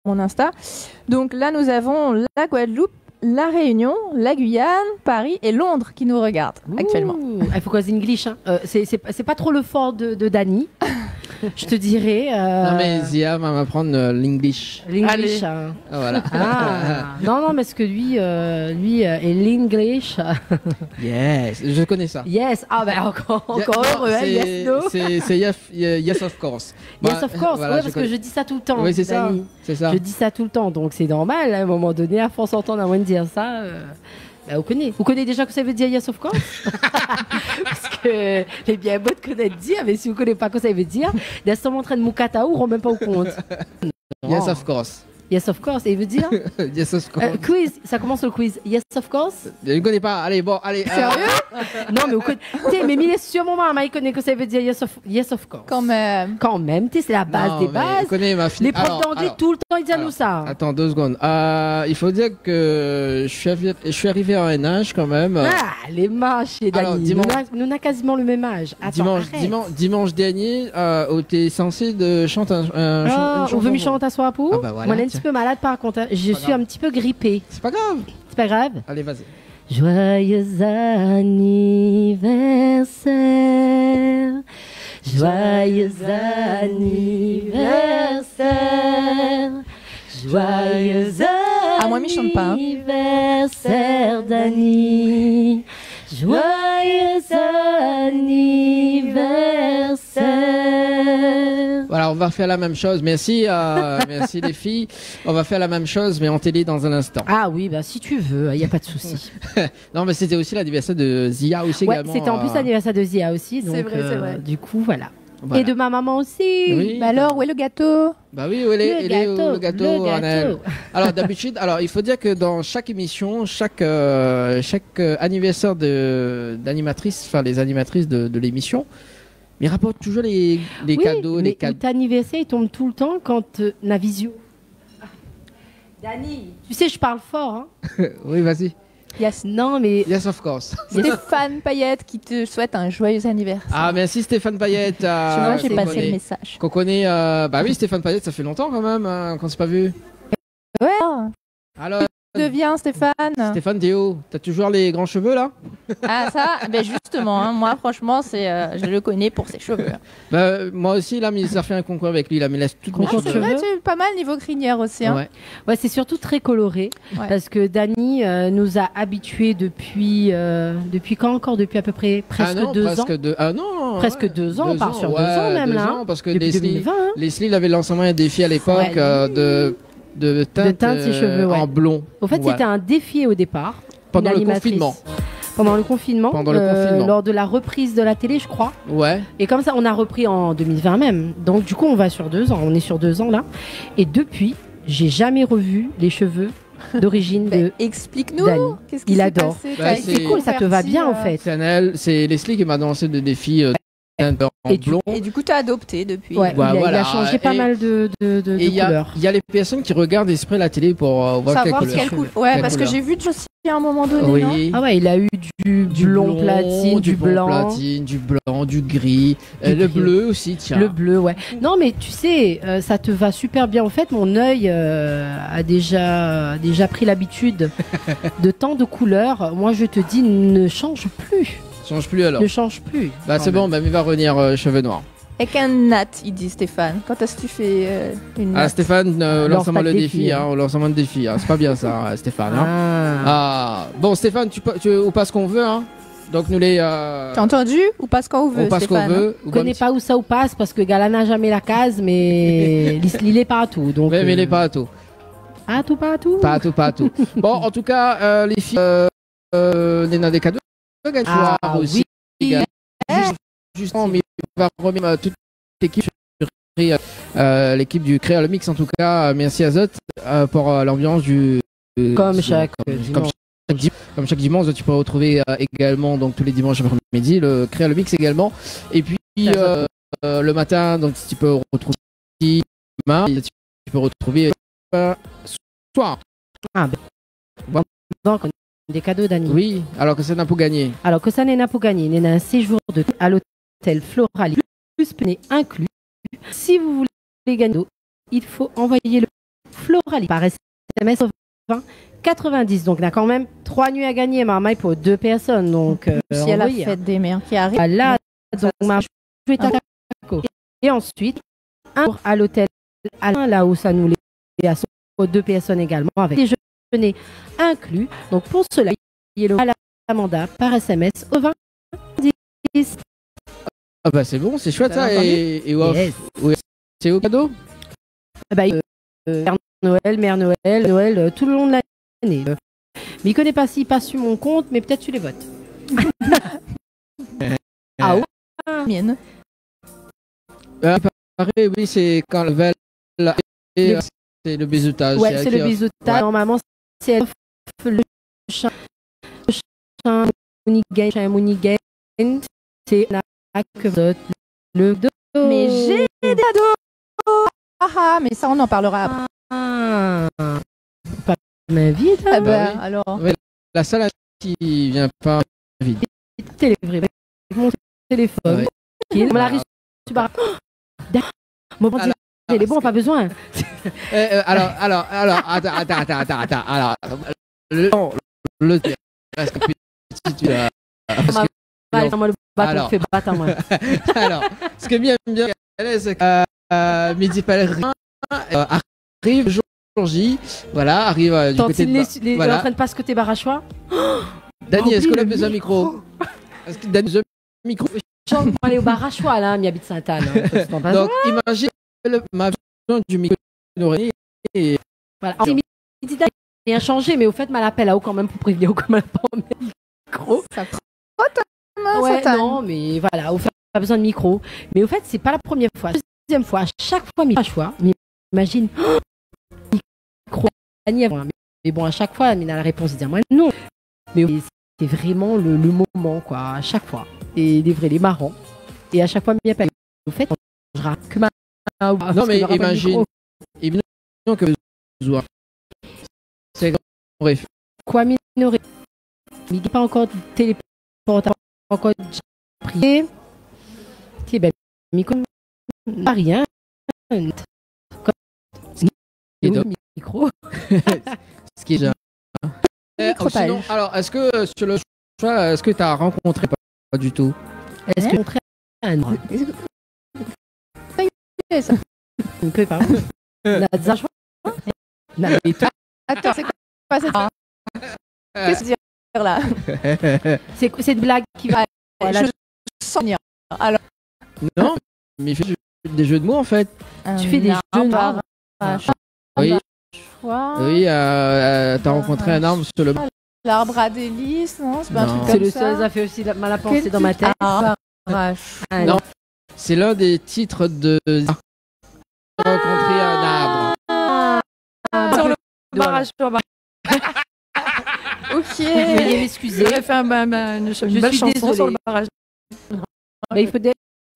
mon Insta. Donc là, nous avons la Guadeloupe, la Réunion, la Guyane, Paris et Londres qui nous regardent actuellement. Il faut cause English. Hein. C'est pas trop le fort de Dani. Je te dirais. Non, mais Zia va m'apprendre l'English. L'English. Hein. Voilà. Non, mais ce que lui est l'English. Yes, je connais ça. Yes. Ah, ben encore heureux. Hein, yes, no. C'est yes, of course. Yes, of course. Voilà, parce que je dis ça tout le temps. Oui, c'est ça. C'est ça. Je dis ça tout le temps. Donc, c'est normal. À un moment donné, à force d'entendre un moine dire ça. Vous connaissez déjà que ça veut dire yes of course. Parce que c'est bien beau de connaître dire, mais si vous ne connaissez pas ce que ça veut dire, il y a sûrement en train de moukata ou on ne rend même pas au compte. Yes of course. Yes of course, et il veut dire yes of course. Quiz, ça commence le quiz. Yes of course. Je ne connais pas. Allez, bon, allez. Sérieux non, mais vous connaissez. Mais il est sûrement maman, il connaît que ça veut dire yes of course. Quand même. Quand même, c'est la base des bases. Les profs d'anglais, tout le temps, ils disent nous ça. Attends 2 secondes. Il faut dire que je suis arrivé à un âge quand même. Les mâches, chez Dani. Nous avons quasiment le même âge. Attends, dimanche dernier, tu es censé de chanter un chanson. On veut me chanter à soir pour bah voilà, moi, je suis un petit peu malade par contre. Je suis un petit peu grippée. C'est pas grave. C'est pas grave. Allez, vas-y. Joyeux anniversaire. Joyeux anniversaire. Joyeux moi, je chante pas. Anniversaire Dani. Joyeux anniversaire. Voilà, on va faire la même chose. Merci, merci les filles. On va faire la même chose, mais en télé dans un instant. Ah oui, bah si tu veux, il n'y a pas de souci. Non, mais c'était aussi l'anniversaire de Zia aussi également. C'était en plus l'anniversaire de Zia aussi. C'est vrai, c'est vrai. Du coup, voilà. Et de ma maman aussi. Oui. Bah alors, où est le gâteau? Bah oui, où est le gâteau. Alors d'habitude, il faut dire que dans chaque émission, chaque anniversaire d'animatrice, enfin les animatrices de l'émission, ils rapportent toujours les cadeaux, les cadeaux. Ton anniversaire, il tombe tout le temps quand Navisio. Dani, tu sais, je parle fort. Hein. Oui, vas-y. Yes. Non, mais. Yes, of course. Stéphane Payette qui te souhaite un joyeux anniversaire. Ah, merci Stéphane Payette. Tu vois, j'ai passé le message. Qu'on connaît. Bah oui, Stéphane Payette, ça fait longtemps quand même qu'on ne s'est pas vu. Ouais. Alors. Deviens Stéphane. Stéphane Théo, t'as toujours les grands cheveux là? Ah ça, ben justement, hein, moi franchement je le connais pour ses cheveux. Bah, moi aussi là, mais ça fait un concours avec lui là, mais laisse tout le cheveux. C'est vrai, tu es pas mal niveau crinière aussi. Hein. Ouais, c'est surtout très coloré parce que Dani nous a habitués depuis quand encore? Depuis à peu près presque 2 ans. Presque 2 ans, on part sur 2 ans même là. Parce que depuis 2020. Leslie avait lancé un défi à l'époque de teinte ses cheveux en blond. En fait, c'était un défi au départ. Pendant le confinement. Pendant le confinement. Lors de la reprise de la télé, je crois. Ouais. Et comme ça, on a repris en 2020 même. Donc, du coup, on va sur 2 ans. On est sur 2 ans là. Et depuis, j'ai jamais revu les cheveux d'origine de. Explique-nous. Qu'est-ce qu'il adore. C'est cool, ça te va bien en fait. C'est Leslie qui m'a lancé des défis. Et du coup, tu as adopté depuis. Ouais, il a changé pas mal de couleurs. Il y a les personnes qui regardent exprès la télé pour voir quelle couleur. Ouais, parce que j'ai vu aussi à un moment donné. Oui. Non ah ouais, il a eu du blond platine, du blanc. Du blanc, du gris. Le bleu aussi, tiens. Le bleu, ouais. Non, mais tu sais, ça te va super bien. En fait, mon œil a déjà pris l'habitude de tant de couleurs. Moi, je te dis, ne change plus. Change plus alors. Ne change plus. Bah c'est bon, bah il va revenir cheveux noirs. Avec un nat, il dit Stéphane. Quand est-ce que tu fais une natte? Ah Stéphane, lancement le défi, lancement de défi. C'est pas bien ça, Stéphane. Bon Stéphane, on passe qu'on veut, hein. Donc nous les. T'as entendu? Ou passe quand on veut. On passe qu'on veut. Je connais pas où ça ou passe parce que Gala n'a jamais la case, mais il est partout. Donc. Mais il est partout. Partout. Partout. Bon, en tout cas, les filles, Néna des cadeaux. Aussi. Justement, mais on va remettre toute l'équipe, l'équipe du Créa le Mix en tout cas. Merci à Zot pour l'ambiance du. Comme chaque dimanche, tu peux retrouver également donc tous les dimanches après-midi le Créa le Mix également. Et puis le matin, donc tu peux retrouver tu peux retrouver soir. Donc des cadeaux Dani. Oui, alors que ça n'a pas gagné. Alors que ça n'est pas gagné. Il y a un séjour à l'hôtel Floral plus inclus. Si vous voulez gagner, il faut envoyer le Floralie par SMS au 20 90. Donc, on a quand même 3 nuits à gagner, Marmaille, pour 2 personnes. Donc, si elle a la fête des mères qui arrive. Là, donc, je vais t'attaquer. Et ensuite, un jour à l'hôtel Alain, là où ça nous les à 2 personnes également, avec déjeuner inclus. Donc, pour cela, il y a le à l'Amanda par SMS au 20 10. Ah bah c'est bon, c'est chouette ça. Et Yes. C'est au cadeau? Bah, Père Noël, Noël, tout le long de l'année. Mais il connaît pas s'il passe sur mon compte, mais peut-être tu les votes. Ah ouais. Mienne. Pareil, oui, c'est quand le vel, c'est le bisoutage. Ouais, c'est le bisoutage. Ouais. Normalement, c'est le chien Mounigain. C'est le dos. Mais j'ai des cadeaux. Ah, mais ça, on en parlera après. Pas ma vie. Ah bah oui. Alors. Ouais, la salle qui vient pas vide. Mon téléphone. Ouais. On me l'a reçu. Mon Dieu, il est bon, pas besoin. Alors, attends. Alors, le parce que tu Moi, le bâton fait battre, moi. Alors, ce que bien, c'est que Midi Pèlerin arrive le jour J, voilà, arrive du côté de... Voilà. En train de passer côté Barachois. Dani, est-ce qu'on a besoin de micro? Est-ce que Dani a besoin de micro? Je vais aller au Barachois, là, il habite Sainte-Anne. Hein. Donc, imagine ma vision du micro et... Voilà. Midi n'a rien changé, mais au fait, ma l'appelle là-haut quand même pour prévenir comment elle prend le micro. Ça frotte. Ouais, non, mais voilà, au fait, pas besoin de micro. Mais au fait, c'est pas la première fois. La deuxième fois, à chaque fois, Barachois, imagine, micro, mais bon, à chaque fois, Mina a la réponse, dire moi non. Mais c'est vraiment le moment, quoi, à chaque fois. Et des vrais, les marrants. Et à chaque fois, Mina appelle. Au fait, je rate que ma. Non, mais imagine que c'est bref. Quoi, Minoré? Il n'est pas encore téléporté, encore prié. C'est ben, micro, pas rien. Et donc, micro. ce qui est bien. Sinon, alors, est-ce que sur le choix, est-ce que tu as rencontré pas du tout? Est-ce que rencontré un ça ne peut pas. Attends, c'est quoi cette qu'est-ce que dire là? C'est cette blague qui va. Je sens venir. Alors. Non, mais il fait des jeux de mots en fait. Tu fais des jeux de mots. Oui. Oui, t'as rencontré un arbre sur le... L'arbre à délices, non? C'est pas un truc comme ça. C'est le seul, ça fait aussi mal à penser dans ma tête. Non, c'est l'un des titres de... rencontrer un arbre. Sur le barrage. Ok. Veuillez m'excuser. J'ai fait une belle chanson sur le barrage. Mais il faut des...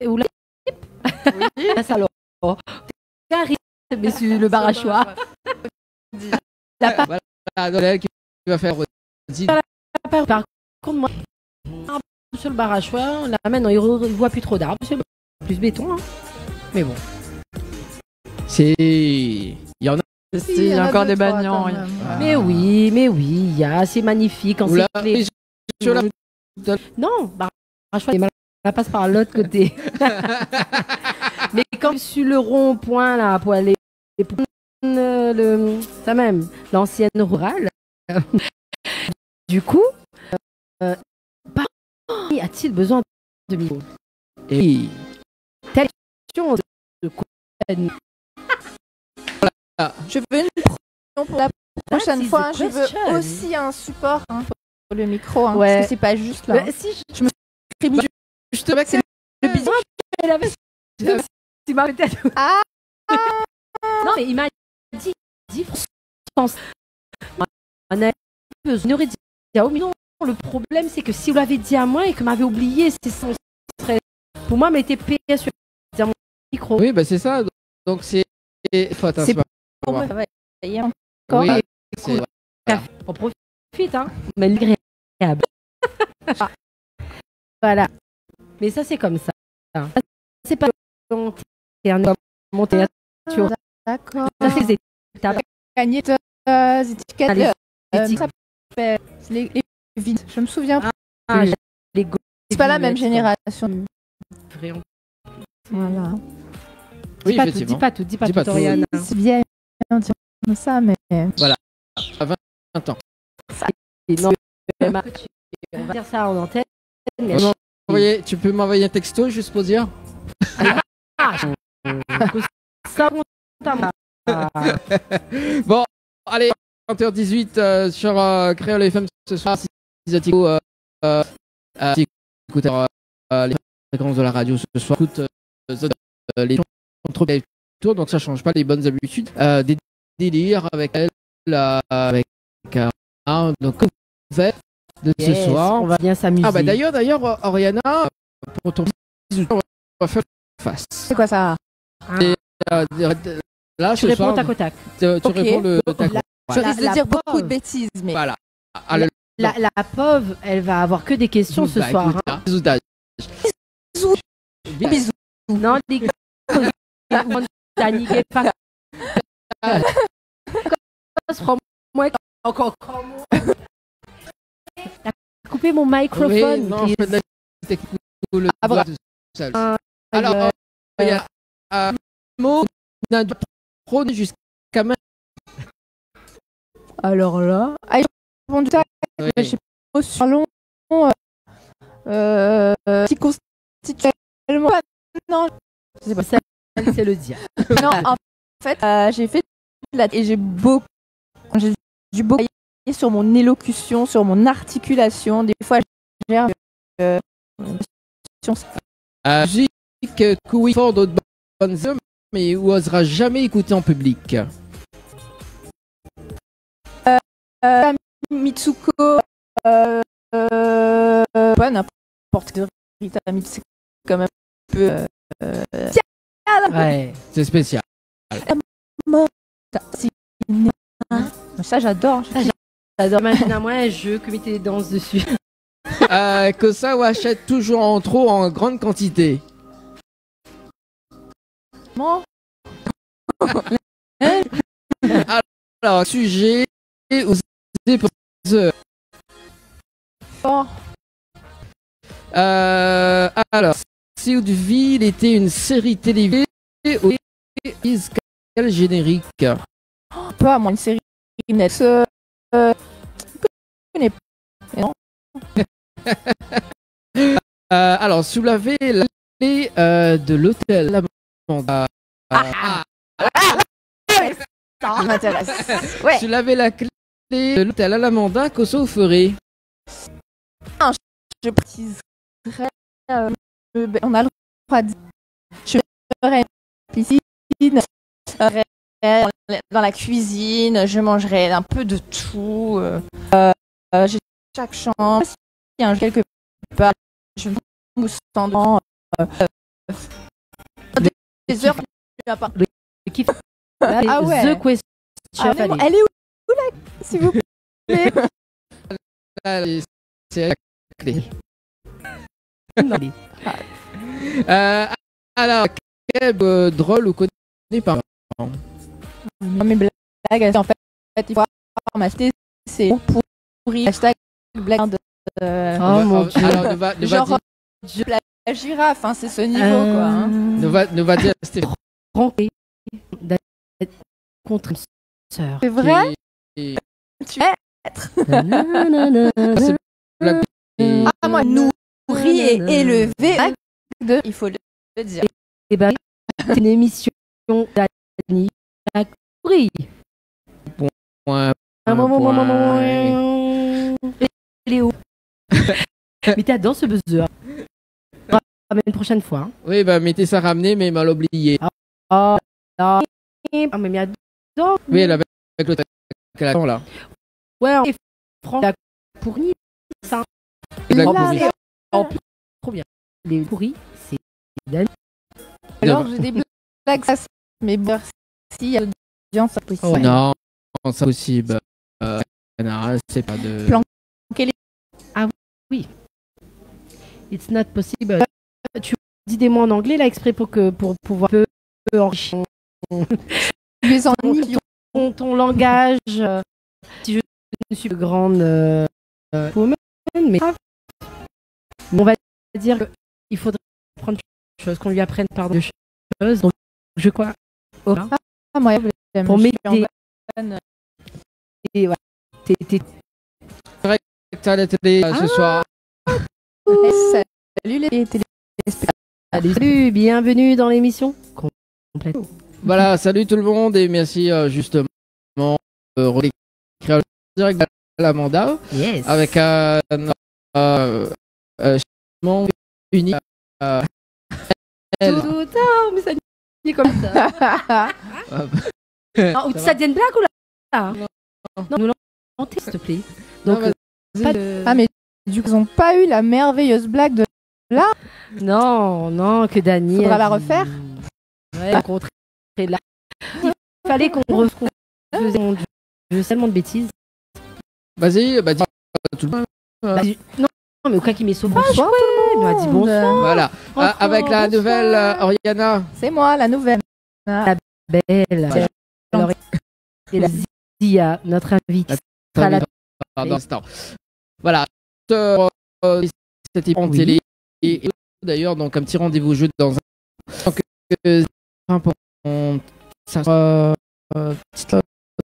Ou la... Oui. Alors, Carrie, mais sur le barachois. Voilà, qui va faire... Par contre, moi, sur le barachois, là, maintenant, il ne voit plus trop d'arbres. C'est plus béton. Hein. Mais bon. Il y en a... Il y a encore des bagnons. Mais oui, il y a. C'est magnifique. Quand c'est non, barachois, ça passe par l'autre côté. Mais quand sur le rond-point, là, pour aller... ça même, l'ancienne rurale. Du coup, a-t-il besoin de micro? Et telle question de je veux une proposition pour la prochaine fois. Je veux aussi un support pour le micro. Hein, parce que c'est pas juste là. Si je me suis mis justement c'est le bisou. Tu m'as peut-être. Ah. Non, mais il m'a dit France. On aurait dit oh, mais non, le problème c'est que si vous l'avez dit à moi et que m'avait oublié, c'est son stress. Pour moi, m'était payé sur mon micro. Oui, bah c'est ça. Donc c'est pour moi, ça va y encore. Oui, on profite, hein. Mais l'agréable. Voilà. Mais ça, c'est comme ça. C'est pas c'est un monté. D'accord. Ça, c'est des étapes. gagné des étiquettes. Ah, les Ça s'appelle les vides. Je me souviens plus. Ah, les C'est pas la même génération. Vraiment. Voilà. Oui, Dis pas tout, effectivement. dis pas Dis tout, pas tout. Oriana. C'est bien dire ça, mais. À 20 ans. Et non, on va dire ça en antenne. Mais Tu peux m'envoyer un texto juste pour dire. ça compte à moi. Bon, allez, 20h18 sur Créole FM ce soir. Si vous écoutez les fréquences de la radio ce soir, écoute les trop tour, donc ça change pas les bonnes habitudes. Des délires avec elle, avec donc comme vous faites de ce soir. On va bien s'amuser. Ah bah d'ailleurs, Oriana, pour ton on va faire face. C'est quoi ça? Là, Tu ce réponds soir, tac au tac. tu Ok. réponds le tac. Je risque de dire beaucoup pauvre. de bêtises, mais. Voilà. La pauvre, elle va avoir que des questions ce soir. Hein. Bisous. Bisous. Non, les gars, t'as niqué pas. Prends-moi encore. T'as coupé mon microphone. Oui, non, je fais de la technique le Ah, doigt bon. tout seul. Alors, il y a un mot qu'on a dû prôner jusqu'à maintenant. Alors là. Ah, ils ont du tac. Oui. Je sais pas, sur long. Qui constitue. Non, je sais pas. Ça, c'est le dire. Non, en fait, j'ai fait de la. Et j'ai dû beaucoup travailler sur mon élocution, sur mon articulation. Des fois, j'ai Musique que oui, fort d'autres bonnes hommes, mais où osera jamais écouter en public. Mitsuko, pas n'importe quelle Rita Mitsuko, quand même un peu. Ouais. C'est spécial. Ça, j'adore. J'adore. Imagine à moi un jeu, comité de danse dessus. Kosa ou achète toujours en trop en grande quantité. Bon. Alors, sujet aux heures. Fort. Alors, si Hauteville était une série télévisée, quel générique? Pas moi, une série net. Je connais pas. Non. Alors, soulevez la clé de l'hôtel Lamanda. Ça m'intéresse. Ouais. Soulevez la clé de l'hôtel Alamanda, Koso ferait. Je préciserai. On a le droit de. Je ferai une piscine. Dans la cuisine, je mangerai un peu de tout. J'ai chaque chambre. S'il y a un quelque part, je me mousse tendant. Des heures. Ah ouais. The question. Elle est où là, s'il vous plaît? C'est la clé. Allez. Alors, quel drôle ou connu par Non, mes blagues, en fait, il faut avoir c'est pourri. Hashtag blague de. Oh mon Dieu. Alors, ne va Genre, dire, la girafe, hein, c'est ce niveau, quoi. Hein. ne va dire Stéphane. Ranké d'être contre une sœur. C'est vrai? Et- Tu es c'est blague. Et- Ah, moi, nourri et élevé. Il faut le dire. Et ben, c'est une émission d'Annie Lacoury. Point, Un moment, point. Léo. Mais t'adores ce buzzer. Ramène une prochaine fois. Hein. Oui, bah, mettez ça ramené, mais mal oublié. Oh, là. Ah, mais adore. Oui, elle avait avec l'autre qu'elle attend là. Ouais, et Franck, la pourrie, ça. Et blague Là, pourrie. c'est en plus trop bien. Les pourris, c'est Dan. Alors, j'ai des blagues, ça, mais bon, si, il y a l'audience, c'est possible. Ouais. Non, c'est possible. C'est pas de. Plan- Oui. It's not possible. Tu dis des mots en anglais là exprès pour pouvoir peu enrichir. Les ennuis ton langage. Si je ne suis pas grande woman, mais on va dire qu'il faudrait prendre une chose, qu'on lui apprenne par deux choses. Donc, je crois. Moi, pour m'aider. Et voilà. T'es à la télé ce soir. Salut les téléspectateurs. Salut, bienvenue dans l'émission complète. Voilà, salut tout le monde et merci justement d'écrire le direct de l'Amanda avec un unique. Mais ça dit comme ça. Ou ça devient une blague ou là? Non, nous l'entendez, s'il te plaît. Donc, mais du coup, ils n'ont pas eu la merveilleuse blague de là. Non, que Dani. Faudra la refaire. Ouais, rencontrer là. Il fallait qu'on faisait tellement de bêtises. Vas-y, bah dis tout le monde. Non, mais au cas qui met sauvage, bonsoir, il nous a dit bonsoir. Voilà, avec la nouvelle Oriana. C'est moi, la nouvelle. La belle. Alors, et la Zia, notre invitée. Dans l'instant. Voilà, cette émission télé et d'ailleurs donc un petit rendez-vous jeu dans un donc important ça sera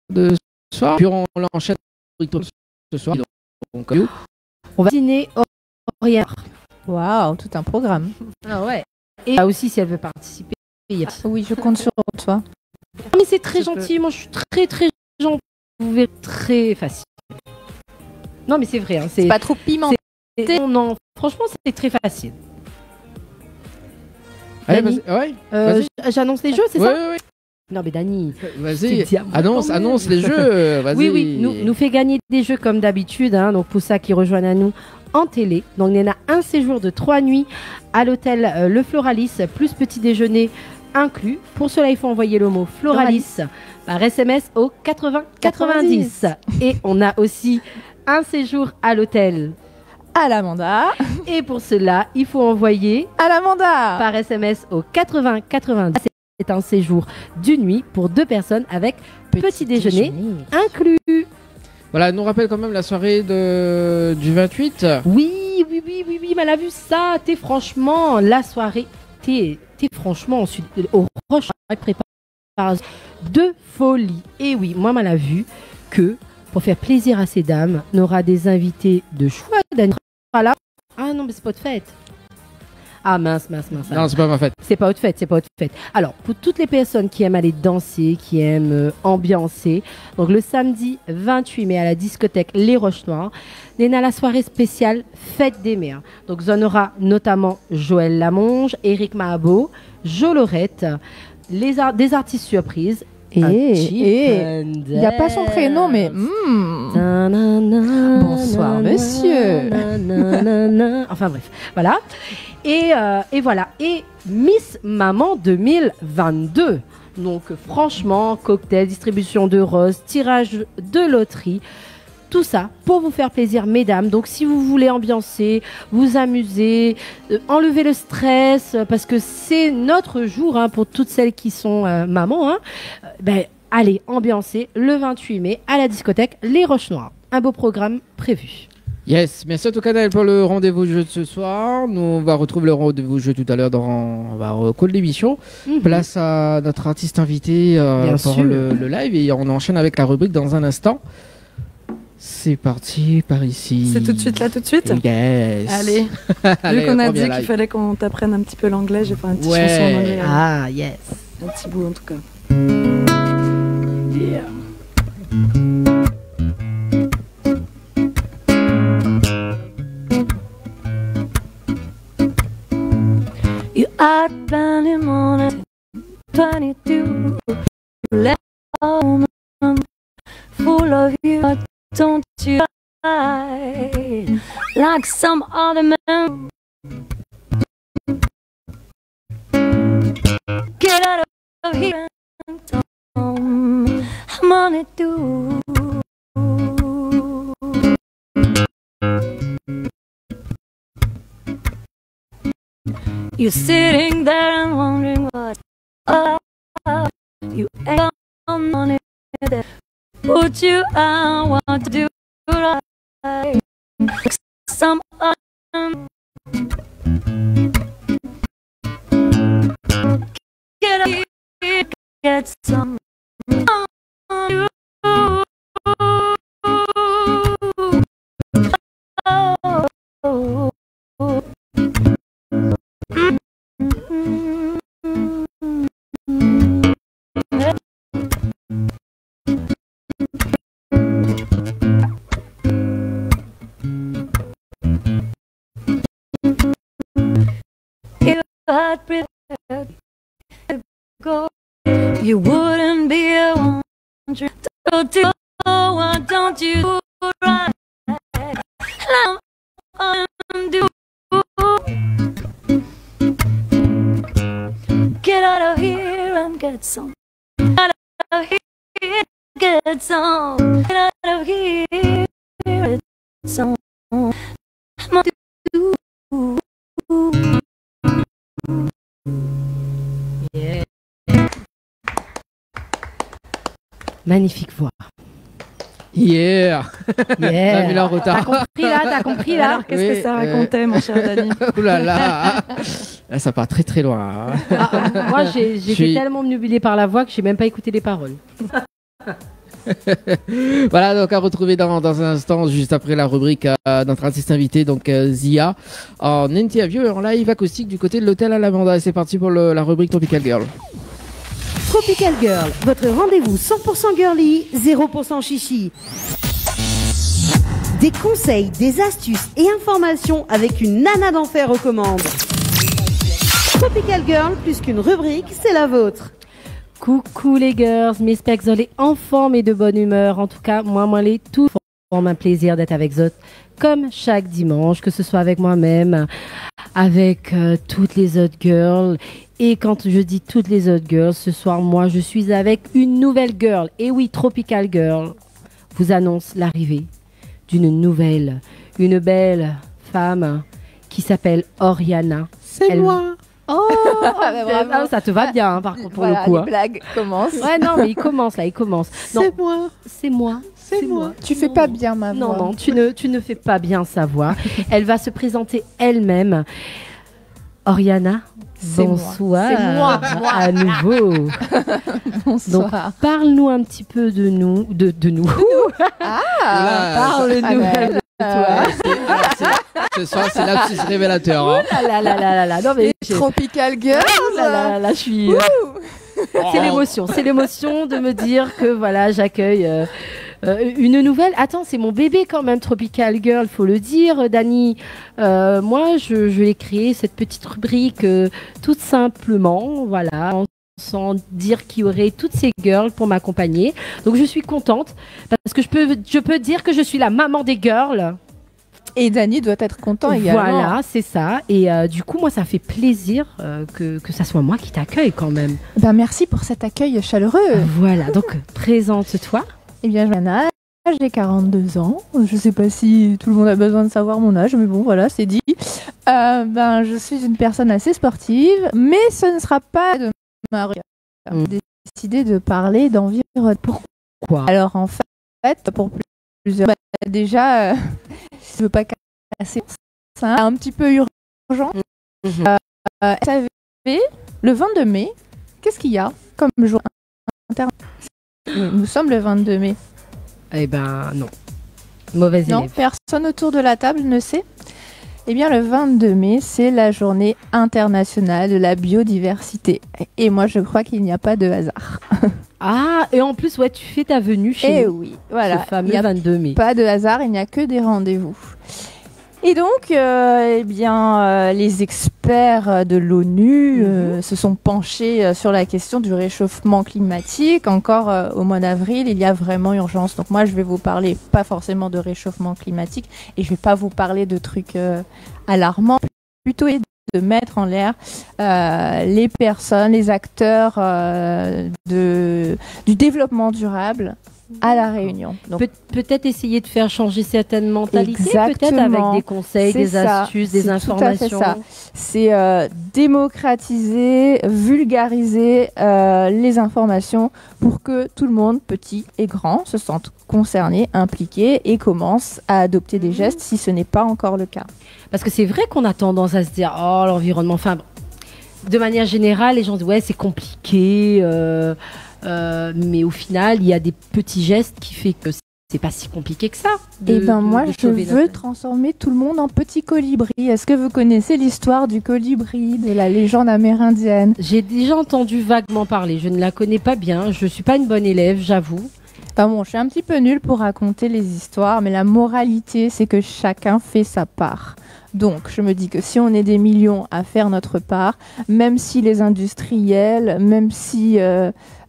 de soir puis on l'enchaîne ce soir donc on va dîner Oriana. Waouh, tout un programme. Ah ouais. Et là aussi si elle veut participer. Oui, je compte sur toi. Mais c'est très gentil, moi je suis très très gentil. Vous verrez, très facile. Non mais c'est vrai, hein, c'est pas trop pimenté. Non, franchement c'est très facile. Allez, vas-y. J'annonce les jeux, c'est ça? Oui. Non mais Dani, vas-y, annonce les jeux. Vas-y. Oui, nous fait gagner des jeux comme d'habitude, hein, donc pour ça qui rejoignent à nous en télé. Donc il y en a un séjour de 3 nuits à l'hôtel Le Floralis, plus petit déjeuner inclus. Pour cela, il faut envoyer le mot Floralis par SMS au 80 90. Et on a aussi un séjour à l'hôtel à l'Amanda. Et pour cela, il faut envoyer à l'Amanda par SMS au 80 90. C'est un séjour d'une nuit pour 2 personnes avec petit déjeuner inclus. Voilà, nous rappelle quand même la soirée du 28. Oui, mais elle a vu ça. T'es franchement, la soirée, t'es franchement au Roche prépare de folie. Et oui, moi, elle a vu que pour faire plaisir à ces dames, on aura des invités de choix. Là. Ah non, mais c'est pas de fête. Ah mince. Non, c'est pas ma fête. C'est pas haute fête. Alors, pour toutes les personnes qui aiment aller danser, qui aiment ambiancer, donc le samedi 28 mai à la discothèque Les Roches Noires, on a la soirée spéciale Fête des Mères. Donc, on aura notamment Joël Lamonge, Eric Mahabo, Jo Lorette, des artistes surprises. Et il n'y a pas son prénom, mais bonsoir monsieur. Enfin bref, voilà. Et voilà. Et Miss Maman 2022. Donc franchement, cocktail, distribution de roses, tirage de loterie. Tout ça pour vous faire plaisir, mesdames. Donc, si vous voulez ambiancer, vous amuser, enlever le stress, parce que c'est notre jour hein, pour toutes celles qui sont mamans. Hein, allez, ambiancer le 28 mai à la discothèque Les Roches Noires. Un beau programme prévu. Yes, merci à tout canal pour le rendez-vous jeu de ce soir. Nous, on va retrouver le rendez-vous jeu tout à l'heure on va recall l'émission. Place à notre artiste invité pour le live et on enchaîne avec la rubrique dans un instant. C'est parti, par ici. C'est tout de suite là, tout de suite? Yes. Allez. Vu qu'on a dit qu'il fallait qu'on t'apprenne un petit peu l'anglais, j'ai fait un petit chanson en anglais. Ah, yes. Un petit bout en tout cas. Yeah. You are burning morning 22. You left home full of you. Don't you lie like some other man. Get out of here and I'm on it too. You're sitting there and wondering what you ain't on it there. told you I want to do right. Some get up here, get some. I'd prepared to go. You wouldn't be a wonder. Why don't you do right? Do. Get out of here and get some. Get out of here, get some. Get out of here, get some. Yeah. Magnifique voix. Yeah. Yeah. T'as retard. T'as compris là. Alors, qu'est-ce que ça racontait, mon cher Dany? Ouh là là. Là, ça part très très loin. Moi, j'étais tellement obnubilée par la voix que j'ai même pas écouté les paroles. Voilà, donc à retrouver dans un instant, juste après la rubrique, notre artiste invité, donc Zia, en interview et en live acoustique du côté de l'hôtel à Lavanda. Et c'est parti pour la rubrique Tropical Girl. Tropical Girl, votre rendez-vous 100% girly, 0% chichi. Des conseils, des astuces et informations avec une nana d'enfer aux commandes. Tropical Girl, plus qu'une rubrique, c'est la vôtre. Coucou les girls, mes specs, les enfants, mais de bonne humeur. En tout cas, moi, les tout pour un plaisir d'être avec Zot, comme chaque dimanche, que ce soit avec moi-même, avec toutes les autres girls. Et quand je dis toutes les autres girls, ce soir, moi, je suis avec une nouvelle girl. Et oui, Tropical Girl vous annonce l'arrivée d'une nouvelle, une belle femme qui s'appelle Oriana. C'est moi. Oh, ça te va bien, hein, par contre, pour voilà, le coup. Les blagues commencent. Ouais, non, mais il commence. C'est moi. C'est moi. C'est moi. Tu fais pas bien ma voix. Non, tu ne fais pas bien sa voix. Elle va se présenter elle-même. Oriana, bonsoir. C'est moi. À nouveau. Bonsoir. Donc, parle-nous un petit peu de nous. De nous. Parle-nous de toi. Ce soir, c'est l'absus révélateur. Hein. Là. Non, mais Tropical Girls. Là, je suis. C'est l'émotion de me dire que voilà, j'accueille une nouvelle. Attends, c'est mon bébé quand même, Tropical Girl, faut le dire, Dany. Moi, je vais créer cette petite rubrique tout simplement, voilà, sans dire qu'il y aurait toutes ces girls pour m'accompagner. Donc, je suis contente parce que je peux dire que je suis la maman des girls. Et Dany doit être content également. Voilà, c'est ça. Et du coup, moi, ça fait plaisir que ça soit moi qui t'accueille quand même. Ben, merci pour cet accueil chaleureux. Voilà, donc présente-toi. Eh bien, Johanna, j'ai 42 ans. Je sais pas si tout le monde a besoin de savoir mon âge, mais bon, voilà, c'est dit. Je suis une personne assez sportive, mais ce ne sera pas de ma rue. J'ai décidé de parler d'environnement. Pourquoi? Alors, en fait, pour plusieurs... déjà, je veux pas casser ça, un petit peu urgent. Vous savez, le 22 mai, qu'est-ce qu'il y a comme jour international? Nous sommes le 22 mai. Eh ben, non. Mauvaise élève. Non, personne autour de la table ne sait. Eh bien, le 22 mai, c'est la journée internationale de la biodiversité. Et moi, je crois qu'il n'y a pas de hasard. Ah, et en plus, ouais, tu fais ta venue chez nous. Oui, voilà. Ce fameux 22 mai. Pas de hasard, il n'y a que des rendez-vous. Et donc, les experts de l'ONU se sont penchés sur la question du réchauffement climatique. Encore au mois d'avril, il y a vraiment urgence. Donc moi, je vais vous parler pas forcément de réchauffement climatique et je vais pas vous parler de trucs alarmants, plutôt de mettre en l'air les personnes, les acteurs du développement durable à La Réunion. Donc, peut-être essayer de faire changer certaines mentalités, peut-être exactement. avec des conseils, des astuces, des informations. Tout à fait ça. C'est démocratiser, vulgariser les informations pour que tout le monde, petit et grand, se sente concerné, impliqué et commence à adopter des gestes si ce n'est pas encore le cas. Parce que c'est vrai qu'on a tendance à se dire, oh, l'environnement, enfin, de manière générale, les gens disent, ouais, c'est compliqué, mais au final, il y a des petits gestes qui font que c'est pas si compliqué que ça. Et ben moi, je veux transformer tout le monde en petit colibri. Est-ce que vous connaissez l'histoire du colibri, de la légende amérindienne? J'ai déjà entendu vaguement parler. Je ne la connais pas bien. Je suis pas une bonne élève, j'avoue. Enfin bon, je suis un petit peu nulle pour raconter les histoires, mais la moralité, c'est que chacun fait sa part. Donc, je me dis que si on est des millions à faire notre part, même si les industriels, même si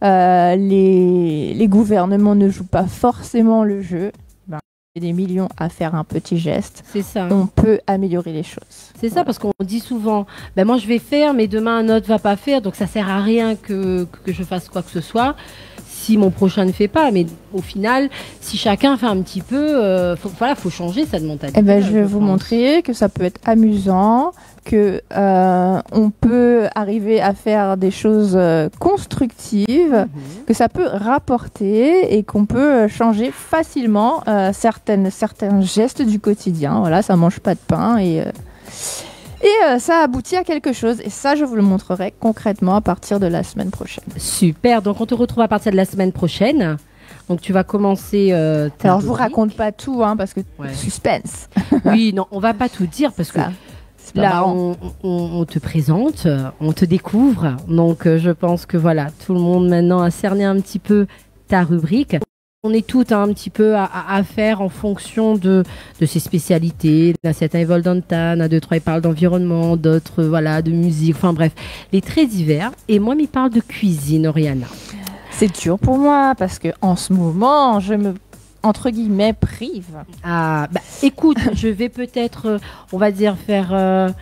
les gouvernements ne jouent pas forcément le jeu, ben, il y a des millions à faire un petit geste. C'est ça. On peut améliorer les choses. C'est ça, parce qu'on dit souvent, ben moi je vais faire, mais demain un autre va pas faire, donc ça sert à rien que je fasse quoi que ce soit. Si mon prochain ne fait pas, mais au final, si chacun fait un petit peu, faut changer cette mentalité. Eh ben, je vais vous montrer que ça peut être amusant, que on peut arriver à faire des choses constructives, que ça peut rapporter et qu'on peut changer facilement certains gestes du quotidien. Voilà, ça mange pas de pain et ça aboutit à quelque chose. Et ça, je vous le montrerai concrètement à partir de la semaine prochaine. Super. Donc, on te retrouve à partir de la semaine prochaine. Donc, tu vas commencer... Alors, je vous raconte pas tout, hein, parce que suspense. Oui, non, on va pas tout dire parce que là, on te présente, on te découvre. Donc, je pense que voilà, tout le monde maintenant a cerné un petit peu ta rubrique. On est toutes un petit peu à faire en fonction de ses spécialités. Là, certains ils volent dans le tan, à 2-3 ils parlent d'environnement, d'autres voilà de musique. Enfin bref, les très divers. Et moi, m'y parle de cuisine, Oriana. C'est dur pour moi parce que en ce moment, je me entre guillemets prive. Ah, bah, écoute, je vais peut-être, on va dire faire.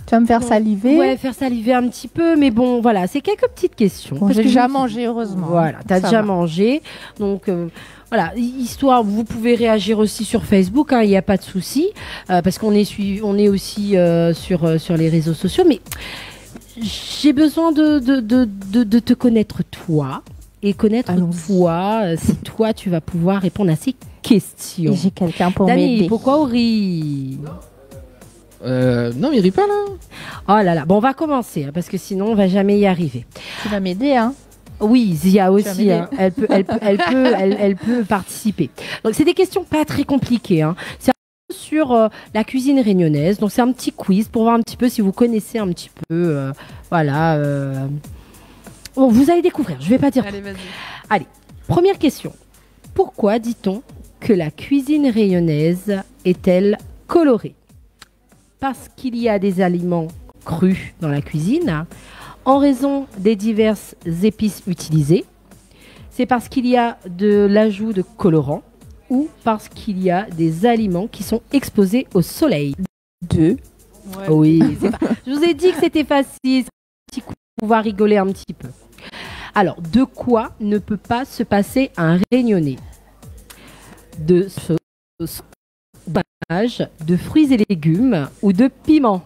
Tu vas me faire saliver? Ouais, faire saliver un petit peu, mais bon, voilà, c'est quelques petites questions. Bon, j'ai déjà mangé, heureusement. Voilà, tu as déjà mangé. Donc, voilà, histoire, vous pouvez réagir aussi sur Facebook, il n'y a pas de souci, parce qu'on est aussi sur les réseaux sociaux, mais j'ai besoin de te connaître toi, et connaître toi, si toi, tu vas pouvoir répondre à ces questions. Et j'ai quelqu'un pour Dani, m'aider. pourquoi on rit? Non, il rit pas là. Oh là là, bon, on va commencer, hein, parce que sinon on va jamais y arriver. Tu vas m'aider, hein? Oui, Zia aussi, hein, elle peut participer. Donc c'est des questions pas très compliquées, hein. C'est sur la cuisine réunionnaise, donc c'est un petit quiz pour voir un petit peu si vous connaissez un petit peu, voilà. Bon, vous allez découvrir, je vais pas dire. Allez, vas-y. Allez, première question. Pourquoi dit-on que la cuisine réunionnaise est-elle colorée? Parce qu'il y a des aliments crus dans la cuisine, en raison des diverses épices utilisées, c'est parce qu'il y a de l'ajout de colorants ou parce qu'il y a des aliments qui sont exposés au soleil. Deux. Ouais. Oui, je vous ai dit que c'était facile, pour pouvoir rigoler un petit peu. Alors, de quoi ne peut pas se passer un réunionnais? De sauce, de fruits et légumes ou de piment?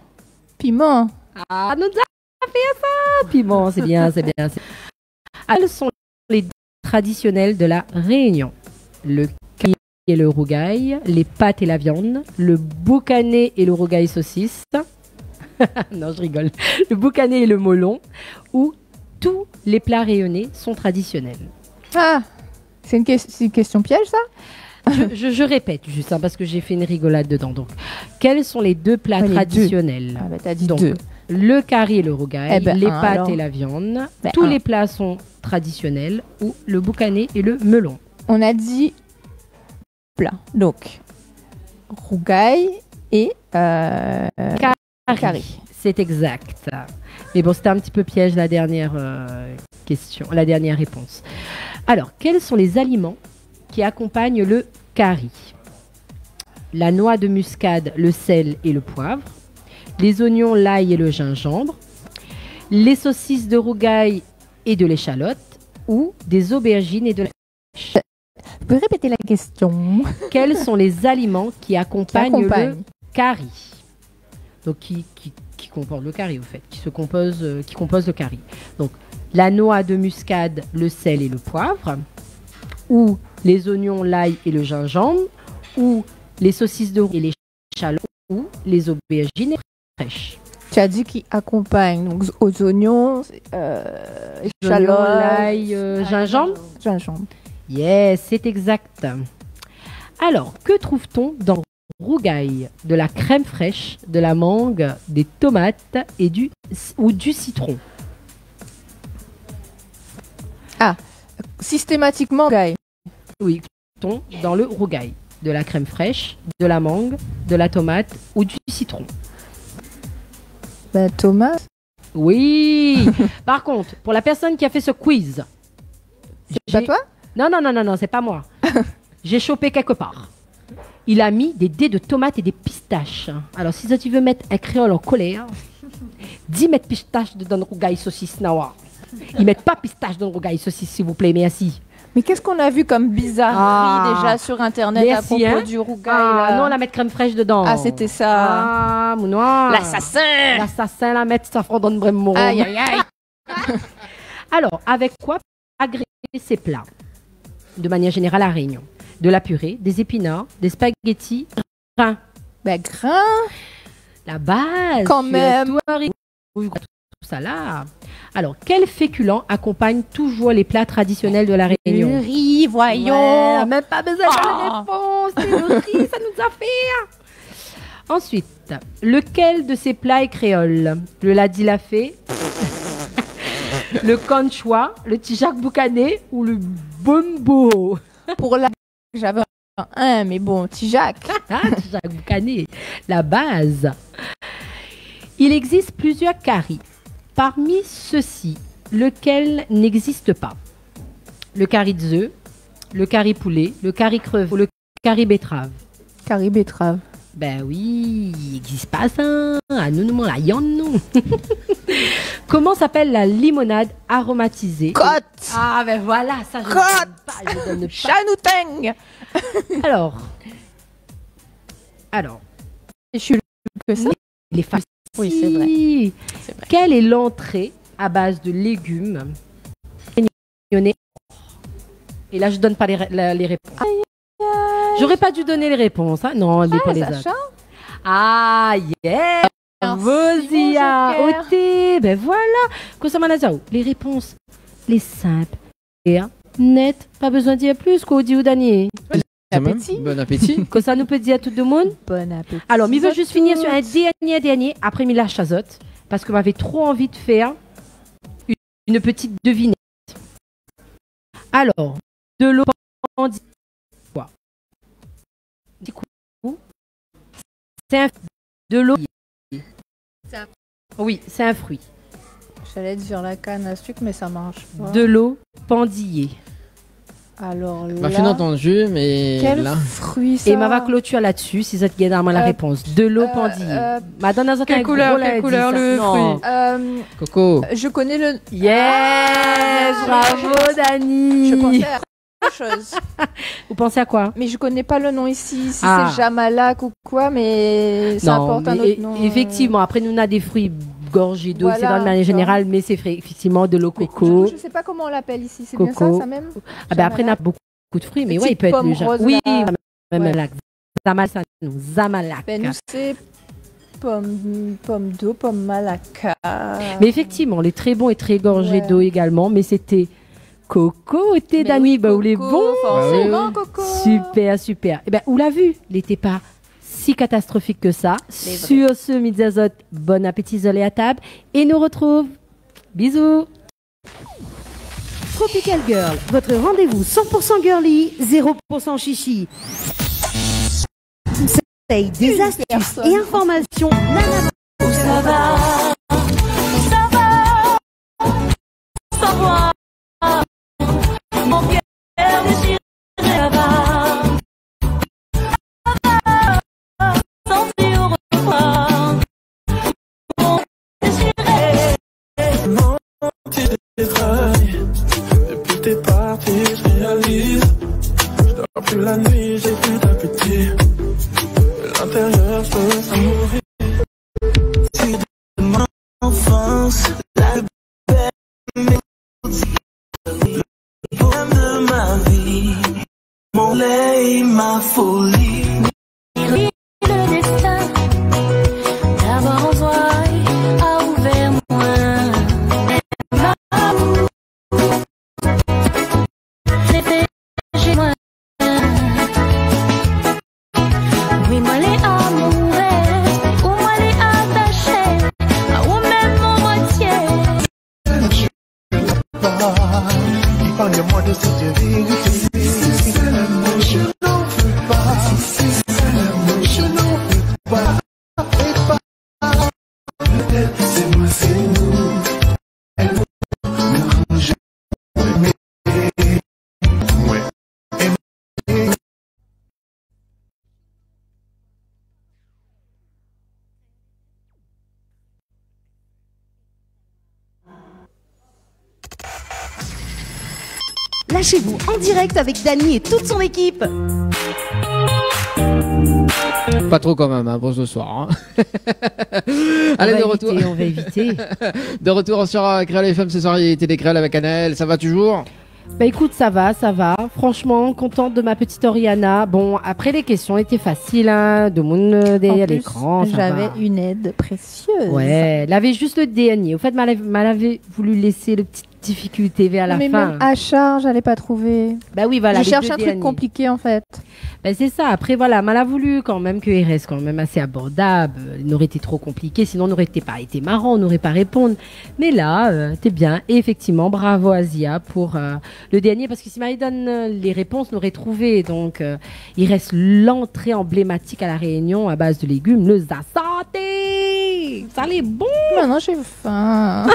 Piment. Ah, nous a fait ça. Piment, c'est bien, c'est bien. Quels sont les traditionnels de la Réunion? Le caillé et le rougail, les pâtes et la viande, le boucané et le rougail saucisse. Non, je rigole. Le boucané et le molon, ou tous les plats réunionnais sont traditionnels. Ah, c'est une question piège, ça? Je répète juste, hein, parce que j'ai fait une rigolade dedans. Donc, quels sont les deux plats traditionnels? Ah bah, t'as dit donc, deux. Le curry et le rougail, les pâtes alors. et la viande. Tous les plats sont traditionnels, ou le boucané et le melon. On a dit plat. Donc, rougail et curry. C'est exact. Mais bon, c'était un petit peu piège la dernière question, la dernière réponse. Alors, quels sont les aliments qui accompagnent le curry? La noix de muscade, le sel et le poivre, les oignons, l'ail et le gingembre, les saucisses de rougail et de l'échalote, ou des aubergines et de la pêche. Tu peux répéter la question? Quels sont les aliments qui accompagnent le curry? Donc, qui comporte le curry, au fait, qui compose le curry. Donc, la noix de muscade, le sel et le poivre, ou les oignons, l'ail et le gingembre, ou les saucisses de roux et les échalotes, ou les aubergines fraîches. Tu as dit qui accompagne, donc aux oignons, échalotes, l'ail, gingembre. Gingembre. Yes, c'est exact. Alors, que trouve-t-on dans le rougail? De la crème fraîche, de la mangue, des tomates et du citron. Ah, systématiquement, rougail. Oui, dans le rougail. De la crème fraîche, de la mangue, de la tomate ou du citron. Ben, tomate. Oui. Par contre, pour la personne qui a fait ce quiz, c'est pas toi? Non, c'est pas moi. J'ai chopé quelque part. Il a mis des dés de tomates et des pistaches. Alors, si tu veux mettre un créole en colère, 10 mètres pistaches dans le rougail saucisse nawa. Ils mettent pas pistache dans le rougail saucisse, s'il vous plaît, merci. Mais qu'est-ce qu'on a vu comme bizarrerie déjà sur Internet à propos du rougail Non, on la met crème fraîche dedans. Ah, c'était ça. Ah, mon noir. L'assassin. L'assassin, la mettre safran dans le brémon. Aïe, aïe, aïe. Alors, avec quoi agréger ces plats? De manière générale à Réunion. De la purée, des épinards, des spaghettis, grains. Ben, grains. La base. Quand même. Tout ça là. Alors, quel féculent accompagne toujours les plats traditionnels de la Réunion? Le riz, voyons. Ouais, même pas besoin de réponse. C'est le riz, ça nous a fait. Ensuite, lequel de ces plats est créole? Le ladi la fait, le conchois, le tijak boucané ou le bombo? Pour la... J'avais un, mais bon, tijak. Tijak boucané, la base. Il existe plusieurs caries. Parmi ceux-ci, lequel n'existe pas? Le curry de œufs, le curry poulet, le curry crevette ou le curry betterave? Curry betterave. Ben oui, il n'existe pas ça. Ah non, non, la yann, non. Comment s'appelle la limonade aromatisée? Côte. Ah ben voilà, ça je Côte. donne pas. Chanouteng. Alors. Je suis que ça. Les facile. Oui, c'est vrai. Quelle est l'entrée à base de légumes? Et là, je donne pas les réponses. J'aurais pas dû donner les réponses. Hein? Non, elle n'est pas les autres. Ah, yeah! Vosia, Oté, ben voilà. Les réponses, les simples, et net, pas besoin de dire plus qu'au dit ou Daniel. Bon appétit. Que ça nous peut dire à tout le monde. Bon appétit. Alors, je veux juste finir sur un dernier, après Mila Chazotte, parce que m'avait trop envie de faire une petite devinette. Alors, de l'eau pendit quoi? C'est un de l'eau. Oui, c'est un fruit. J'allais dire la canne à sucre, mais ça marche pas. De l'eau pendillée. Alors là... M'a fait entendu, mais quel là... fruit ça? Et ma va clôturer là-dessus, si ça te gagne la réponse. De l'eau pendillée. Madame, quelle couleur le fruit? Coco. Je connais le... Yes, bravo Dani. Je pensais à autre chose. Vous pensez à quoi? Mais je connais pas le nom ici, si c'est Jamalak ou quoi, mais ça apporte un autre nom. Effectivement, après nous on a des fruits gorgés d'eau, c'est dans manière générale, mais c'est effectivement de l'eau coco. Je sais pas comment on l'appelle ici, c'est bien ça même? Ah ben après on a beaucoup de fruits, mais ouais, il peut être le genre. Oui, Zamalak. Zamalak. Ben nous c'est pomme d'eau, pomme malaka. Mais effectivement, les très bons et très gorgés d'eau également, mais c'était Coco, thé Dani, bah, où les bons. Forcément, Coco. Super, super. Et ben, on l'a vu, il n'était pas si catastrophique que ça. Sur ce, Midzazot, bon appétit, isolé à table. Et nous retrouve. Bisous. Tropical Girl, votre rendez-vous 100% girly, 0% chichi. Conseils, des astuces et informations. Ça va, savoir. Mon cœur déchiré là-bas. Sentir au revoir. Mon déchiré. Mon petit détail. Depuis que t'es parti, je réalise. Je dois Plus la nuit, j'ai plus d'appétit. L'intérieur, je me sens mourir. Si de mon enfance, la belle mélodie, le poème de ma vie, mon lait, ma folie. Le destin d'avoir en toi a ouvert moi. J'ai fait chez moi. Oui, moi les amoureux, ou moi les attachés, ou même mon moitié. Épargne-moi de cette vérité. C'est l'amour, je n'en veux pas. C'est l'amour, je n'en veux pas. Peut-être c'est moi, c'est nous. Elle ne range jamais. Ouais. Lâchez-vous en direct avec Dany et toute son équipe. Pas trop quand même, hein, pour ce soir. Hein. Allez, de retour. On va éviter. De retour sur Créole FM ce soir, il était des Créoles avec Annelle. Ça va toujours? Bah écoute, ça va. Franchement, contente de ma petite Oriana. Bon, après les questions étaient faciles, hein, de mon dé à l'écran. J'avais une aide précieuse. Ouais, elle avait juste le dernier. Au fait, m'avait voulu laisser le petit difficulté vers la mais fin. même à charge, j'allais pas trouver. Bah oui, voilà. Je cherche un truc compliqué en fait. Bah c'est ça. Après, voilà, mal a voulu quand même qu'il reste quand même assez abordable. Il n'aurait été trop compliqué, sinon on n'aurait pas été marrant, on n'aurait pas répondu. Mais là, t'es bien. Et effectivement, bravo à Zia pour le dernier, parce que si Marie donne les réponses, on aurait trouvé. Donc, il reste l'entrée emblématique à la Réunion à base de légumes, le santé. Ça allait bon. Maintenant, j'ai faim.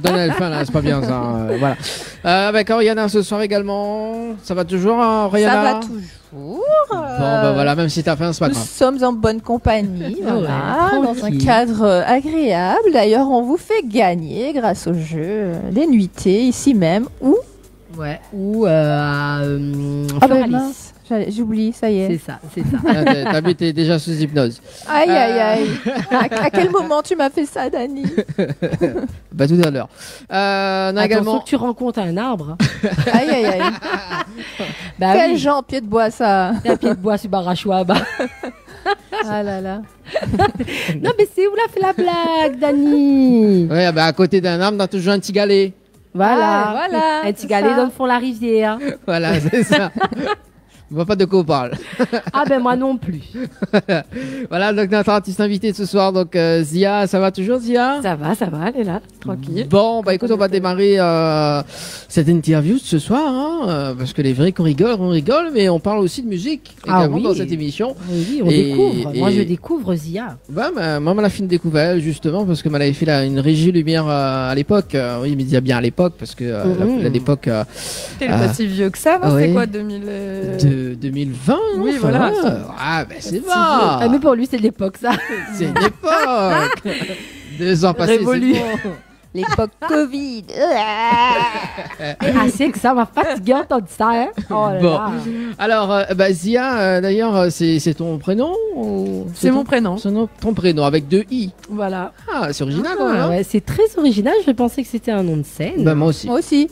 Donne-elle faim là, c'est pas bien ça. Voilà. Avec Oriana ce soir également. Ça va toujours, Oriana? Ça va toujours. Bon, bah voilà, même si t'as faim, c'est pas Nous grave. sommes en bonne compagnie, voilà, Ouais, dans un cadre agréable. D'ailleurs, on vous fait gagner grâce au jeu des nuitées ici même ou ou à bah Floralis. mince, j'oublie, ça y est. C'est ça. Ta bite est déjà sous hypnose. Aïe aïe aïe. À quel moment tu m'as fait ça, Dany? Bah tout à l'heure. On a Attention également. que tu rencontres un arbre. Aïe aïe aïe. Bah Quel oui. genre pied de bois ça? Un pied de bois sur Barachouaba. Ah là là. Non mais c'est où l'a fait la blague, Dany? Ouais, bah à côté d'un arbre, t'as toujours un petit galet. Voilà. Ah, voilà, Un petit c'est galet ça. dans le fond de la rivière. Voilà, c'est ça. On voit pas de quoi on parle. Ah ben moi non plus. Voilà, donc notre artiste invité ce soir, donc Zia, ça va toujours, Zia? Ça va, elle est là, tranquille. Bon, bah écoute, on va démarrer cette interview de ce soir, hein, parce que les vrais qu'on rigole, mais on parle aussi de musique également oui. dans cette émission. Oui, on Et- découvre. Moi et- je découvre Zia. Bah, moi, on l'a fait une découverte justement parce que m'avait fait une régie lumière à l'époque. Oui, mais il y a bien à l'époque parce que à l'époque T'es pas si vieux que ça, non? ouais. C'est quoi, 2000 de 2020. Oui, enfin, voilà. ouais. Ah, ben c'est si bon. Ah mais pour lui c'est de l'époque ça. C'est une époque. 2 ans passés, Révolu. c'est bon. L'époque Covid. Et assez que ça m'a fatigué d'entendre ça. Hein. Oh là Bon. là. Alors, Zia, d'ailleurs, c'est ton prénom ou... C'est mon prénom. Ton prénom avec 2 i. Voilà. Ah, c'est original quand même. Ah, hein. ouais, c'est très original. Je pensais que c'était un nom de scène. Bah, moi aussi. Moi aussi.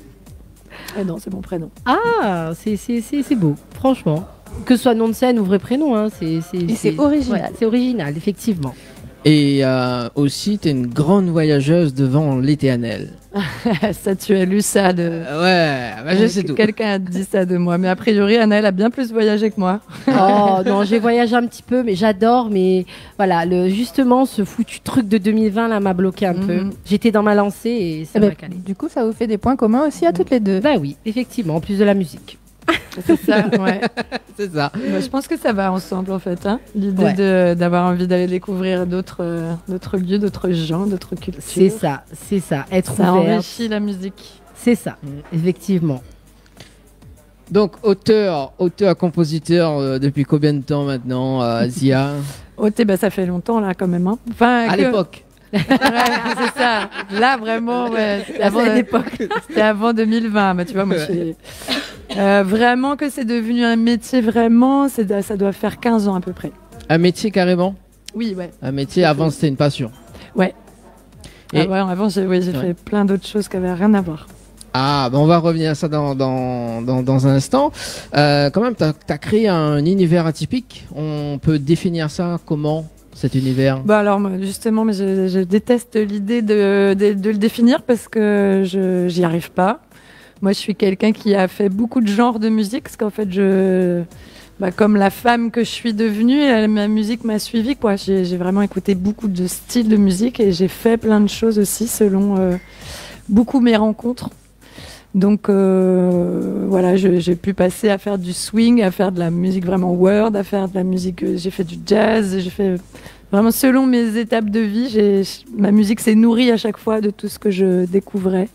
Eh non, c'est mon prénom. Ah, c'est beau, franchement. Que ce soit nom de scène ou vrai prénom, hein, c'est original. ouais, c'est original, effectivement. Et aussi, t'es une grande voyageuse devant l'éternel. Ça, tu as lu ça de... Ouais, bah, je sais tout. Quelqu'un a dit ça de moi. Mais a priori, Anna, elle a bien plus voyagé que moi. Oh non, j'ai voyagé un petit peu, mais j'adore. Mais voilà, justement, ce foutu truc de 2020 là m'a bloqué un peu. J'étais dans ma lancée et ça Eh m'a ben, calé. du coup, ça vous fait des points communs aussi à toutes les deux. Bah oui, effectivement, en plus de la musique. C'est ça, ouais. C'est ça. Bah, je pense que ça va ensemble, en fait. Hein. L'idée Ouais. d'avoir envie d'aller découvrir d'autres lieux, d'autres gens, d'autres cultures. C'est ça. Être Ça ouverte. enrichit la musique. C'est ça, effectivement. Donc, auteur, compositeur, depuis combien de temps maintenant, Zia? Bah, ça fait longtemps, là, quand même. Hein. Enfin, À l'époque. Ouais, c'est ça. Là, vraiment, ouais. C'était avant 2020. Mais tu vois, moi, Vraiment que c'est devenu un métier, vraiment, ça doit faire 15 ans à peu près. Un métier carrément? Oui, ouais. Un métier, avant c'était une passion. Ouais. Et... ouais, avant j'ai fait plein d'autres choses qui n'avaient rien à voir. Ah, on va revenir à ça dans un instant. Quand même, tu as créé un univers atypique. On peut définir ça comment, cet univers? Alors, justement, mais je déteste l'idée de le définir parce que j'y arrive pas. Moi, je suis quelqu'un qui a fait beaucoup de genres de musique parce qu'en fait, comme la femme que je suis devenue, ma musique m'a suivie, quoi. J'ai vraiment écouté beaucoup de styles de musique et j'ai fait plein de choses aussi selon beaucoup mes rencontres. Donc voilà, j'ai pu passer à faire du swing, à faire de la musique vraiment world, à faire de la musique, j'ai fait du jazz, j'ai fait vraiment selon mes étapes de vie, ma musique s'est nourrie à chaque fois de tout ce que je découvrais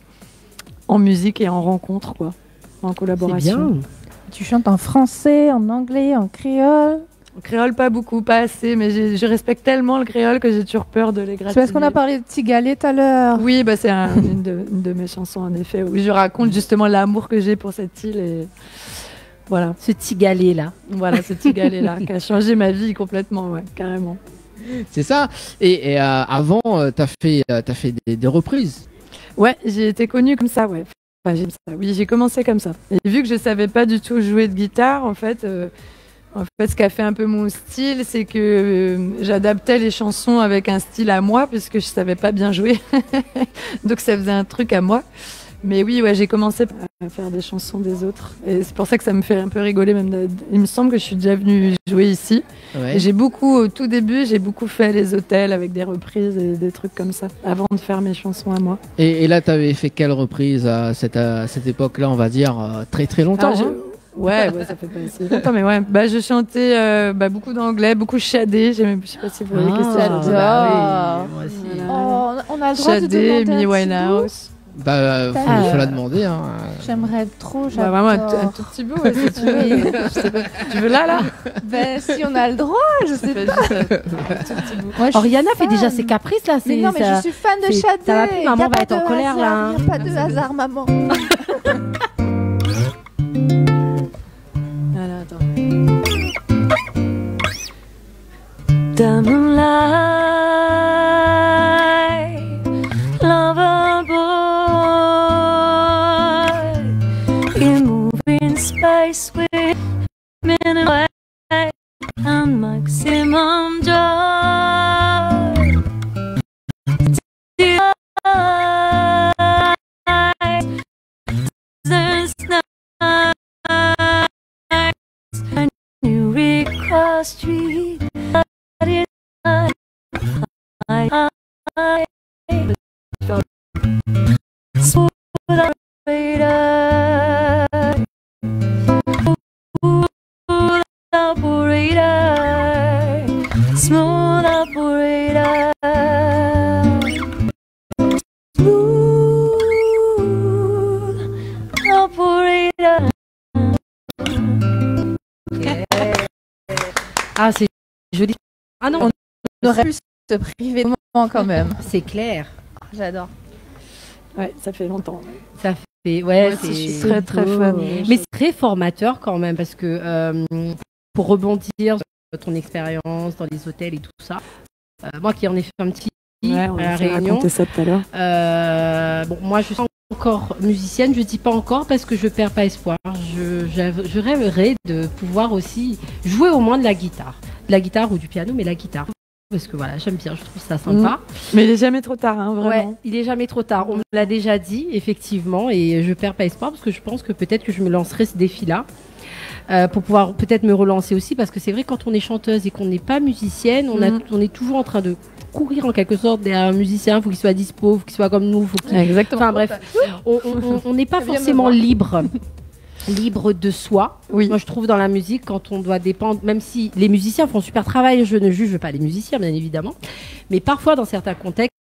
en musique et en rencontre, quoi, en collaboration. C'est bien. Tu chantes en français, en anglais, en créole? En créole, pas beaucoup, pas assez, mais je respecte tellement le créole que j'ai toujours peur de les gratter. C'est parce qu'on a parlé de Tigalé tout à l'heure. Oui, c'est une de mes chansons, en effet, où je raconte justement l'amour que j'ai pour cette île et voilà. Ce Tigalé-là. Voilà, ce Tigalé-là, qui a changé ma vie complètement, ouais, carrément. C'est ça. Et avant, t'as fait des reprises. Ouais, j'ai été connue comme ça, ouais. Enfin, j'ai commencé comme ça. Et vu que je savais pas du tout jouer de guitare, en fait, ce qui a fait un peu mon style, c'est que j'adaptais les chansons avec un style à moi, puisque je savais pas bien jouer. Donc ça faisait un truc à moi. Mais oui, ouais, j'ai commencé à faire des chansons des autres. Et c'est pour ça que ça me fait un peu rigoler. Il me semble que je suis déjà venue jouer ici. Ouais. Et au tout début, j'ai beaucoup fait les hôtels avec des reprises et des trucs comme ça, avant de faire mes chansons à moi. Et là, tu avais fait quelle reprise à cette époque-là, on va dire, très très longtemps Ouais, ça fait pas si longtemps, mais ouais. Je chantais beaucoup d'anglais, beaucoup Shadé. Je sais pas si vous voyez que c'est Shadé. Oui, moi aussi. Voilà. Oh, on a le droit Shadé, de demander Amy Winehouse. Faut la demander. Hein. J'aimerais trop, j'adore. Vraiment un tout petit bout, si tu veux. Tu veux là si on a le droit, je sais pas. Rihanna fait déjà ses caprices là. Mais non, mais je suis fan de Shadé. Ça va plus, maman va être en colère là. Il n'y a pas de hasard, maman. Alors, attends. The moonlight, lover boy, in moving space with minute and maximum joy. There's night and you recross street. Smooth operator. Ah, c'est joli. Ah non, on aurait pu se priver de moment quand même. C'est clair. J'adore. Ouais, ça fait longtemps. Ça fait, ouais, je suis très très fan. Mais c'est très formateur quand même parce que pour rebondir sur ton expérience dans les hôtels et tout ça, moi qui en ai fait un petit à la Réunion. Ça tout à l'heure. Moi je suis encore musicienne, je dis pas encore parce que je perds pas espoir. Je rêverais de pouvoir aussi jouer au moins de la guitare ou du piano, mais la guitare. Parce que voilà, j'aime bien, je trouve ça sympa. Mais il est jamais trop tard, hein, vraiment. Ouais, il est jamais trop tard. On me l'a déjà dit, effectivement, et je perds pas espoir parce que je pense que peut-être que je me lancerai ce défi-là pour pouvoir peut-être me relancer aussi, parce que c'est vrai quand on est chanteuse et qu'on n'est pas musicienne, on est toujours en train de courir en quelque sorte derrière un musicien, faut qu'il soit dispo, faut qu'il soit comme nous, faut qu'il... Exactement. Enfin bref, on n'est pas forcément libre de soi. Oui. Moi, je trouve dans la musique, quand on doit dépendre, même si les musiciens font super travail, je ne juge pas les musiciens, bien évidemment, mais parfois, dans certains contextes,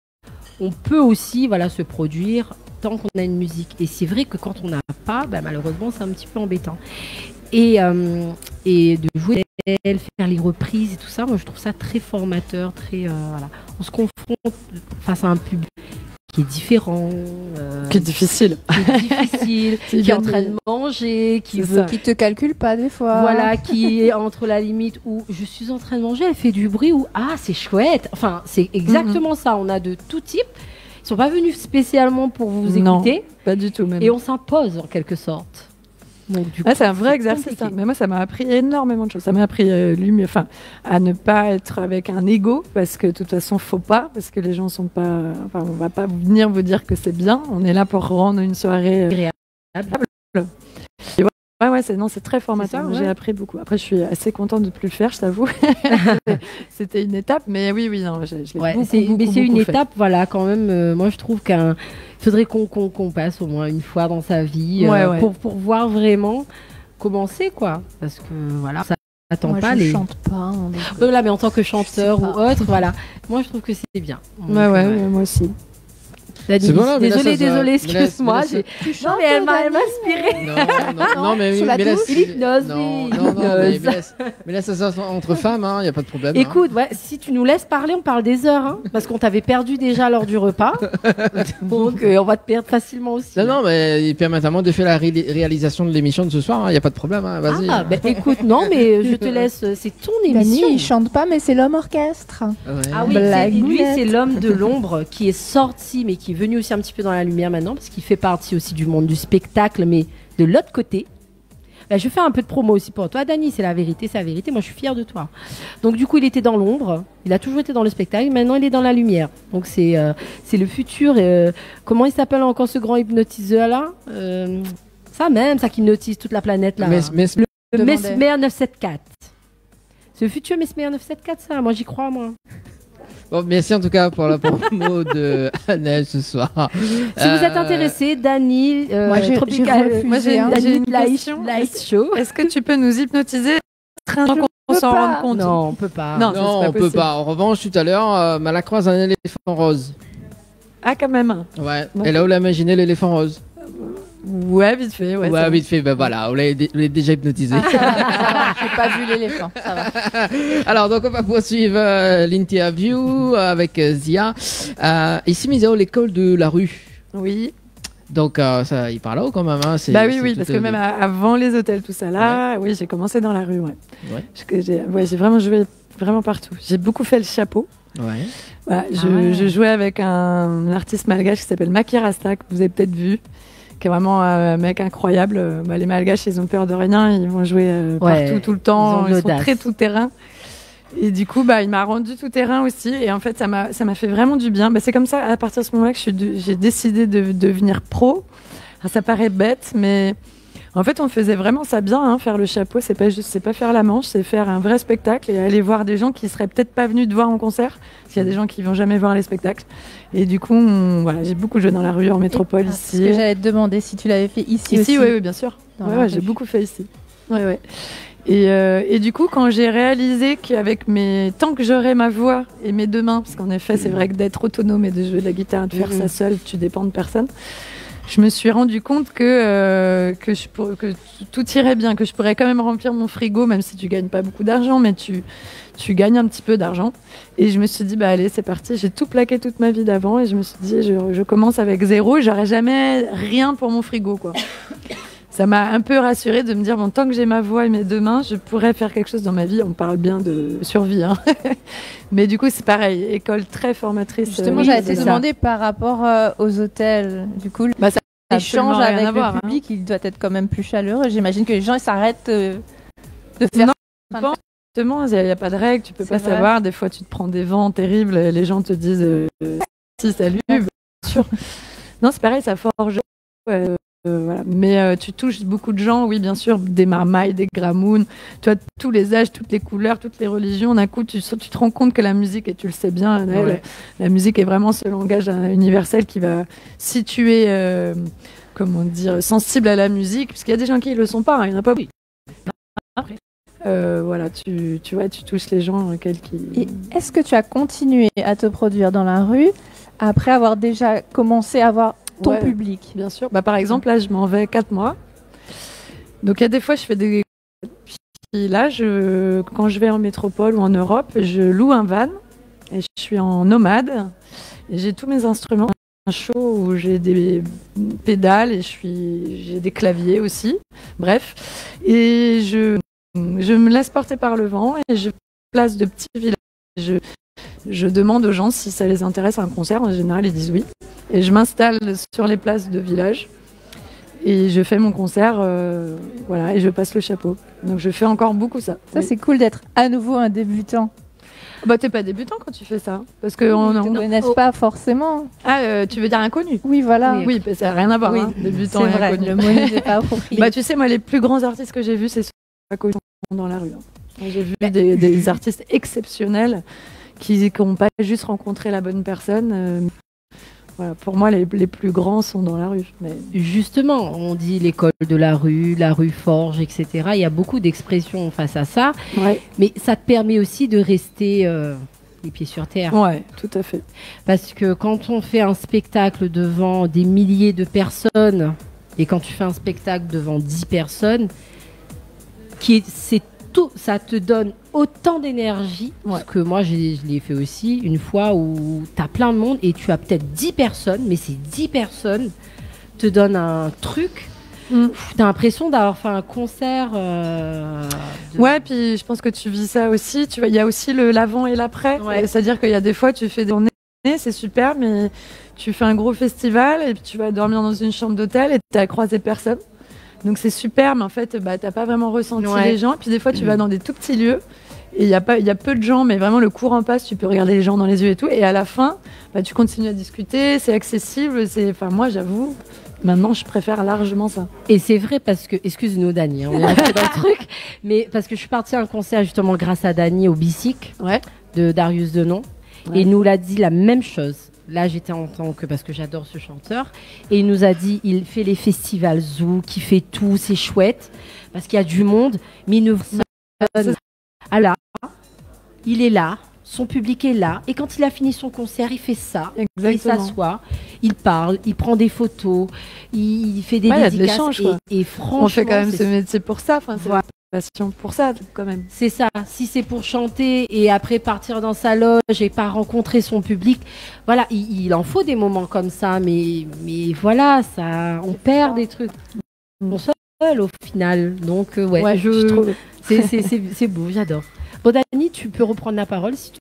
on peut aussi se produire tant qu'on a une musique. Et c'est vrai que quand on n'a pas, malheureusement, c'est un petit peu embêtant. Et de jouer, faire les reprises et tout ça, moi, je trouve ça très formateur, très... On se confronte face à un public qui est différent, Qui est difficile. qui est en train de manger, qui veut, Qui te calcule pas des fois. voilà, qui est entre la limite où je suis en train de manger, elle fait du bruit, ou ah c'est chouette. Enfin, c'est exactement ça. On a de tout type. Ils sont pas venus spécialement pour vous Non. écouter, Pas du tout, même. et on s'impose en quelque sorte. Donc, du coup, Ah, c'est un vrai exercice. compliqué. Hein. Mais moi, ça m'a appris énormément de choses. Ça m'a appris à ne pas être avec un ego, parce que de toute façon, faut pas, parce que les gens sont pas. Enfin, on va pas venir vous dire que c'est bien. On est là pour rendre une soirée Agréable. Et ouais, c'est très formateur. C'est ça, ouais. J'ai appris beaucoup. Après, je suis assez contente de ne plus le faire, je t'avoue. C'était une étape, mais oui, non, je l'ai Ouais, beaucoup, mais beaucoup, c'est une beaucoup fait. étape, voilà, quand même. Moi, je trouve qu'il faudrait qu'on passe au moins une fois dans sa vie Ouais. pour voir vraiment comment c'est, quoi. Parce que, voilà, ça n'attend Moi, pas je les. chante pas. hein, donc, Là, mais en tant que chanteur Je sais ou pas. autre, voilà. Moi, je trouve que c'est bien. Donc, Ouais, moi aussi. Dani, C'est bon, là, mais là, désolée, ça- mais là, excuse-moi. mais là, Non, mais elle m'a inspirée. Non, mais Sur la mais là, touche, c'est- l'hypnose, non, oui, non, mais l'hypnose. là, ça sort entre femmes, il n'y a pas de problème. Écoute, ouais, si tu nous laisses parler, on parle des heures, hein, parce qu'on t'avait perdu déjà lors du repas. Donc, on va te perdre facilement aussi. Non, mais il permet notamment de faire la réalisation de l'émission de ce soir, il n'y a pas de problème, vas-y. Ah, ben écoute, non, mais je te laisse, c'est ton émission. Dani, il chante pas, mais c'est l'homme orchestre. Ouais. Ah oui, lui, c'est l'homme de l'ombre qui est sorti, mais qui est venu aussi un petit peu dans la lumière maintenant, parce qu'il fait partie aussi du monde du spectacle, mais de l'autre côté. Ben, je fais un peu de promo aussi pour toi, Dani, c'est la vérité, c'est la vérité. Moi, je suis fière de toi. Donc, du coup, il était dans l'ombre, il a toujours été dans le spectacle, maintenant, il est dans la lumière. Donc, c'est le futur. Comment il s'appelle encore ce grand hypnotiseur-là ça même, ça qui hypnotise toute la planète, là. Mais Le demandais. Mesmer 974. C'est le futur Mesmer 974, ça. Moi, j'y crois, moi. bon, merci en tout cas pour la promo de Annelle ce soir. Si vous êtes intéressé, Dani, Moi, j'ai refusé, Moi, j'ai hein. une Light question. Show. Est-ce que tu peux nous hypnotiser sans qu'on s'en pas. rende compte? Non, on peut pas. Non. ça, Non, c'est on peut possible. pas. En revanche, tout à l'heure, Malacroix a un éléphant rose. Ah, quand même. Ouais. Ouais. Et là, on l'a imaginé l'éléphant rose. Ouais, vite fait. Ouais, Ouais, vite fait. Ben voilà, on l'a déjà hypnotisé. J'ai pas vu l'éléphant, ça va. Alors, donc, on va poursuivre l'interview avec Zia. Ici, Misao, l'école de la rue. Oui. Donc, ça, il parle là quand même. Hein, Bah c'est oui, tout, parce que même avant les hôtels, tout ça là, oui, j'ai commencé dans la rue, ouais. Ouais. J'ai vraiment joué vraiment partout. J'ai beaucoup fait le chapeau. Ouais. Voilà, ouais. je jouais avec un artiste malgache qui s'appelle Maki Rasta, que vous avez peut-être vu, qui est vraiment un mec incroyable. Les Malgaches, ils ont peur de rien, ils vont jouer Ouais, partout, tout le temps, ils ont ils sont l'audace. très tout-terrain. Et du coup, il m'a rendu tout terrain aussi. Et en fait, ça m'a fait vraiment du bien. C'est comme ça, à partir de ce moment-là, que j'ai décidé de devenir pro. Alors, ça paraît bête, mais en fait, on faisait vraiment ça bien, hein, faire le chapeau. C'est pas faire la manche, c'est faire un vrai spectacle et aller voir des gens qui seraient peut-être pas venus te voir en concert. Parce qu'il y a des gens qui vont jamais voir les spectacles. Et du coup, j'ai beaucoup joué dans la rue, en métropole, Ce ici. que j'allais te demander si tu l'avais fait ici aussi. Oui, bien sûr. Dans Ouais, la j'ai rue. beaucoup fait ici. Ouais. Et du coup, quand j'ai réalisé qu'avec tant que j'aurais ma voix et mes deux mains, parce qu'en effet, c'est vrai que d'être autonome et de jouer de la guitare, de faire ça seul, tu dépends de personne. Je me suis rendu compte que tout irait bien, que je pourrais quand même remplir mon frigo, même si tu gagnes pas beaucoup d'argent, mais tu gagnes un petit peu d'argent. Et je me suis dit, allez, c'est parti. J'ai tout plaqué toute ma vie d'avant et je me suis dit, je commence avec zéro. J'aurai jamais rien pour mon frigo, quoi. Ça m'a un peu rassurée de me dire, tant que j'ai ma voix et mes deux mains, je pourrais faire quelque chose dans ma vie. On parle bien de survie, hein. Mais du coup, c'est pareil, école très formatrice. Justement, Oui, j'allais c'est te ça. demander par rapport aux hôtels. Du coup, Ça a l'échange absolument rien avec à voir, le hein. public, il doit être quand même plus chaleureux. J'imagine que les gens ils s'arrêtent de faire. Non, Justement, il n'y a pas de règle, tu peux C'est pas vrai. savoir. Des fois, tu te prends des vents terribles, les gens te disent si, salut, bien sûr. Non, c'est pareil, ça forge. Voilà. Mais tu touches beaucoup de gens, oui, bien sûr, des marmailles, des gramounes, toi, tous les âges, toutes les couleurs, toutes les religions. D'un coup, tu te rends compte que la musique, et tu le sais bien, Anaël, Ouais. la musique est vraiment ce langage universel qui va, si tu es, sensible à la musique, parce qu'il y a des gens qui le sont pas, hein, il n'y en a pas beaucoup. Voilà, tu vois, tu touches les gens, quels qui. Et est-ce que tu as continué à te produire dans la rue après avoir déjà commencé à avoir ton Ouais. public? Bien sûr. Par exemple, là, je m'en vais 4 mois. Donc, il y a des fois, je fais des. Puis là, quand je vais en métropole ou en Europe, je loue un van et je suis en nomade. Et j'ai tous mes instruments. show où j'ai des pédales et j'ai des claviers aussi. Bref. Et je me laisse porter par le vent et je place de petits villages. Je demande aux gens si ça les intéresse un concert. En général, ils disent oui. Et je m'installe sur les places de village. Et je fais mon concert, voilà, et je passe le chapeau. Donc je fais encore beaucoup ça. Ça, c'est cool d'être à nouveau un débutant. Bah t'es pas débutant quand tu fais ça, parce que Ils ne connaissent pas forcément. Ah, tu veux dire inconnu? Oui, voilà. Oui, bah, ça n'a rien à voir. Oui, hein, débutant c'est et vrai, inconnu. le mot n'est pas approprié. Bah tu sais, moi les plus grands artistes que j'ai vus, c'est ceux qui sont dans la rue. Hein. J'ai vu des artistes exceptionnels qui n'ont pas juste rencontré la bonne personne. Voilà, pour moi, les plus grands sont dans la rue. Mais... Justement, on dit l'école de la rue forge, etc. Il y a beaucoup d'expressions face à ça. Ouais. Mais ça te permet aussi de rester les pieds sur terre. Ouais, tout à fait. Parce que quand on fait un spectacle devant des milliers de personnes, et quand tu fais un spectacle devant 10 personnes, c'est tout, ça te donne autant d'énergie, parce que moi je l'ai fait aussi une fois où tu as plein de monde et tu as peut-être 10 personnes, mais ces 10 personnes te donnent un truc, tu as l'impression d'avoir fait un concert. Ouais, puis je pense que tu vis ça aussi, tu vois, il y a aussi l'avant et l'après, c'est-à-dire qu'il y a des fois tu fais des journées, c'est super, mais tu fais un gros festival et puis tu vas dormir dans une chambre d'hôtel et tu as croisé personne. Donc c'est super, mais en fait, t'as pas vraiment ressenti les gens. Puis des fois, tu vas dans des tout petits lieux et il y a peu de gens, mais vraiment le courant passe. Tu peux regarder les gens dans les yeux et tout. Et à la fin, tu continues à discuter, c'est accessible. Enfin, moi, j'avoue, maintenant, je préfère largement ça. Et c'est vrai parce que, excuse-nous Dani, on est resté dans le truc, mais parce que je suis partie à un concert justement grâce à Dani au Bicyc de Darius Denon, et il nous l'a dit la même chose. Là, j'étais en tant que, parce que j'adore ce chanteur, et il nous a dit, il fait les festivals Zouk, il fait tout, c'est chouette, parce qu'il y a du monde, mais il ne là, il est là, son public est là, et quand il a fini son concert, il fait ça, il s'assoit, il parle, il prend des photos, il fait des dédicaces, et franchement, on fait quand même ce métier pour ça, passion pour ça quand même. C'est ça, si c'est pour chanter et après partir dans sa loge et pas rencontrer son public, voilà, il en faut des moments comme ça, mais voilà, ça, on perd des trucs. On seul au final, donc je trouve. C'est beau, j'adore. Bon Dani, tu peux reprendre la parole si tu...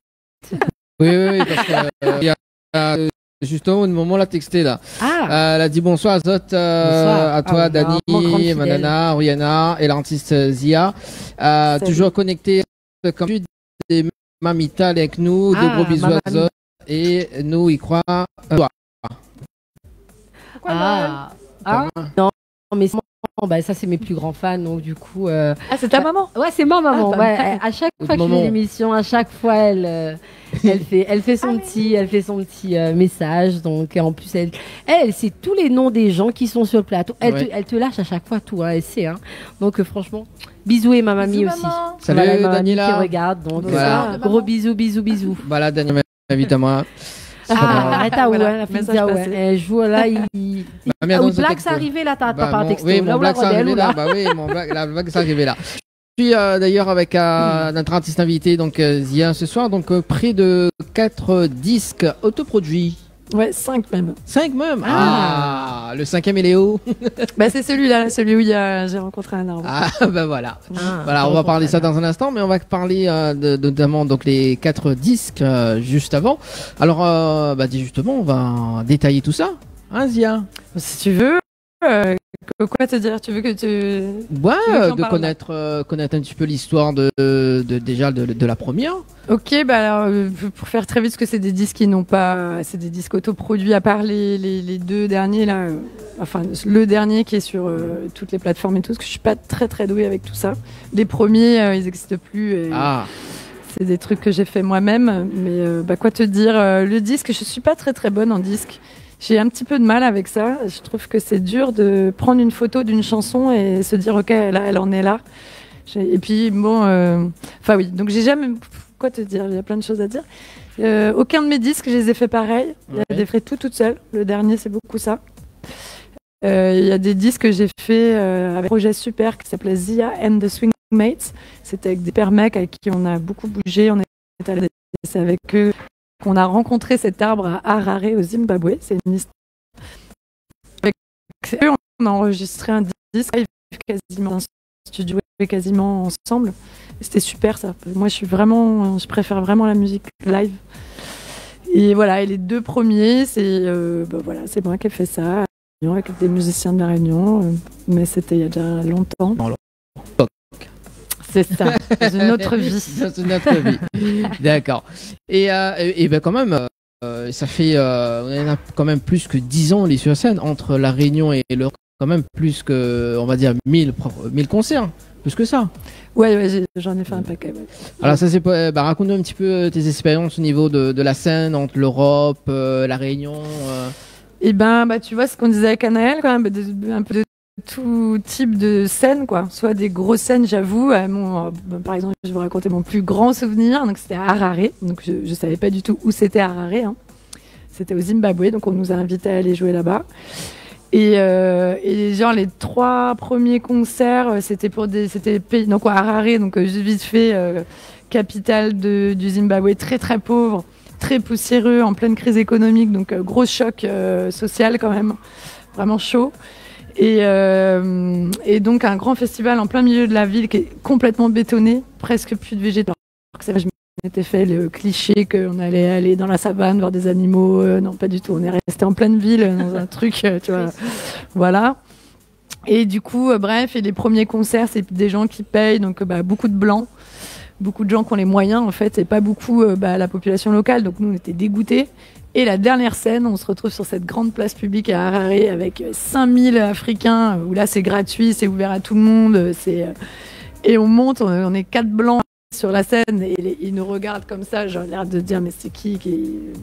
Oui, parce que justement, au moment la texté là. Elle a dit bonsoir Azot, à toi Dani, Manana, Rihanna et l'artiste Zia. Toujours connecté comme tu dis, Mamita avec nous, de gros bisous à Azot et nous y croit toi. Non, mais ça c'est mes plus grands fans, donc du coup. C'est ta maman? Ouais, c'est ma maman. À chaque fois que je fais l'émission, à chaque fois elle fait son petit message. Donc en plus elle sait tous les noms des gens qui sont sur le plateau. Elle te lâche à chaque fois tout, elle sait. Donc franchement, bisous et ma mamie aussi. Salut voilà, Daniela qui regarde. Donc voilà. Gros bisous. Voilà Daniela, évidemment. Arrête à la pizza, je vois là, au blague c'est arrivé là, t'as pas un texto. Oui, mon blague c'est arrivé là. La blague c'est arrivé là. Je suis d'ailleurs avec notre artiste invité, donc Zia ce soir, donc près de 4 disques autoproduits. Ouais, 5 même. 5 même. Le 5e est Léo. C'est celui-là, celui où j'ai rencontré un arbre. Voilà. Voilà, on va parler ça dans un instant, mais on va parler notamment donc les 4 disques juste avant. Alors, justement, on va détailler tout ça, hein, Zia. Si tu veux. Quoi te dire? Tu veux que de connaître un petit peu l'histoire de la première. Ok, alors, pour faire très vite, parce que c'est des disques qui n'ont pas, c'est des disques autoproduits à part les 2 derniers là, le dernier qui est sur toutes les plateformes et tout, parce que je suis pas très très douée avec tout ça. Les premiers, ils n'existent plus. C'est des trucs que j'ai fait moi-même, mais quoi te dire? Le disque, je suis pas très très bonne en disque. J'ai un petit peu de mal avec ça. Je trouve que c'est dur de prendre une photo d'une chanson et se dire ok, là, elle en est là. Et puis oui. Donc j'ai jamais. Quoi te dire? Il y a plein de choses à dire. Aucun de mes disques, je les ai fait pareil. Il y a des faits toute seule. Le dernier, c'est beaucoup ça. Il y a des disques que j'ai fait avec un projet super qui s'appelait Zia and the Swing Mates. C'était avec des pères mecs avec qui on a beaucoup bougé. On est allé avec eux qu'on a rencontré cet arbre à Harare au Zimbabwe. C'est une histoire. Avec eux, on a enregistré un disque live quasiment dans un studio quasiment ensemble. Et c'était super ça. Moi, je préfère vraiment la musique live. Et voilà, et les 2 premiers, c'est c'est moi qui ai fait ça avec des musiciens de la Réunion, mais c'était il y a déjà longtemps. C'est ça, dans une autre vie. Dans une autre vie. D'accord. Et ben quand même, ça fait on a quand même plus que 10 ans les sur scène entre la Réunion et l'Europe, quand même plus que, on va dire, 1000 concerts, plus que ça. Ouais, j'en ai fait un paquet. Ouais. Alors ça c'est raconte-nous un petit peu tes expériences au niveau de la scène entre l'Europe, la Réunion. Et tu vois ce qu'on disait avec Anaël, quand même, un peu de tout type de scène, quoi. Soit des grosses scènes, j'avoue. Par exemple, je vais vous raconter mon plus grand souvenir. Donc c'était à Harare. Donc je savais pas du tout où c'était Harare. Hein. C'était au Zimbabwe. Donc on nous a invités à aller jouer là-bas. Et genre les 3 premiers concerts, c'était pays. Donc à Harare, donc vite fait, capitale du Zimbabwe, très très pauvre, très poussiéreux, en pleine crise économique. Donc gros choc social quand même, vraiment chaud. Et donc un grand festival en plein milieu de la ville qui est complètement bétonné, presque plus de végétation. Je m'étais fait le cliché qu'on allait aller dans la savane voir des animaux. Non, pas du tout. On est resté en pleine ville dans un truc, tu vois. Voilà. Et du coup, bref, et les premiers concerts, c'est des gens qui payent, donc beaucoup de blancs, beaucoup de gens qui ont les moyens en fait, et pas beaucoup la population locale. Donc nous, on était dégoûtés. Et la dernière scène, on se retrouve sur cette grande place publique à Harare avec 5000 Africains, où là c'est gratuit, c'est ouvert à tout le monde. Et on monte, on est 4 blancs sur la scène, et ils nous regardent comme ça, j'ai l'air de dire mais c'est qui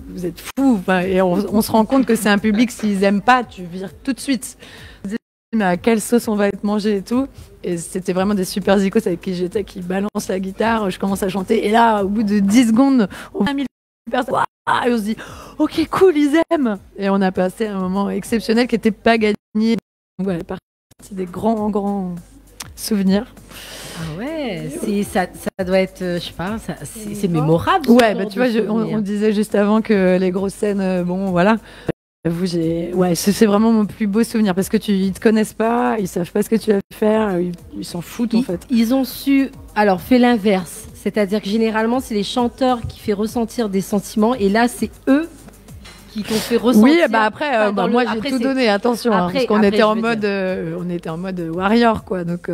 vous êtes fous. Et on se rend compte que c'est un public, s'ils aiment pas, tu vires tout de suite. Mais à quelle sauce on va être mangé et tout. Et c'était vraiment des super zikos avec qui j'étais, qui balancent la guitare, je commence à chanter, et là au bout de 10 secondes, on a 1000 personnes, et on se dit ok cool, ils aiment. Et on a passé un moment exceptionnel qui n'était pas gagné. Donc voilà, partie des grands souvenirs. Ah ouais, ça doit être, je sais pas, c'est mémorable. Ouais, tu vois, on disait juste avant que les grosses scènes, voilà. C'est vraiment mon plus beau souvenir, parce que ils te connaissent pas, ils savent pas ce que tu vas faire, ils s'en foutent en fait. Ils ont su, alors fait l'inverse, c'est-à-dire que généralement c'est les chanteurs qui font ressentir des sentiments, et là c'est eux qui t'ont fait ressentir. Oui, après, moi j'ai tout donné, attention, parce qu'on était en mode warrior, quoi, donc.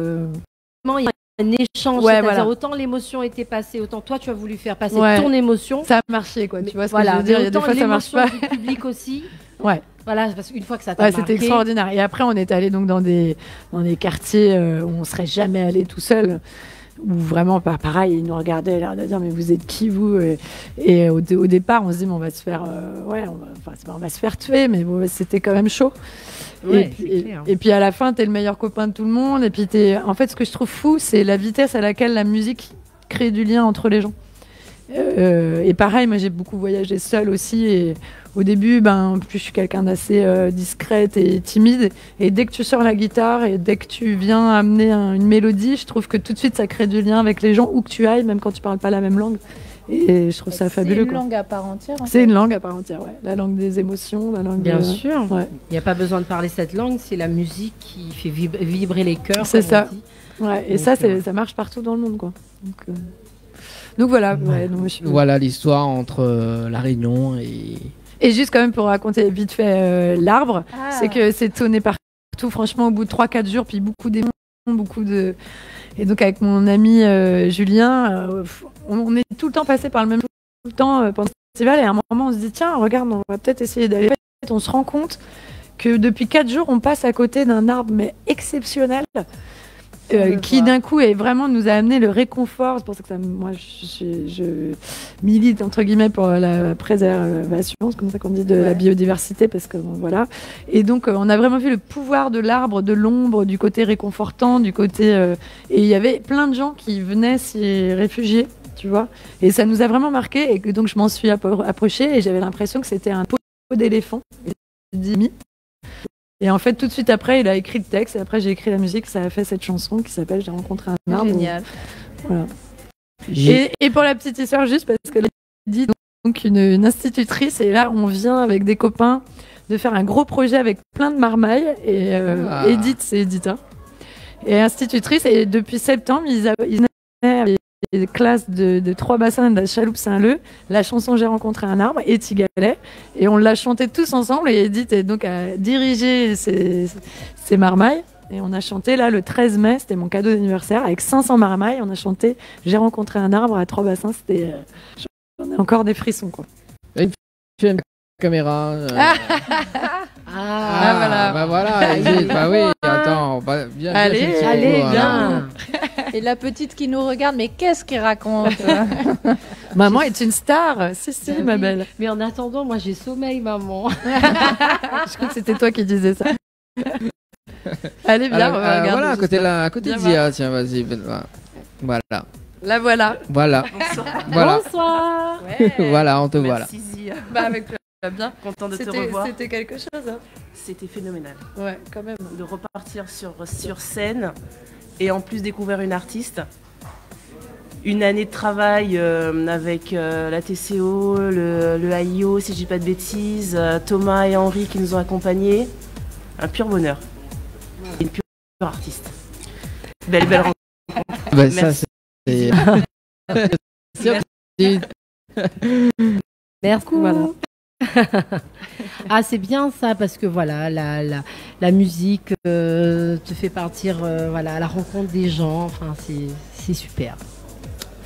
Il y a un échange, c'est-à-dire autant l'émotion était passée, autant toi tu as voulu faire passer ton émotion. Ça a marché, quoi. Tu vois ce que je veux dire. Il y a des fois ça marche pas. Du public aussi. Ouais. Voilà, parce qu'une fois que ça t'a marqué. C'était extraordinaire. Et après, on est allé donc dans des quartiers où on serait jamais allé tout seul. Où vraiment, pareil, ils nous regardaient, l'air de dire mais vous êtes qui vous? Et au départ, on se dit mais on va se faire, on va se faire tuer, mais bon, c'était quand même chaud. Ouais, et puis à la fin, t'es le meilleur copain de tout le monde. Et puis en fait, ce que je trouve fou, c'est la vitesse à laquelle la musique crée du lien entre les gens. Et pareil, moi j'ai beaucoup voyagé seule aussi. Et au début, plus je suis quelqu'un d'assez discrète et timide. Et dès que tu sors la guitare et dès que tu viens amener une mélodie, je trouve que tout de suite ça crée du lien avec les gens où que tu ailles, même quand tu parles pas la même langue. Et je trouve ça fabuleux. C'est une langue à part entière. C'est une langue à part entière, ouais. La langue des émotions, la langue. Bien sûr. Ouais. Il n'y a pas besoin de parler cette langue, c'est la musique qui fait vibrer les cœurs. C'est ça. Ouais. Et donc, ça marche partout dans le monde, quoi. Donc voilà. Ouais, voilà l'histoire entre la Réunion et. Et juste quand même pour raconter vite fait l'arbre, c'est que c'est tonné partout. Franchement, au bout de 3-4 jours, puis beaucoup d'émotions, beaucoup de. Et donc avec mon ami Julien, on est tout le temps passé par le même temps pendant le festival, et à un moment on se dit tiens regarde, on va peut-être essayer d'aller. On se rend compte que depuis 4 jours on passe à côté d'un arbre mais exceptionnel qui d'un coup nous a amené le réconfort. C'est pour ça que moi je milite entre guillemets pour la préservation, c'est comme ça qu'on dit, de la biodiversité, parce que voilà. Et donc on a vraiment vu le pouvoir de l'arbre, de l'ombre, du côté réconfortant, du côté et il y avait plein de gens qui venaient s'y réfugier, tu vois. Et ça nous a vraiment marqué, et donc je m'en suis approchée et j'avais l'impression que c'était un pot d'éléphant. Et en fait, tout de suite après, il a écrit le texte, et après j'ai écrit la musique, ça a fait cette chanson qui s'appelle J'ai rencontré un arbre. Génial. Voilà. Et pour la petite histoire, juste parce que dit, donc une institutrice et là on vient avec des copains de faire un gros projet avec plein de marmailles et Edith, c'est Edith, hein, et institutrice, et depuis septembre ils avaient des classes de 3 bassins de la Chaloupe Saint-Leu, la chanson J'ai rencontré un arbre et Tigalet, et on l'a chanté tous ensemble et Edith est donc a dirigé ces marmailles. Et on a chanté là le 13 mai, c'était mon cadeau d'anniversaire, avec 500 marmailles. On a chanté J'ai rencontré un arbre à 3 bassins. C'était, j'en ai encore des frissons quoi. Et tu aimes la caméra voilà. Bah voilà, Edith, bah oui, attends, bien. Allez, bien. Et la petite qui nous regarde, mais qu'est-ce qu'elle raconte? Maman est une star. Si, ma belle. Mais en attendant, moi j'ai sommeil, maman. Je crois que c'était toi qui disais ça. Allez, bien, regarde. Voilà, à côté de Zia, tiens, vas-y. Voilà. La voilà. Voilà. Bonsoir. Ouais. Voilà, on te voit là. Merci Zia. Bah, avec bien. Content de te revoir. C'était quelque chose. Hein. C'était phénoménal. Ouais, quand même. De repartir sur scène et en plus découvrir une artiste. Une année de travail avec la TCO, le AIO, si je dis pas de bêtises, Thomas et Henri qui nous ont accompagnés. Un pur bonheur. Une pure artiste. Belle rencontre. Bah, ça, c'est. Merci. Voilà. Ah, c'est bien ça, parce que voilà, la musique te fait partir voilà, à la rencontre des gens. Enfin, c'est super.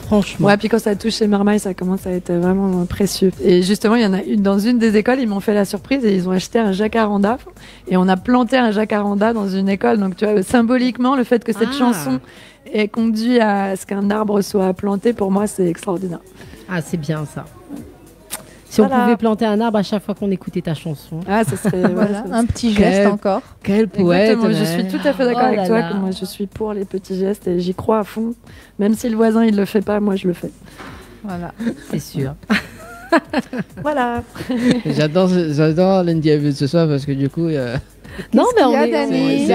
Franchement. Ouais, puis quand ça touche les marmailles, ça commence à être vraiment précieux. Et justement, il y en a une dans une des écoles, ils m'ont fait la surprise et ils ont acheté un jacaranda. Et on a planté un jacaranda dans une école. Donc, tu vois, symboliquement, le fait que cette chanson ait conduit à ce qu'un arbre soit planté, pour moi, c'est extraordinaire. Ah, c'est bien ça. Si on pouvait planter un arbre à chaque fois qu'on écoutait ta chanson. Ah, ça serait Voilà, un petit geste encore. Quel poète. Exactement, je suis tout à fait d'accord avec toi. Que moi, je suis pour les petits gestes et j'y crois à fond. Même si le voisin il le fait pas, moi je le fais. Voilà. C'est sûr. Voilà. J'adore l'individu ce soir parce que du coup. Non, mais qu'il y a, Dani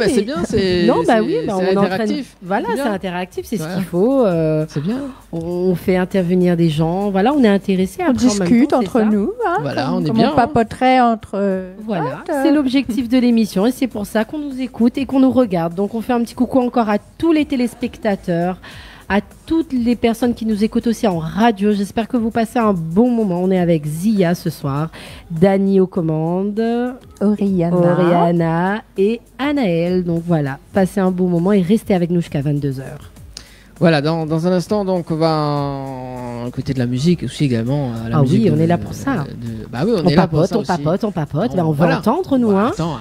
c'est bien, c'est. Non, bah oui, c'est on est interactif. Voilà, C'est c'est bien. interactif, c'est ce Ouais. qu'il faut. C'est bien. On fait intervenir des gens. Voilà, on est intéressé. On discute entre nous. nous. Hein, Voilà, on est comme bien. on papoterait entre. Voilà, potes. c'est l'objectif de l'émission et c'est pour ça qu'on nous écoute et qu'on nous regarde. Donc on fait un petit coucou encore à tous les téléspectateurs, à toutes les personnes qui nous écoutent aussi en radio. J'espère que vous passez un bon moment. On est avec Zia ce soir, Dani aux commandes, Oriana et Anaël. Donc voilà, passez un bon moment et restez avec nous jusqu'à 22h. Voilà, dans un instant, donc, on va écouter de la musique aussi également. La Ah musique oui, on est là pour ça. Bah oui, on On est là pour ça papote, aussi. on papote. Bon, Ben, on veut voilà. entendre, nous. Hein. Attends.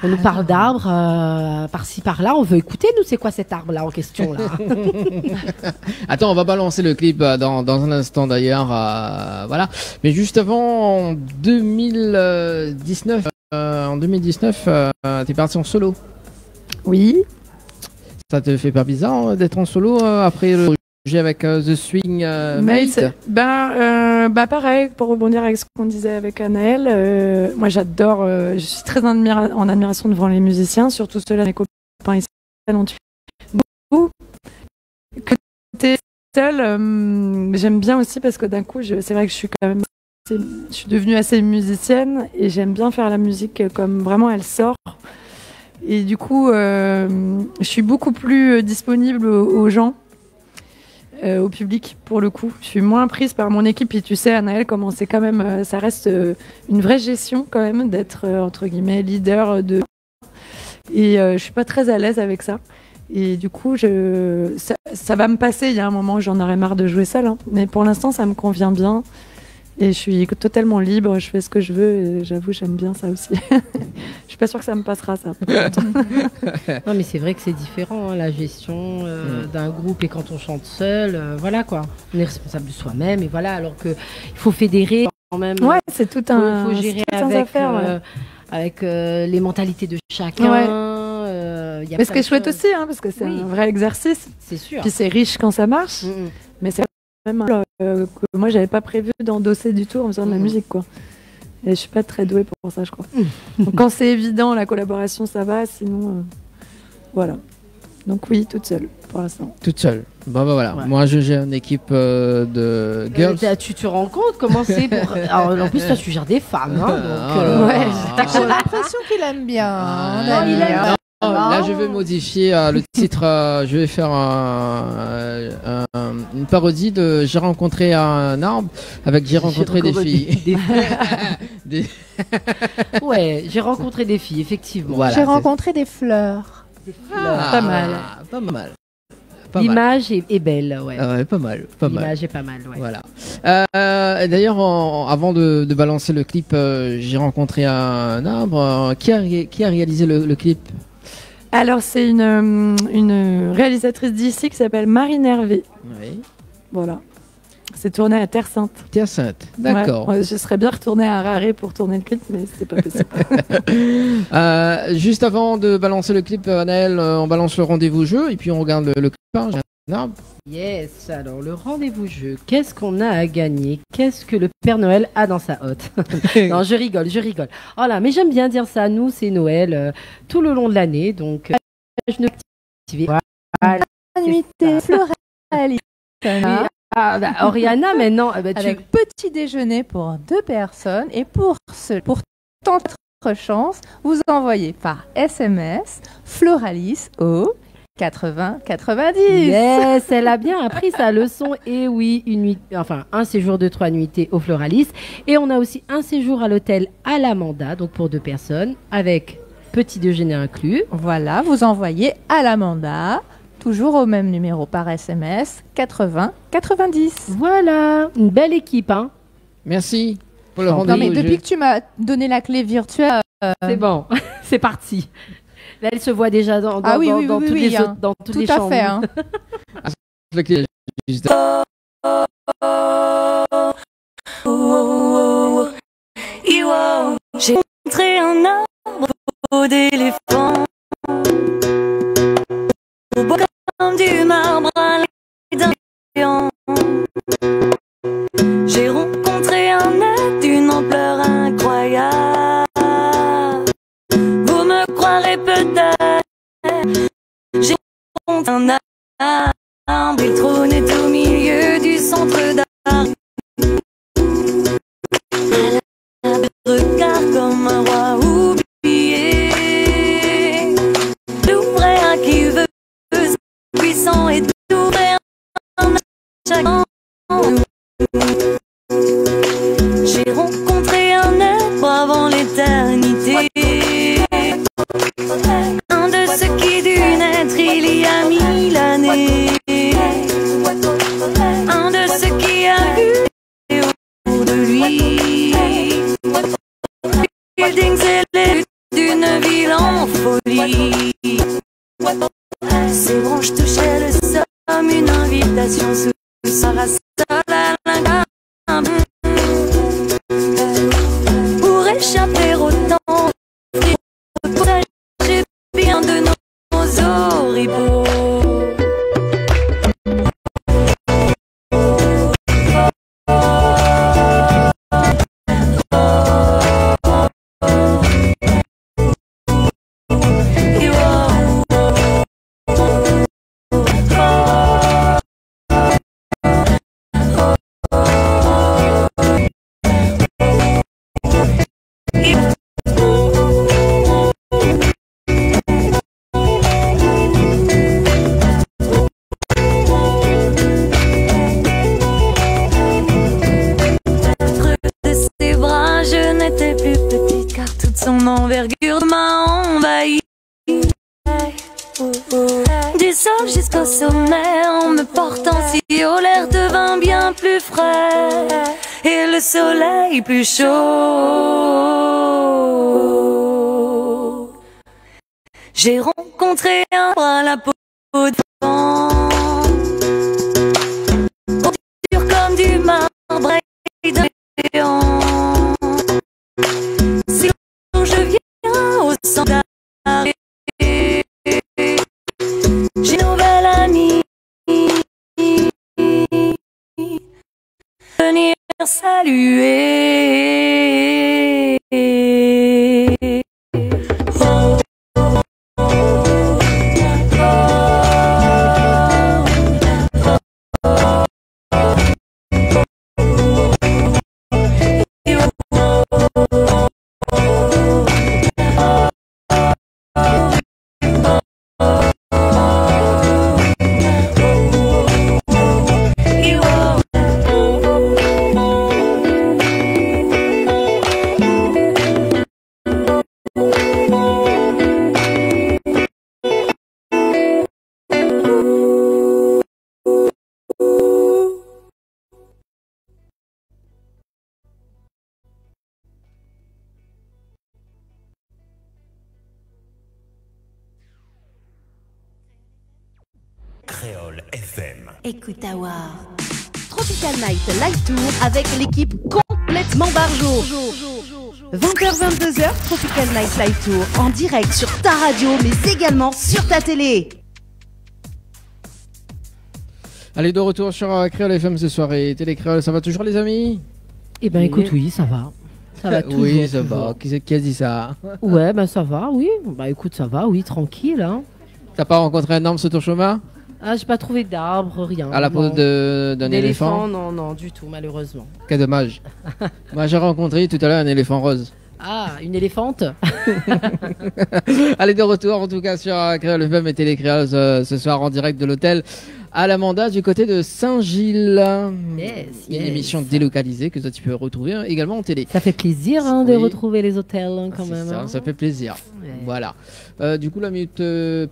On nous parle d'arbres par-ci, par-là. On veut écouter, nous, c'est quoi cet arbre-là en question là. Attends, on va balancer le clip dans un instant d'ailleurs. Voilà. Mais juste avant, en 2019, t'es parti en solo. Oui. Ça te fait pas bizarre d'être en solo après le projet avec The Swing Mate? Bah pareil, pour rebondir avec ce qu'on disait avec Anaël, moi j'adore, je suis très en admiration devant les musiciens, surtout ceux-là, mes copains ici, dont tu beaucoup. Que t'es seul, j'aime bien aussi parce que d'un coup, c'est vrai que je suis quand même, je suis devenue assez musicienne et j'aime bien faire la musique comme vraiment elle sort. Et du coup, je suis beaucoup plus disponible aux gens, au public, pour le coup. Je suis moins prise par mon équipe. Et tu sais, Anaël, comment c'est quand même... ça reste une vraie gestion, quand même, d'être, entre guillemets, leader de... Et je suis pas très à l'aise avec ça. Et du coup, ça va me passer. Il y a un moment où j'en aurais marre de jouer seule. Hein. Mais pour l'instant, ça me convient bien. Et je suis totalement libre, je fais ce que je veux et j'avoue, j'aime bien ça aussi. Je suis pas sûre que ça me passera, ça. Non, mais c'est vrai que c'est différent, hein, la gestion d'un groupe et quand on chante seul, voilà quoi. On est responsable de soi-même et voilà, alors qu'il faut fédérer quand même. Ouais, c'est tout un. Il faut gérer c'est tout un avec, affaire, ouais. avec les mentalités de chacun. Ouais. Y a Mais ce qui plein est de chouette choses. aussi, hein, parce que c'est un vrai exercice. C'est sûr. Puis c'est riche quand ça marche. Mais c'est même que moi, j'avais pas prévu d'endosser du tout en faisant de la musique, quoi. Et je suis pas très douée pour ça, je crois. Donc quand c'est évident, la collaboration, ça va. Sinon, voilà. Donc oui, toute seule pour l'instant. Toute seule. Bon, bah voilà. Ouais. Moi, je gère une équipe de girls. Tu te rends compte comment c'est pour... Alors, en plus, toi, tu gères des femmes. Hein, donc, Ouais, j'ai l'impression qu'il aime bien. Ah, on aime bien. non, là, je vais modifier le titre. Je vais faire une parodie de J'ai rencontré un arbre avec J'ai rencontré des filles. Des- Ouais, j'ai rencontré des filles, effectivement. Voilà, J'ai c'est- rencontré des fleurs. Ah, Pas mal. Pas mal. Pas mal. L'image est belle, ouais. Ah ouais, pas mal. Pas mal. L'image est pas mal, ouais. Voilà. Et d'ailleurs, avant de balancer le clip, j'ai rencontré un arbre. Qui a réalisé le clip? Alors c'est une réalisatrice d'ici qui s'appelle Marine Hervé. Oui. Voilà. C'est tourné à Terre Sainte. Terre Sainte. D'accord. Ouais, je serais bien retournée à Harare pour tourner le clip, mais c'est pas possible. Juste avant de balancer le clip, Anaël, on balance le rendez-vous jeu et puis on regarde le clip. Hein, j'ai un arbre. Yes, alors le rendez-vous jeu, qu'est-ce qu'on a à gagner? Qu'est-ce que le Père Noël a dans sa hotte? Non, je rigole. Oh là, mais j'aime bien dire ça, nous c'est Noël tout le long de l'année, donc je ne voilà, Nuitée florale. ah, bah, Oriana maintenant, bah, tu... Avec petit déjeuner pour 2 personnes et pour tenter votre chance, vous envoyez par SMS Floralis au 80 90. Yes, elle a bien appris sa leçon. Et oui, un séjour de 3 nuitées au Floralis. Et on a aussi un séjour à l'hôtel à l'Amanda, donc pour 2 personnes, avec petit déjeuner inclus. Voilà, vous envoyez à l'Amanda, toujours au même numéro par SMS 80 90. Voilà, une belle équipe, hein. Merci pour le Non rendez-vous mais jeu. depuis que tu m'as donné la clé virtuelle, C'est bon, c'est parti. Là, elle se voit déjà dans Ah oui, oui, dans oui, toutes oui, les hein. autres, dans toutes tout les à chambres. fait. Hein. Le clip, juste- J'ai rencontré un arbre d'éléphant, au beau comme du marbre à d'un géant. J'ai rencontré un être d'une ampleur incroyable. Vous me croirez peut-être. J'ai rencontré un arbre, il trônait au milieu du centre d'art. Regarde comme un roi oublié, tout prêt à qui veut, puissant et tout prêt à chacun. J'ai rencontré un être avant l'éternité, un de ceux qui dut naître il y a 1000 années, un de ceux qui a vu autour de lui buildings et les d'une ville en folie. Ses branches touchaient le sol comme une invitation sous sa race à la pour échapper au temps, protéger bien de nos oripeaux. De ses bras, je n'étais plus petite car toute son envergure m'a envahi. Du sol jusqu'au sommet, en me portant si haut, l'air devint bien plus frais et le soleil plus chaud. J'ai rencontré un arbre à la peau de vent, dur comme du marbre et d'un géant. Si je viens au centre d'arrêt, j'ai une nouvelle amie venir saluer. Oh, oh, oh, oh. Créole FM. Écoute Awar. Tropical Night Live Tour avec l'équipe complètement barjo. 20h-22h, Tropical Night Live Tour en direct sur ta radio mais également sur ta télé. Allez, de retour sur Créole FM ce soir et Télé Créole, ça va toujours les amis? Eh ben écoute, oui, ça va. Ça va toujours. Oui, ça toujours. va. Qui a dit ça? Ouais, ben ça va, oui. Bah écoute, ça va, oui, tranquille. Hein. T'as pas rencontré un arbre sur ton chemin? Ah, j'ai pas trouvé d'arbre, rien. À la non. pose d'un éléphant? Non, du tout, malheureusement. Quel dommage. Moi, j'ai rencontré tout à l'heure un éléphant rose. Ah, une éléphante. Allez, de retour en tout cas sur Créole FM et Télé Créole ce soir en direct de l'hôtel à l'Amanda du côté de Saint-Gilles. Une émission délocalisée que toi tu peux retrouver également en télé. Ça fait plaisir hein, de Oui. retrouver les hôtels hein, quand C'est même. ça, hein. ça fait plaisir. Ouais. Voilà. Du coup, la minute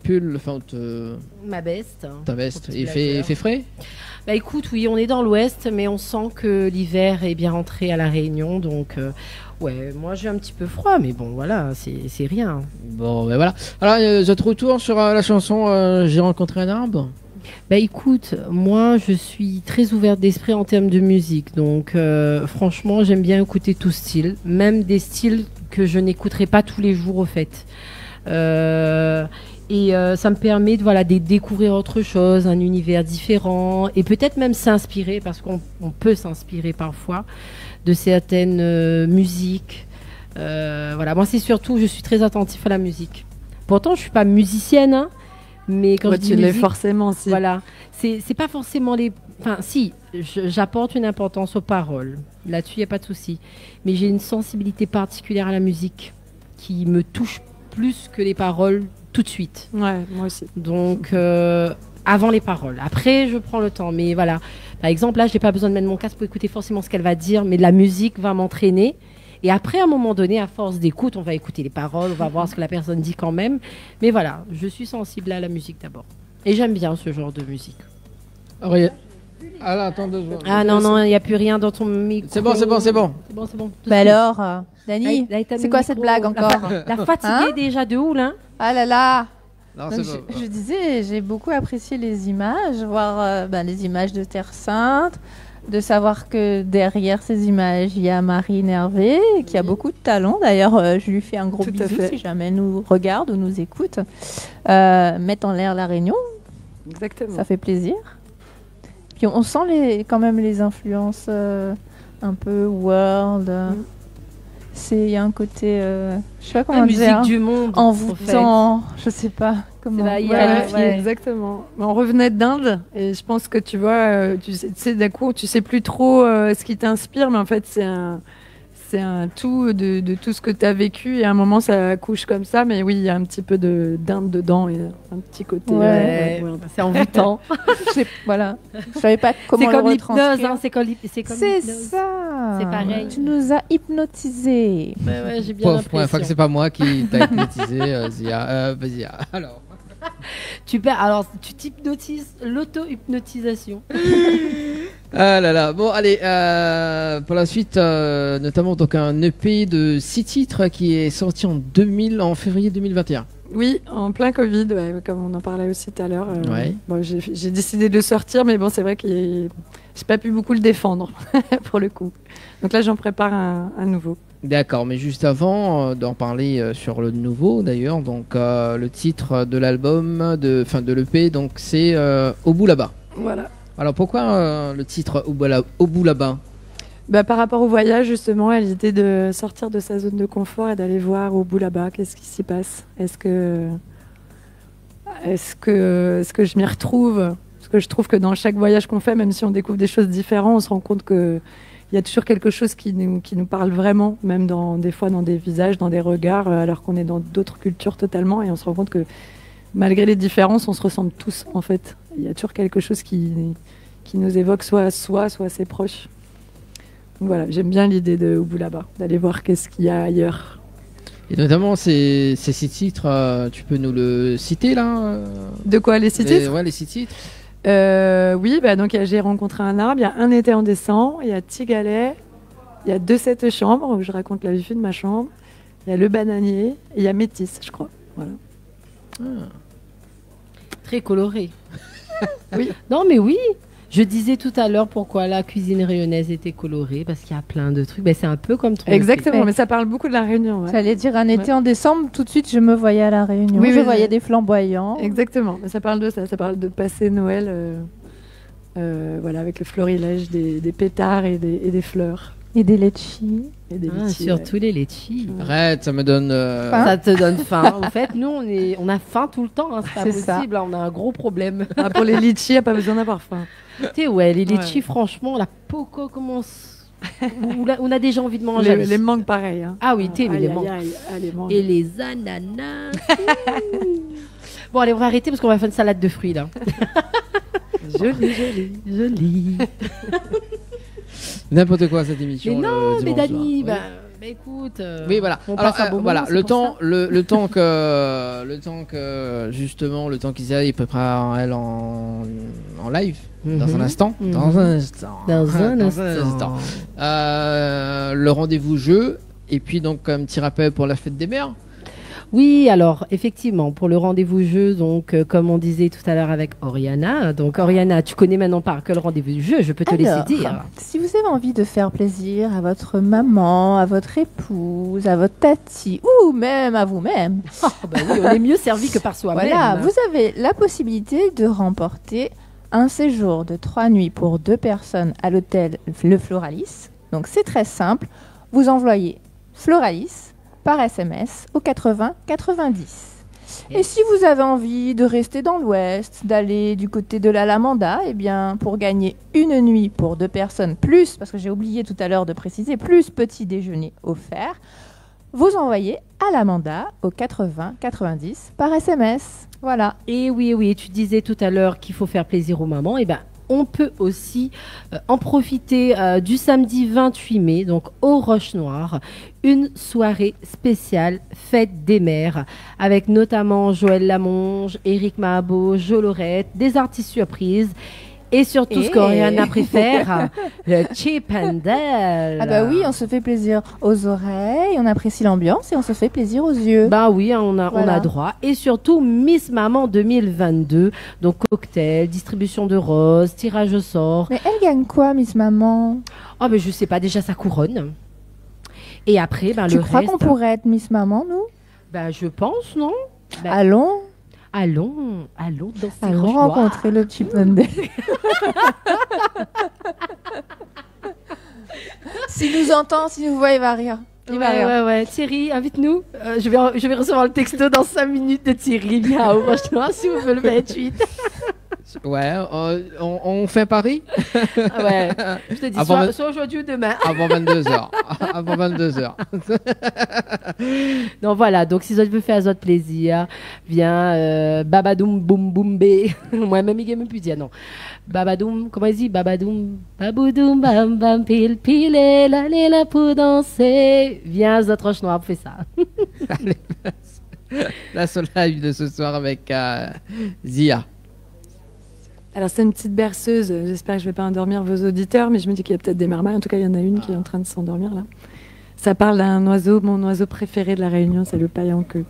pull, enfin, Ma veste. hein, ta au veste, petit il fait blazer. frais? Bah écoute, oui, on est dans l'ouest, mais on sent que l'hiver est bien rentré à La Réunion, donc ouais, moi j'ai un petit peu froid, mais bon voilà, c'est rien. Bon, ben voilà. Alors, je te retourne sur la chanson J'ai rencontré un arbre. Bah écoute, moi je suis très ouverte d'esprit en termes de musique, donc franchement j'aime bien écouter tout style, même des styles que je n'écouterai pas tous les jours au fait. Ça me permet de découvrir autre chose, un univers différent, et peut-être même s'inspirer, parce qu'on peut s'inspirer parfois de certaines musiques. Voilà, moi c'est surtout, je suis très attentif à la musique. Pourtant je suis pas musicienne, hein, mais quand Ouais, je dis tu l'es musique, forcément, si. voilà, c'est pas forcément les... Enfin, si, j'apporte une importance aux paroles. Là-dessus, il n'y a pas de souci. Mais j'ai une sensibilité particulière à la musique qui me touche plus que les paroles tout de suite. Ouais, moi aussi. Donc, avant les paroles. Après, je prends le temps. Mais voilà. Par exemple, là, je n'ai pas besoin de mettre mon casque pour écouter forcément ce qu'elle va dire, mais la musique va m'entraîner. Et après, à un moment donné, à force d'écoute, on va écouter les paroles, on va voir ce que la personne dit quand même. Mais voilà, je suis sensible à la musique d'abord. Et j'aime bien ce genre de musique. Ah là, attends 2 secondes. Ah non, il n'y a plus rien dans ton micro. C'est bon. C'est bon, c'est bon. Tout de Bah suite. alors, Dani, Là, t'as c'est mis quoi le cette micro. blague encore? La fatiguée Hein déjà de ouf, là. Ah là là. Non, Donc, c'est bon. je disais, j'ai beaucoup apprécié les images, voir les images de Terre Sainte, de savoir que derrière ces images, il y a Marine Hervé, qui a beaucoup de talent. D'ailleurs, je lui fais un gros Tout à bisou fait. si jamais elle nous regarde ou nous écoute. Mettre en l'air la Réunion, Exactement. ça fait plaisir. Puis on sent quand même les influences un peu world. Il y a un côté, je sais pas comment La dire, musique hein, du monde. envoûtant, je sais pas comment. va y Ouais, aller. ouais, exactement. Mais on revenait d'Inde et je pense que tu vois, tu sais, d'un coup, tu sais plus trop ce qui t'inspire, mais en fait, c'est un tout de tout ce que tu as vécu et à un moment, ça couche comme ça. Mais oui, il y a un petit peu d'Inde dedans et un petit côté. Ouais, c'est envoûtant. Voilà, je savais pas comment C'est le comme l'hypnose, retranscrire. hein, c'est comme C'est l'hypnose. ça. C'est pareil. Tu nous as hypnotisés. Ouais, j'ai bien Première l'impression. fois que c'est pas moi qui t'a hypnotisé, Zia. Vas-y, alors. Alors, tu t'hypnotises, l'auto-hypnotisation. Ah là là. Bon, allez, pour la suite, notamment donc un EP de 6 titres qui est sorti en février 2021. Oui, en plein Covid, ouais, comme on en parlait aussi tout à l'heure. Ouais. Bon, j'ai décidé de le sortir, mais bon, c'est vrai que j'ai pas pu beaucoup le défendre, pour le coup. Donc là, j'en prépare un nouveau. D'accord, mais juste avant d'en parler sur le nouveau d'ailleurs, donc le titre de l'album, de l'EP, donc c'est Au bout là-bas. Voilà. Alors pourquoi le titre Au bout là-bas? Bah, par rapport au voyage, justement, à l'idée de sortir de sa zone de confort et d'aller voir au bout là-bas, qu'est-ce qui s'y passe. Est-ce que je m'y retrouve? Parce que je trouve que dans chaque voyage qu'on fait, même si on découvre des choses différentes, on se rend compte qu'il y a toujours quelque chose qui nous parle vraiment, même des fois dans des visages, dans des regards, alors qu'on est dans d'autres cultures totalement, et on se rend compte que malgré les différences, on se ressemble tous, en fait. Il y a toujours quelque chose qui nous évoque soit ses proches. Donc voilà, j'aime bien l'idée de Au bout là-bas, d'aller voir qu'est-ce qu'il y a ailleurs. Et notamment ces 6 titres, tu peux nous le citer là De quoi, les 6 titres? Ouais, les 6 titres. Oui, donc J'ai rencontré un arbre, il y a Un été en décembre, il y a Tigalet, il y a 2 7 chambres où je raconte la vie de ma chambre, il y a Le bananier et il y a Métis, je crois. Voilà. Très coloré. Non, mais oui. Je disais tout à l'heure pourquoi la cuisine réunionnaise était colorée, parce qu'il y a plein de trucs. Ben, c'est un peu comme ton Exactement, Ouais. mais ça parle beaucoup de la Réunion. Ouais. J'allais dire un été en décembre, tout de suite je me voyais à la Réunion. Oui, je oui, voyais oui. des flamboyants. Exactement, mais ça parle de ça. Ça parle de passer Noël voilà, avec le florilège des pétards et des fleurs. Et des litchis. Et des Ah, litchis, surtout les litchis. Arrête, ça me donne. Hein Ça te donne faim. En fait, nous, on a faim tout le temps. Hein, c'est pas C'est ça. possible. Hein, on a un gros problème. ouais. Ah, pour les litchis, il n'y a pas besoin d'avoir faim. Tu sais, ouais, les litchis, Ouais. franchement, la poco commence. On a déjà envie de manger. Les mangues, pareil. Hein. Ah oui, t'es, mais Aïe, les aïe, mangues. aïe, aïe, les mangues. Et les ananas. Bon, allez, on va arrêter parce qu'on va faire une salade de fruits là. Joli, joli. Joli. N'importe quoi cette émission. Mais non, le mais dimanche Dani, soir. écoute. Oui, voilà. On Alors, passe un bon voilà, moment, le c'est pour temps, le temps qu'Isa est prépare elle en live dans un Mhm. instant, Mhm. dans un instant, Dans un Dans instant. Le rendez-vous jeu et puis donc un petit rappel pour la fête des mères. Oui, alors effectivement, pour le rendez-vous jeu, donc comme on disait tout à l'heure avec Oriana, donc Oriana, tu connais maintenant par que le rendez-vous jeu, je peux te Alors, laisser dire. si vous avez envie de faire plaisir à votre maman, à votre épouse, à votre tati, ou même à vous-même, Ah, bah oui, on est mieux servi que par soi-même. voilà, vous avez la possibilité de remporter un séjour de 3 nuits pour 2 personnes à l'hôtel Le Floralis. Donc c'est très simple, vous envoyez Floralis par SMS au 80 90. Et si vous avez envie de rester dans l'ouest, d'aller du côté de l'Alamanda, eh bien, pour gagner une nuit pour 2 personnes, plus, parce que j'ai oublié tout à l'heure de préciser, plus petit déjeuner offert, vous envoyez Alamanda au 80 90 par SMS. Voilà. Et oui, oui, tu disais tout à l'heure qu'il faut faire plaisir aux mamans. Et ben, on peut aussi en profiter du samedi 28 mai, donc au Roche Noire, une soirée spéciale fête des mères, avec notamment Joël Lamonge, Éric Mahabo, Jo Lorette, des artistes surprises. Et surtout, ce qu'Oriana préfère, le Chip and Dale. Ah bah oui, on se fait plaisir aux oreilles, on apprécie l'ambiance et on se fait plaisir aux yeux. Bah oui, hein, on a Voilà. droit. Et surtout, Miss Maman 2022. Donc, cocktail, distribution de roses, tirage au sort. Mais elle gagne quoi, Miss Maman? Ah, mais je sais pas, déjà sa couronne. Et après, ben, Tu le crois reste. qu'on pourrait être Miss Maman, nous? Ben, je pense, non? Ben, Allons allons dans ces Allons roches noires. rencontrer le Chip and Dale. S'il nous entend, s'il nous voit, il va rire. Il va rire. Ouais. Thierry, invite-nous. Je vais recevoir le texto dans 5 minutes de Thierry. Viens au Roche Noire si vous voulez le 28. Ouais, on fait un pari Ah ouais. Je te dis, Avant soit aujourd'hui ou demain. avant 22h. Avant 22h. Donc voilà, donc si vous veut faire votre plaisir, viens babadoum boum boum bé. Moi-même, il me plus dire non. Babadoum, comment il dit? Babadoum, baboudoum, bam bam pile pile, la pour danser. Viens à notre Roche Noire, fais ça. La seule live de ce soir avec Zia. Alors, c'est une petite berceuse. J'espère que je ne vais pas endormir vos auditeurs, mais je me dis qu'il y a peut-être des marmailles. En tout cas, il y en a une qui est en train de s'endormir là. Ça parle d'un oiseau, mon oiseau préféré de la Réunion, c'est le paille en queue.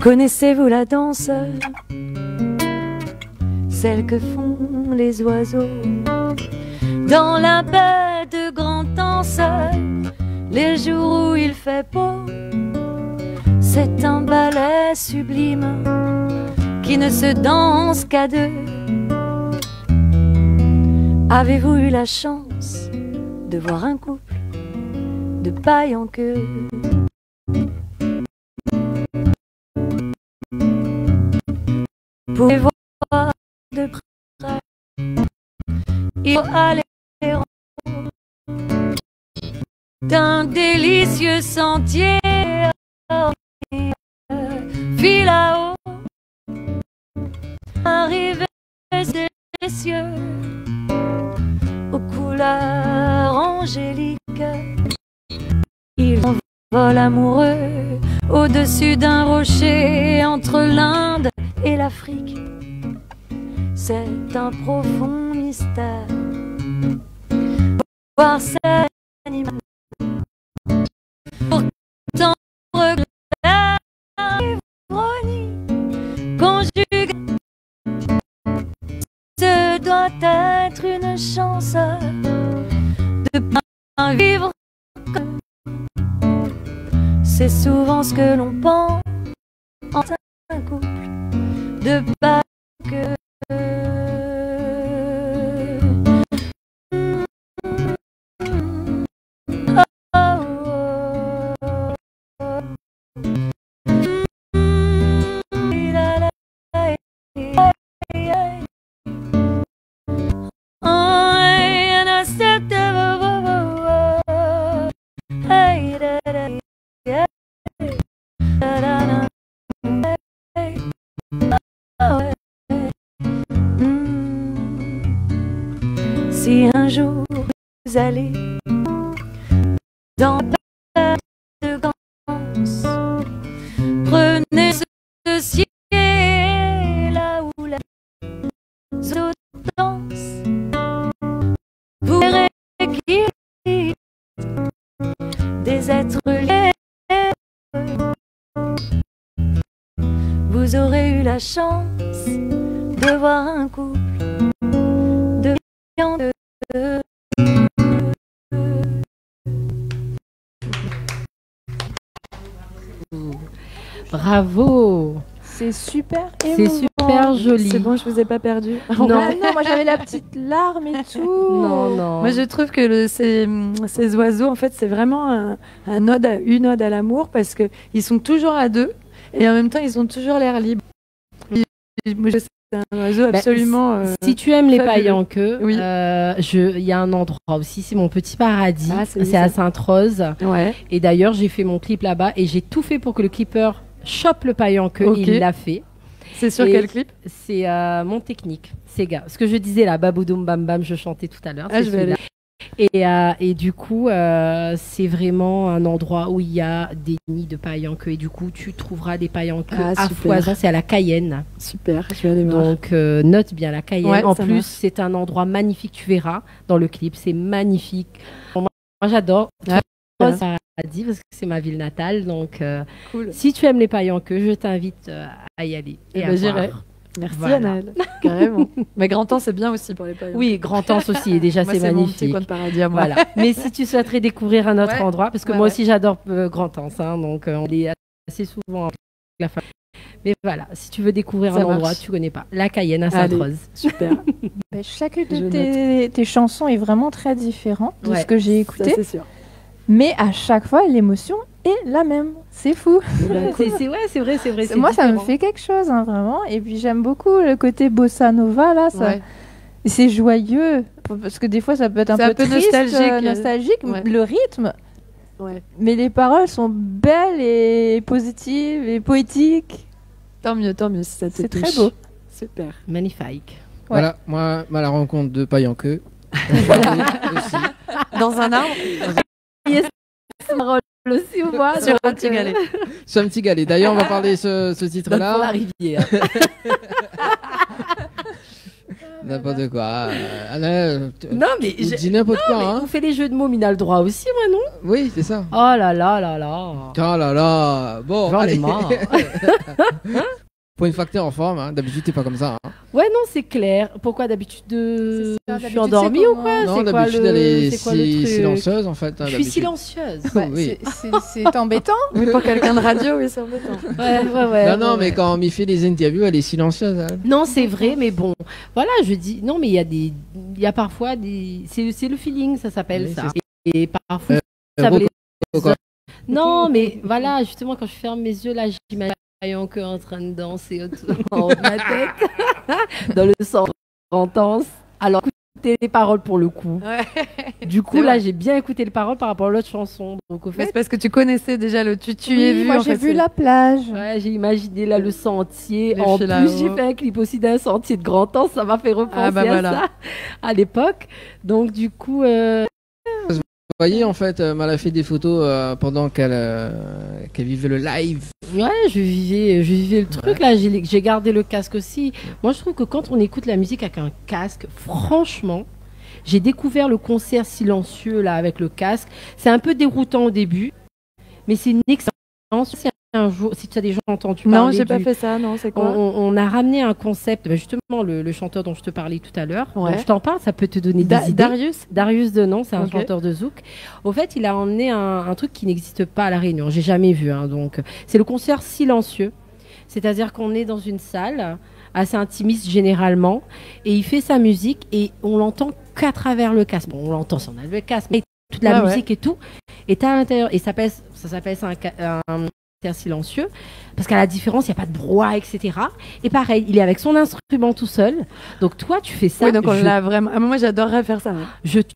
Connaissez-vous la danse, celle que font les oiseaux dans la baie de Grand Anse, les jours où il fait beau? C'est un ballet sublime qui ne se danse qu'à deux. Avez-vous eu la chance de voir un couple de paille en queue? Pouvez voir de près, il faut aller d'un délicieux sentier. Puis là-haut, arrivé des cieux, aux couleurs angéliques, ils volent amoureux au-dessus d'un rocher entre l'Inde et l'Afrique. C'est un profond mystère. Voir cet animal, pourtant regret conjugué. Ce doit être une chance de pas vivre. C'est souvent ce que l'on pense en un couple, de pas que. Si un jour vous allez dans la de vacances, prenez ce ciel là où la eaux dansent. Vous verrez qu'il y a des êtres libres. Vous aurez eu la chance de voir un couple de viande. Bravo. C'est super C'est émouvant. super joli. C'est bon, je vous ai pas perdu. Non, non, moi j'avais la petite larme et tout. Non, non. Moi, je trouve que ces oiseaux, en fait, c'est vraiment une ode à l'amour parce que ils sont toujours à deux et en même temps, ils ont toujours l'air libres. Moi, c'est un oiseau absolument. Si tu aimes les fabuleux. pailles en queue, Oui. il y a un endroit aussi, c'est mon petit paradis. Ah, c'est où, c'est à ça Sainte-Rose. Ouais. Et d'ailleurs, j'ai fait mon clip là-bas et j'ai tout fait pour que le clipper chope le paille en queue. Ok. Il l'a fait. C'est sur Et quel clip? C'est mon technique, Sega. Ce que je disais là, Baboudoum Bam Bam, je chantais tout à l'heure. Ah, c'est je vais aller. celui-là. Et du coup, c'est vraiment un endroit où il y a des nids de paille en queue. Et du coup, tu trouveras des pailles en queue Ah, à super. foison. C'est à la Cayenne. Super, je vais aller voir. Donc, note bien la Cayenne. Ouais, en ça plus, marche. c'est un endroit magnifique. Tu verras dans le clip. C'est magnifique. Bon, moi, j'adore. Ah, voilà. Ça a dit parce que c'est ma ville natale. Donc, Cool. si tu aimes les pailles en queue, je t'invite à y aller. Eh Et ben, à j'irai. voir. Merci Voilà. Anaëlle, carrément. Mais Grand Temps, c'est bien aussi pour les pailles. Oui, Grand-Anse aussi. Et déjà, Moi, c'est c'est mon petit magnifique. coin de paradis à moi. Voilà. Mais si tu souhaiterais découvrir un autre Ouais. endroit, parce que Ouais, moi ouais. aussi j'adore Grand-Anse, hein, donc on est assez souvent avec la famille. Mais voilà, si tu veux découvrir Ça un endroit, marche. tu connais pas. La Cayenne à Allez. Sainte-Rose. Super. Mais chacune Je de tes chansons est vraiment très différente de Ouais. ce que j'ai Ça, écouté. c'est sûr. Mais à chaque fois, l'émotion est la même. C'est fou. Ouais, c'est vrai. c'est Moi, ça me différent. fait quelque chose, hein, vraiment. Et puis, j'aime beaucoup le côté bossa nova, là. Ça... Ouais. Et c'est joyeux. Parce que des fois, ça peut être un C'est peu un peu triste, nostalgique. nostalgique, Ouais. le rythme. Ouais. Mais les paroles sont belles et positives et poétiques. Tant mieux si ça te C'est touche. très beau. Super. Magnifique. Voilà, moi, à la rencontre de paille en queue. Aussi. Dans un arbre, Parole aussi, ou pas sur un petit galet. C'est un petit galet. D'ailleurs, on va parler ce Pour la titre-là. rivière. N'importe quoi. Anna, Non, mais tu dis n'importe quoi, hein. on fait les jeux de mots, mais il a le droit aussi, moi, non? Oui, c'est ça. Oh là là là là. Oh là là. Bon, J'en ai allez. marre. Pour une fois que t'es en forme, hein. D'habitude, t'es pas comme ça. Hein. Ouais, non, c'est clair. Pourquoi d'habitude C'est ça, je suis d'habitude, endormie c'est ou comment quoi? Non, C'est quoi d'habitude, le- elle est c'est quoi le truc silencieuse, en fait. hein, Je suis d'habitude. silencieuse. Oui. C'est embêtant. Oui, pour quelqu'un de radio, oui, c'est embêtant. Ouais. Non, mais quand on m'y fait des interviews, elle est silencieuse. hein. Non, c'est vrai, mais bon, voilà, je dis, non, mais il y a parfois des, c'est le feeling, ça s'appelle Oui, ça. c'est Et parfois, ça Rocco, veut quoi. non, mais voilà, justement, quand je ferme mes yeux, là, j'imagine que en train de danser autour de ma tête, dans le sang intense. Alors, écoutez les paroles pour le coup. Du coup, C'est là, vrai. j'ai bien écouté les paroles par rapport à l'autre chanson. Donc, au Mais fait, c'est parce que tu connaissais déjà le tu Oui, es vu. moi, en j'ai fait, vu c'est- la plage. ouais, j'ai imaginé là le sentier. Les En filles plus, j'ai là-haut. fait un clip aussi d'un sentier de grand temps. Ça m'a fait repenser Ah, bah, à voilà. ça à l'époque. Donc, du coup, Vous voyez, en fait, elle a fait des photos pendant qu'elle vivait le live. ouais, je vivais le truc là. J'ai gardé le casque aussi. Moi, je trouve que quand on écoute la musique avec un casque, franchement, j'ai découvert le concert silencieux là avec le casque. C'est un peu déroutant au début, mais c'est une expérience. C'est un jour, si tu as déjà entendu Non, parler j'ai pas du- fait ça, non, c'est quoi? on a ramené un concept, justement le chanteur dont je te parlais tout à l'heure. Ouais. Donc, je t'en parle, ça peut te donner des idées. Darius Denon, c'est un Ok. chanteur de zouk. Au fait, il a emmené un truc qui n'existe pas à La Réunion. J'ai jamais vu. Hein, donc, c'est le concert silencieux. C'est-à-dire qu'on est dans une salle assez intimiste généralement, et il fait sa musique et on l'entend qu'à travers le casque. Bon, on l'entend si on a le casque, mais toute la Ah ouais. musique et tout est à l'intérieur. Et ça s'appelle ça un concert silencieux, parce qu'à la différence, il n'y a pas de brouhaha, etc. Et pareil, il est avec son instrument tout seul. Donc toi, tu fais ça. Oui, donc on je l'a vraiment. Ah, moi, j'adorerais faire ça. je te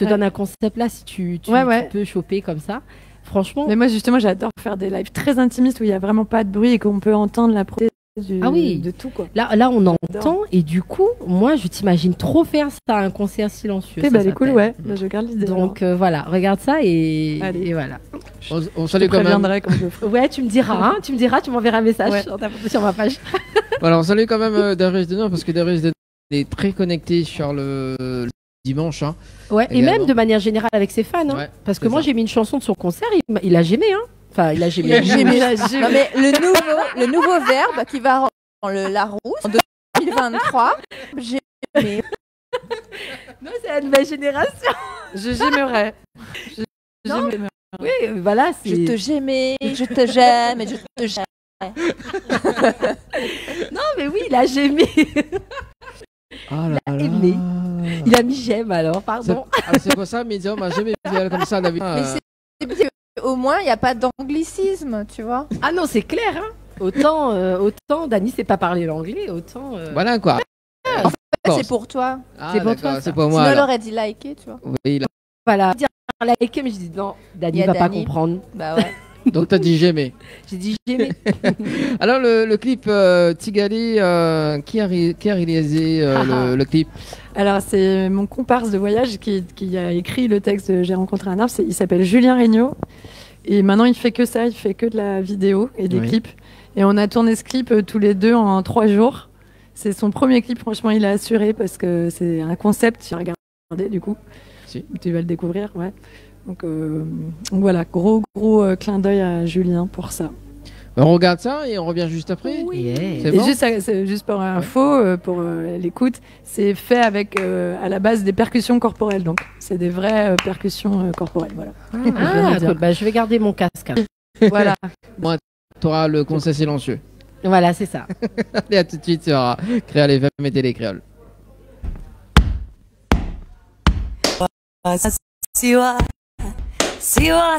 Ouais. donne un concept là, si tu Ouais. peux choper comme ça. Franchement, Mais moi, justement, j'adore faire des lives très intimistes où il y a vraiment pas de bruit et qu'on peut entendre la procédure Ah oui. de tout, quoi. là on J'adore. entend, et du coup, moi, je t'imagine trop faire ça, un concert silencieux. Ok, ça bah, elle est cool, s'appelle. ouais. Bah, je garde l'idée. Donc voilà, regarde ça et Allez. voilà. On je salue te quand même. préviendrai quand je le ferai. Ouais, tu me diras, hein, tu m'enverras un message Ouais. sur ma page. Voilà, on salue quand même Darius Denon parce que Darius Denon est très connecté sur le dimanche. Hein. Ouais, et Également. même de manière générale avec ses fans, hein, Ouais, parce que c'est moi ça. j'ai mis une chanson de son concert, il a gémé, hein. Enfin, il a gémé. Non, mais le nouveau verbe qui va dans le Larousse en 2023, j'ai aimé. Non, c'est la nouvelle génération. J'aimerais. Non. Oui, voilà, c'est. Je te j'aimais, je te j'aime et je te j'aime. Non, mais oui, il a gémé. Ah là là. aimé. Il a mis j'aime alors, pardon. C'est pour ça, mais disons, jamais vu elle comme ça, David. Mais c'est bien qu'au moins il n'y a pas d'anglicisme, tu vois. Ah non, c'est clair, hein. Autant Dani sait pas parler l'anglais, autant. Voilà quoi. C'est pour toi. Ah, c'est pour d'accord, toi, c'est ça. pour moi. Sinon elle alors. aurait dit liker, tu vois. Oui, là. Voilà. Dire liker, mais je dis non, Dani Il y a va pas Dani. comprendre. Bah ouais. Donc t'as dit jamais. J'ai dit j'aimais. Alors le clip Tigali, qui a réalisé le clip? Alors, c'est mon comparse de voyage qui a écrit le texte de J'ai rencontré un arbre. Il s'appelle Julien Regnault. Et maintenant, il fait que ça. Il fait que de la vidéo et des Oui. clips. Et on a tourné ce clip tous les deux en 3 jours. C'est son premier clip. Franchement, il a assuré parce que c'est un concept. Tu as regardé, du coup. Si. Tu vas le découvrir, ouais. Donc voilà, gros clin d'œil à Julien pour ça. On regarde ça et on revient juste après. Yeah. C'est Et bon. juste pour info, pour l'écoute, c'est fait avec à la base des percussions corporelles. Donc c'est des vraies percussions corporelles. Voilà. Ah, cool. Bah, je vais garder mon casque. Voilà. Tu auras le conseil silencieux. Voilà, c'est ça. Allez, à tout de suite sur Créole FM et Télé Créole. Siwa, siwa, siwa,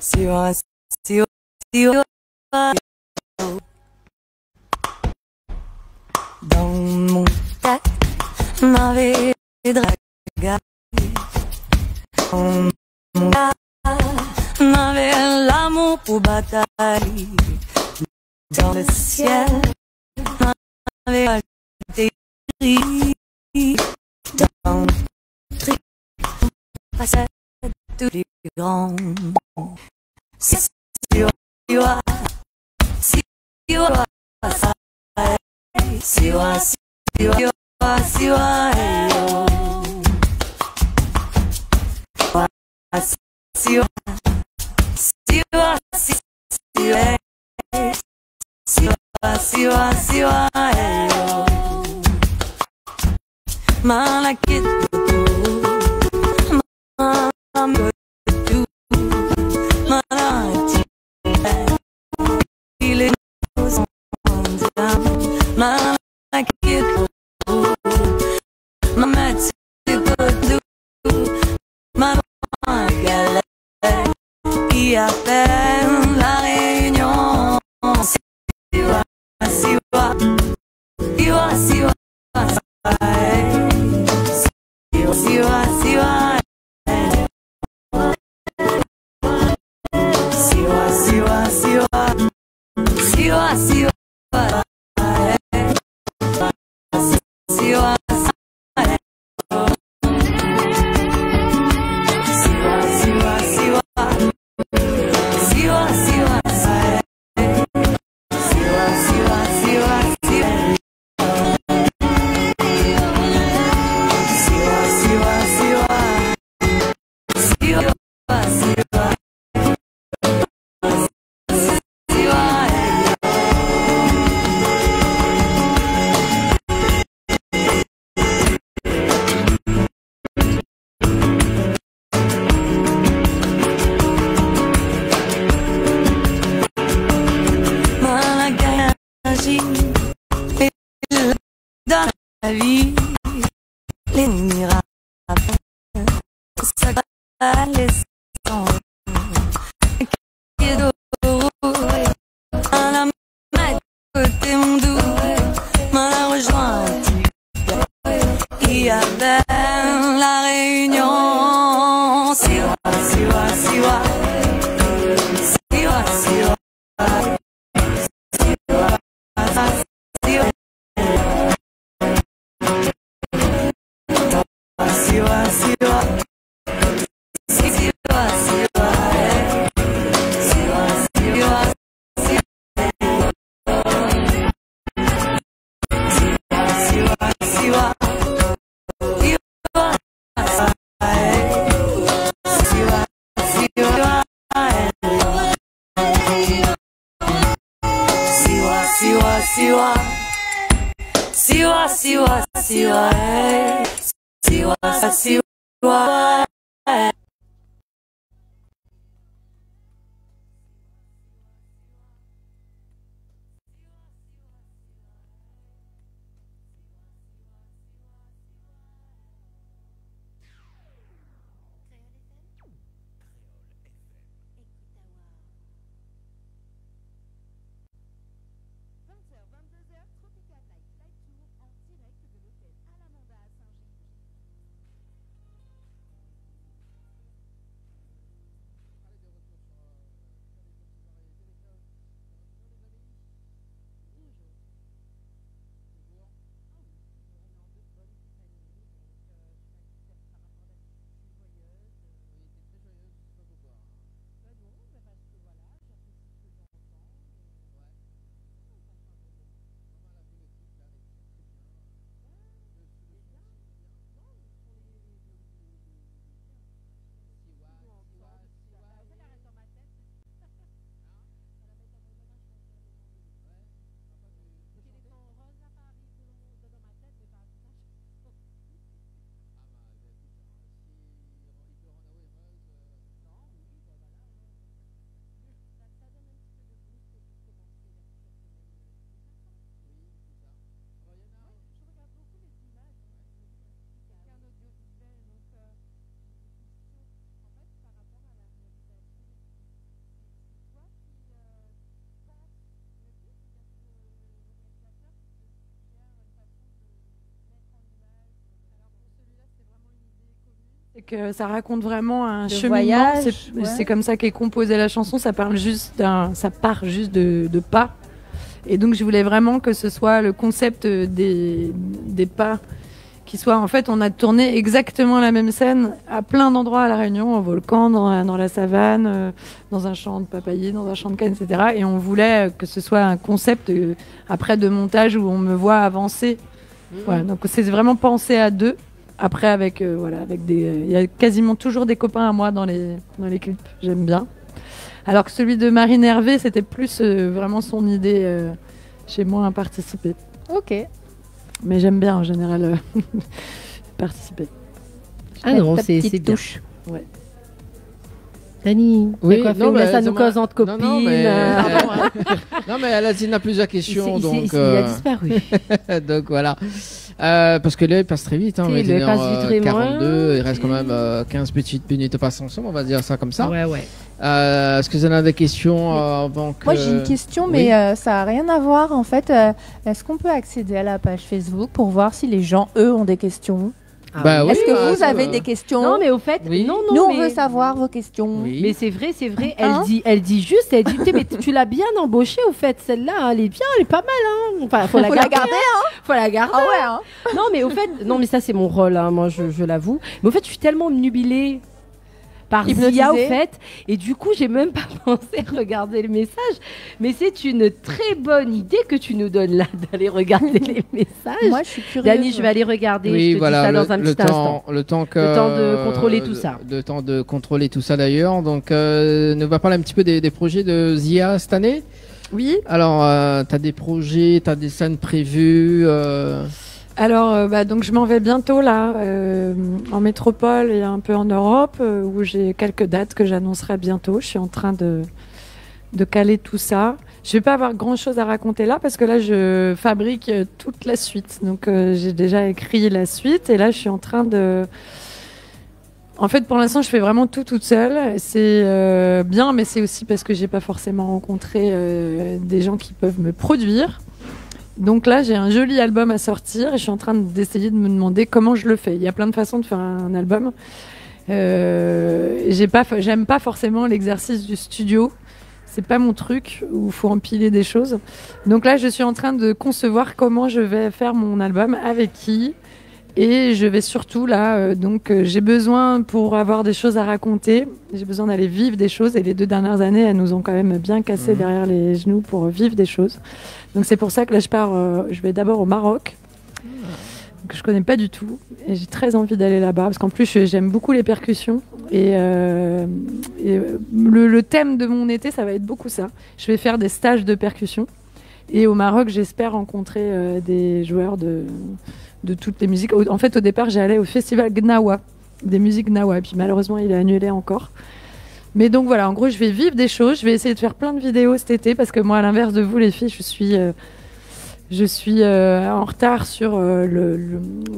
siwa, siwa, siwa. Dans mon tête, m'avait dragué. Dans mon cœur, m'avait l'amour pour bataille. Dans le ciel, m'avait des gris. Dans le tri, passait tous les grands. Siwa, siwa, siwa, siwa, siwa, siwa, yo. Siwa, siwa, siwa, siwa, siwa, yo. Malakit qui appelle la Réunion. Siwa, siwa, siwa, siwa, siwa, siwa, siwa, siwa, siwa, siwa, siwa. magie. Et dans la vie, les miracles, ça les sons. Qui est doré, à la main côté mon doux, m'a rejoint. Il y avait la réunion. Siwa, siwa, siwa. Siwa, siwa. Siwa, siwa. Siwa, siwa, siwa, siwa, siwa, siwa. C'est que ça raconte vraiment un De cheminement. voyage, C'est comme ça qu'est composée la chanson. Ça part juste de pas. Et donc je voulais vraiment que ce soit le concept des pas qui soit. En fait, on a tourné exactement la même scène à plein d'endroits à La Réunion, au volcan, dans la savane, dans un champ de papayer, dans un champ de canne, etc. Et on voulait que ce soit un concept après de montage où on me voit avancer. Voilà, donc c'est vraiment pensé à deux. Après, avec il y a quasiment toujours des copains à moi dans les clips. J'aime bien. Alors que celui de Marine Hervé, c'était plus vraiment son idée. J'ai moins participé. Ok. Mais j'aime bien en général participer. Ah non, Ta c'est petite bien. touche. Ouais. Dani, Oui, quoi, non, on laisse mais à nos ça m'a- causantes copines. Non, mais, non, mais elle a plusieurs questions, donc. Il a disparu. Donc voilà. Parce que là, il passe très vite. Hein, on va Il dire, passe vite, vraiment. 42, il reste quand même 15 petites minutes à passer ensemble, on va dire ça comme ça. Ouais, ouais. Est-ce que vous en avez des questions avant que... Moi, j'ai une question, oui. mais ça n'a rien à voir. En fait, est-ce qu'on peut accéder à la page Facebook pour voir si les gens, eux, ont des questions? Bah oui, Est-ce que bah, vous ça avez va. des questions? Non, mais au fait, Oui. non, Nous, on mais... veut savoir vos questions. Oui. Mais c'est vrai, Hein elle dit juste, elle dit, mais tu l'as bien embauchée au fait, celle-là, elle est bien, elle est pas mal, hein. Enfin, faut la garder, hein. faut la garder. Ah ouais, hein. Non, mais au fait, non, mais ça c'est mon rôle, hein, moi je l'avoue. Mais au fait, je suis tellement obnubilée par Hypnotisée. Zia au fait, et du coup, j'ai même pas pensé à regarder le message. Mais c'est une très bonne idée que tu nous donnes là d'aller regarder les messages. Moi, je suis curieuse. Dani, je vais aller regarder. Oui, je te voilà, dis ça dans un petit instant. le temps de contrôler tout ça. Le temps de contrôler tout ça d'ailleurs. Donc, nous va parler un petit peu des projets de Zia cette année. Oui. Alors, t'as des projets, t'as des scènes prévues. Alors, donc je m'en vais bientôt là, en métropole et un peu en Europe, où j'ai quelques dates que j'annoncerai bientôt. Je suis en train de caler tout ça. Je vais pas avoir grand-chose à raconter là parce que là, je fabrique toute la suite. Donc, j'ai déjà écrit la suite et là, je suis en train de... En fait, pour l'instant, je fais vraiment tout toute seule. C'est bien, mais c'est aussi parce que j'ai pas forcément rencontré des gens qui peuvent me produire. Donc là, j'ai un joli album à sortir et je suis en train d'essayer de me demander comment je le fais. Il y a plein de façons de faire un album. J'aime pas forcément l'exercice du studio. C'est pas mon truc où il faut empiler des choses. Donc là, je suis en train de concevoir comment je vais faire mon album, avec qui. Et je vais surtout là, j'ai besoin pour avoir des choses à raconter. J'ai besoin d'aller vivre des choses. Et les 2 dernières années, elles nous ont quand même bien cassé derrière les genoux pour vivre des choses. Donc c'est pour ça que là, je vais d'abord au Maroc, que je connais pas du tout. Et j'ai très envie d'aller là-bas parce qu'en plus, j'aime beaucoup les percussions. Et le thème de mon été, ça va être beaucoup ça. Je vais faire des stages de percussion. Et au Maroc, j'espère rencontrer des joueurs de toutes les musiques. En fait, au départ, j'allais au festival Gnawa, des musiques Gnawa. Et puis malheureusement, il est annulé encore. Mais donc voilà, en gros, je vais vivre des choses. Je vais essayer de faire plein de vidéos cet été parce que moi, à l'inverse de vous, les filles, je suis en retard sur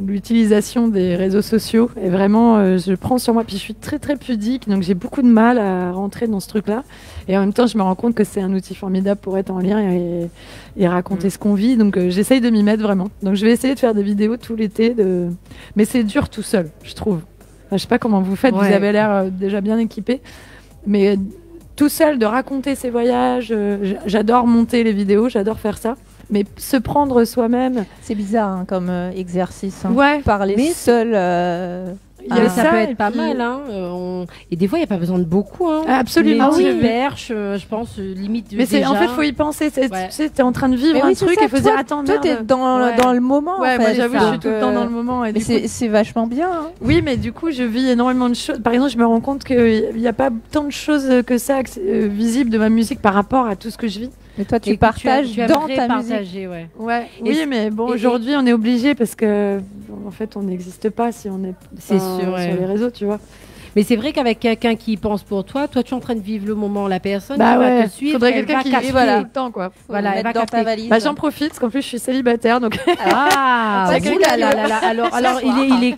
l'utilisation des réseaux sociaux. Et vraiment, je prends sur moi. Puis je suis très, très pudique. Donc j'ai beaucoup de mal à rentrer dans ce truc-là. Et en même temps, je me rends compte que c'est un outil formidable pour être en lien et raconter ce qu'on vit. Donc j'essaye de m'y mettre vraiment. Donc je vais essayer de faire des vidéos tout l'été. Mais c'est dur tout seul, je trouve. Enfin, je sais pas comment vous faites. Ouais. Vous avez l'air déjà bien équipé. Mais tout seul, de raconter ses voyages. J'adore monter les vidéos. J'adore faire ça. Mais se prendre soi-même... C'est bizarre hein, comme exercice. Hein. Ouais. Parler seul... ça peut être pas mal. Hein. Et des fois, il n'y a pas besoin de beaucoup. Hein. Absolument. Les perches, je pense, limite. Mais en fait, il faut y penser. Tu sais, t'es en train de vivre un truc et il faut se dire, attends, toi, t'es dans le moment. Ouais, moi, j'avoue, je suis tout le temps dans le moment. Mais c'est vachement bien. Hein. Oui, mais du coup, je vis énormément de choses. Par exemple, je me rends compte qu'il n'y a pas tant de choses que ça visibles de ma musique par rapport à tout ce que je vis. Mais toi, tu partages dans ta musique. Ouais. Oui, mais bon, aujourd'hui, on est obligé parce que, en fait, on n'existe pas si on est sur les réseaux, tu vois. Mais c'est vrai qu'avec quelqu'un qui pense pour toi, tu es en train de vivre le moment, la personne qui va te suivre, faudrait quelqu'un qui capter tout le temps, quoi. Voilà, elle va dans ta valise. J'en profite parce qu'en plus je suis célibataire, donc. Ah, alors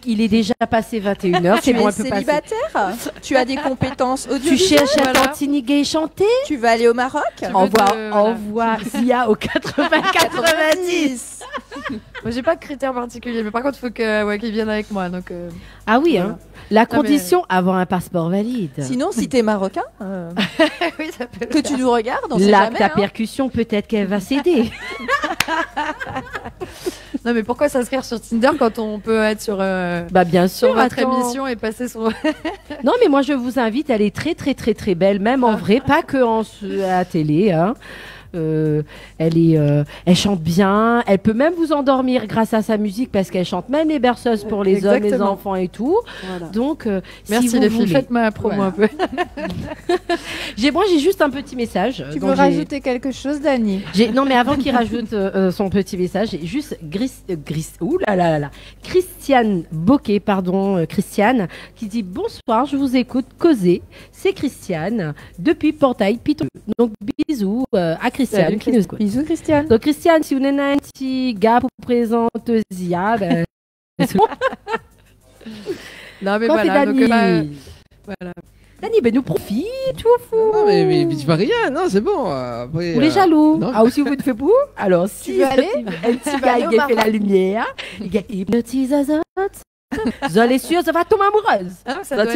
il est déjà passé 21h. Tu es célibataire. Tu as des compétences audiovisuelles. Tu cherches un tantini gay chanté. Tu vas aller au Maroc. Envoie Zia au 80-90. Moi, j'ai pas de critères particuliers, mais par contre, il faut qu'ils viennent avec moi. Donc, ah oui, voilà. Hein. La condition, avoir un passeport valide. Sinon, si t'es marocain, oui, ça peut que tu nous regardes, on sait là, jamais. Ta percussion, peut-être qu'elle va céder. Non, mais pourquoi s'inscrire sur Tinder quand on peut être sur bien sûr, sur votre émission et passer son... Non, mais moi, je vous invite, elle est très, très, très, très belle, même en vrai, pas que à la télé, hein. Elle chante bien, elle peut même vous endormir grâce à sa musique parce qu'elle chante même les berceuses pour les hommes, les enfants et tout. Voilà. Donc, merci si les filles, faites ma promo un peu. J'ai juste un petit message. Tu veux rajouter quelque chose, Dani? Non, mais avant qu'il rajoute son petit message, j'ai juste Christiane Bocquet, Christiane, qui dit bonsoir, je vous écoute causer. C'est Christiane depuis Portail Piton. Donc bisous à Christiane qui nous écoute. Bisous Christiane. Donc Christiane, si vous avez un petit gars pour présenter Zia, c'est bon. Non mais voilà. Donc, voilà. Dani, nous profite, tu vois fou. Non mais tu vas rien, non c'est bon. Après, vous les jaloux. Aussi vous te faites pour. Alors si tu veux aller, un petit gars qui fait la lumière, il hypnotise Azot. Vous allez sûr, ça va tomber amoureuse. Ça doit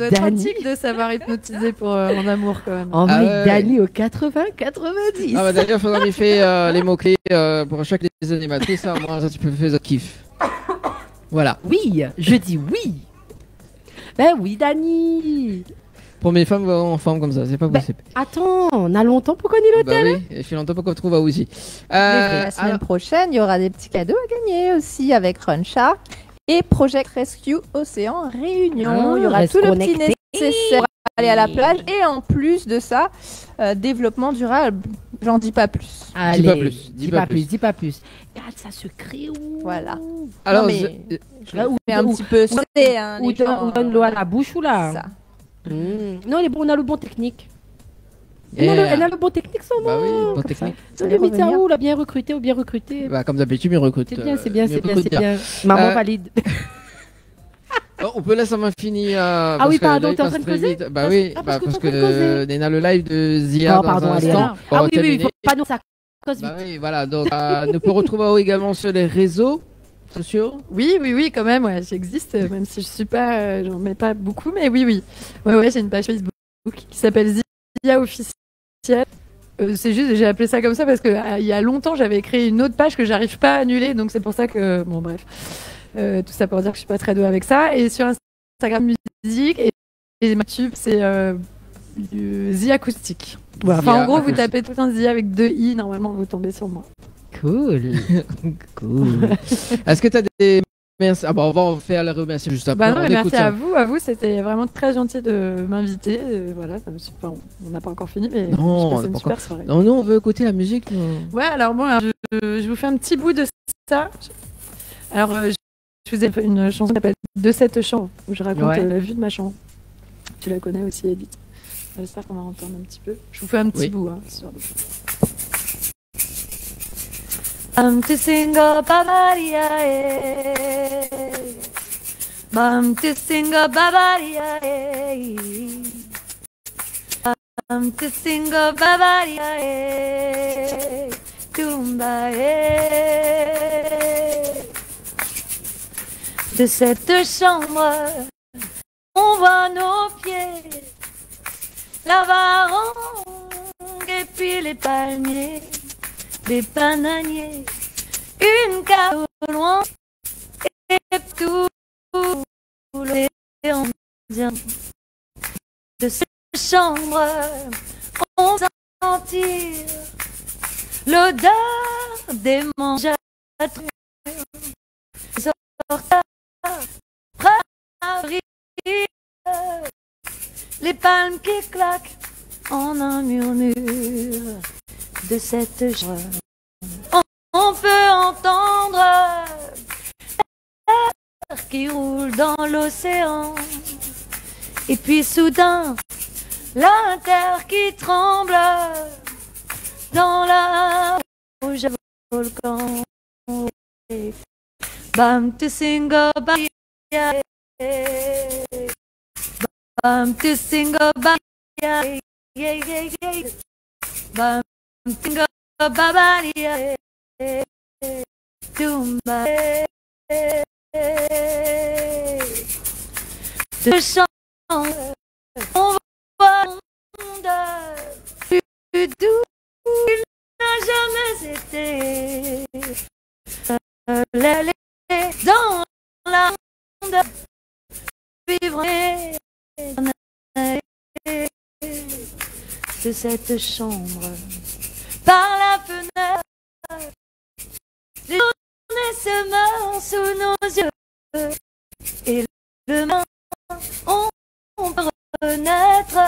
être pratique de savoir hypnotiser pour en amour quand même. En vrai, Dani au 80-90. Ah bah d'ailleurs, il faudra lui faire les mots-clés pour chaque des animatrices. Hein, moi, ça tu peux faire ça kiff. Voilà. Oui, je dis oui. Ben oui, Dani. Pour mes femmes en forme comme ça, c'est pas possible. Attends, on a longtemps pour qu'on y l'hôtel. Bah oui, et je suis longtemps pour qu'on trouve aussi. La semaine prochaine, il y aura des petits cadeaux à gagner aussi avec Runcha. Et Project Rescue Océan Réunion. Il y aura tout le petit nécessaire pour aller à la plage. Et en plus de ça, développement durable. J'en dis pas plus. Allez, dis pas plus. Regarde, ça se crée où? Voilà. Alors, un petit peu sauter. Ou donne l'eau à la bouche ou là? Ça. Non, on a le bon technique. Elle a le bon technique, son Bah oui, nom. bon Comme ça. technique. Elle est mise à où, là, bien recruté ou bien recruté. Bah, comme d'habitude, il recrute. C'est bien, c'est bien, c'est bien, c'est bien. bien. Maman valide. Oh, on peut laisser un fini. Ah oui, pardon, t'es en train de causer? Bah oui, Ah, parce parce que t'es en train de causer. que Néna, le live de Zia. Oh, pardon, dans un allez, instant, alors. pour Ah oui, oui, il terminer. faut pas nous ça cause Bah oui, voilà. Donc, nous peut retrouver également sur les réseaux sociaux. Oui, oui, oui, quand même, ouais, j'existe, même si je suis pas, j'en mets pas beaucoup, mais oui, oui. Ouais, j'ai une page Facebook qui s'appelle Zia officielle. C'est juste, j'ai appelé ça comme ça parce que il y a longtemps, j'avais créé une autre page que j'arrive pas à annuler, donc c'est pour ça que, bon, bref, tout ça pour dire que je suis pas très douée avec ça. Et sur Instagram musique et YouTube, c'est Zia acoustique. Voilà. Enfin, en gros, vous tapez tout un Zia avec 2 i, normalement, vous tombez sur moi. Cool. Cool. Est-ce que tu as des. Merci. Ah bon, on va faire le remercier juste après. Bah non, On mais écoute merci ça. à vous, c'était vraiment très gentil de m'inviter. Voilà, on n'a pas encore fini, mais Non, c'est on une n'a super pas soirée. Non, nous, on veut écouter la musique. nous. Ouais, alors bon, alors, je vous fais un petit bout de ça. Alors, je vous ai fait une chanson qui s'appelle De cette chambre, où je raconte Ouais. la vue de ma chambre. Tu la connais aussi, Edith. J'espère qu'on va entendre un petit peu. Je vous fais un petit Oui. bout. Hein, histoire de- Bam to singa babaria eh. Bam to singa babaria eh. Bam to singa babaria eh. Tumba eh. De cette chambre, on voit nos pieds, la varangue et puis les palmiers. Des bananiers, une cave au loin, et tout le indien. De cette chambre, on sentit l'odeur des mangeatures. Sorta, les palmes qui claquent en un murmure. De cette chambre, on peut entendre l'air qui roule dans l'océan. Et puis soudain, la terre qui tremble dans la rouge volcan. Bam to single bam, bam to single bam, yeah, yeah, yeah. Bam Tinga babaria tumba de chant on voit le monde plus doux il n'a jamais été l'aller dans la monde vivre de cette chambre. Par la fenêtre, les journées se meurent sous nos yeux. Et demain, on peut renaître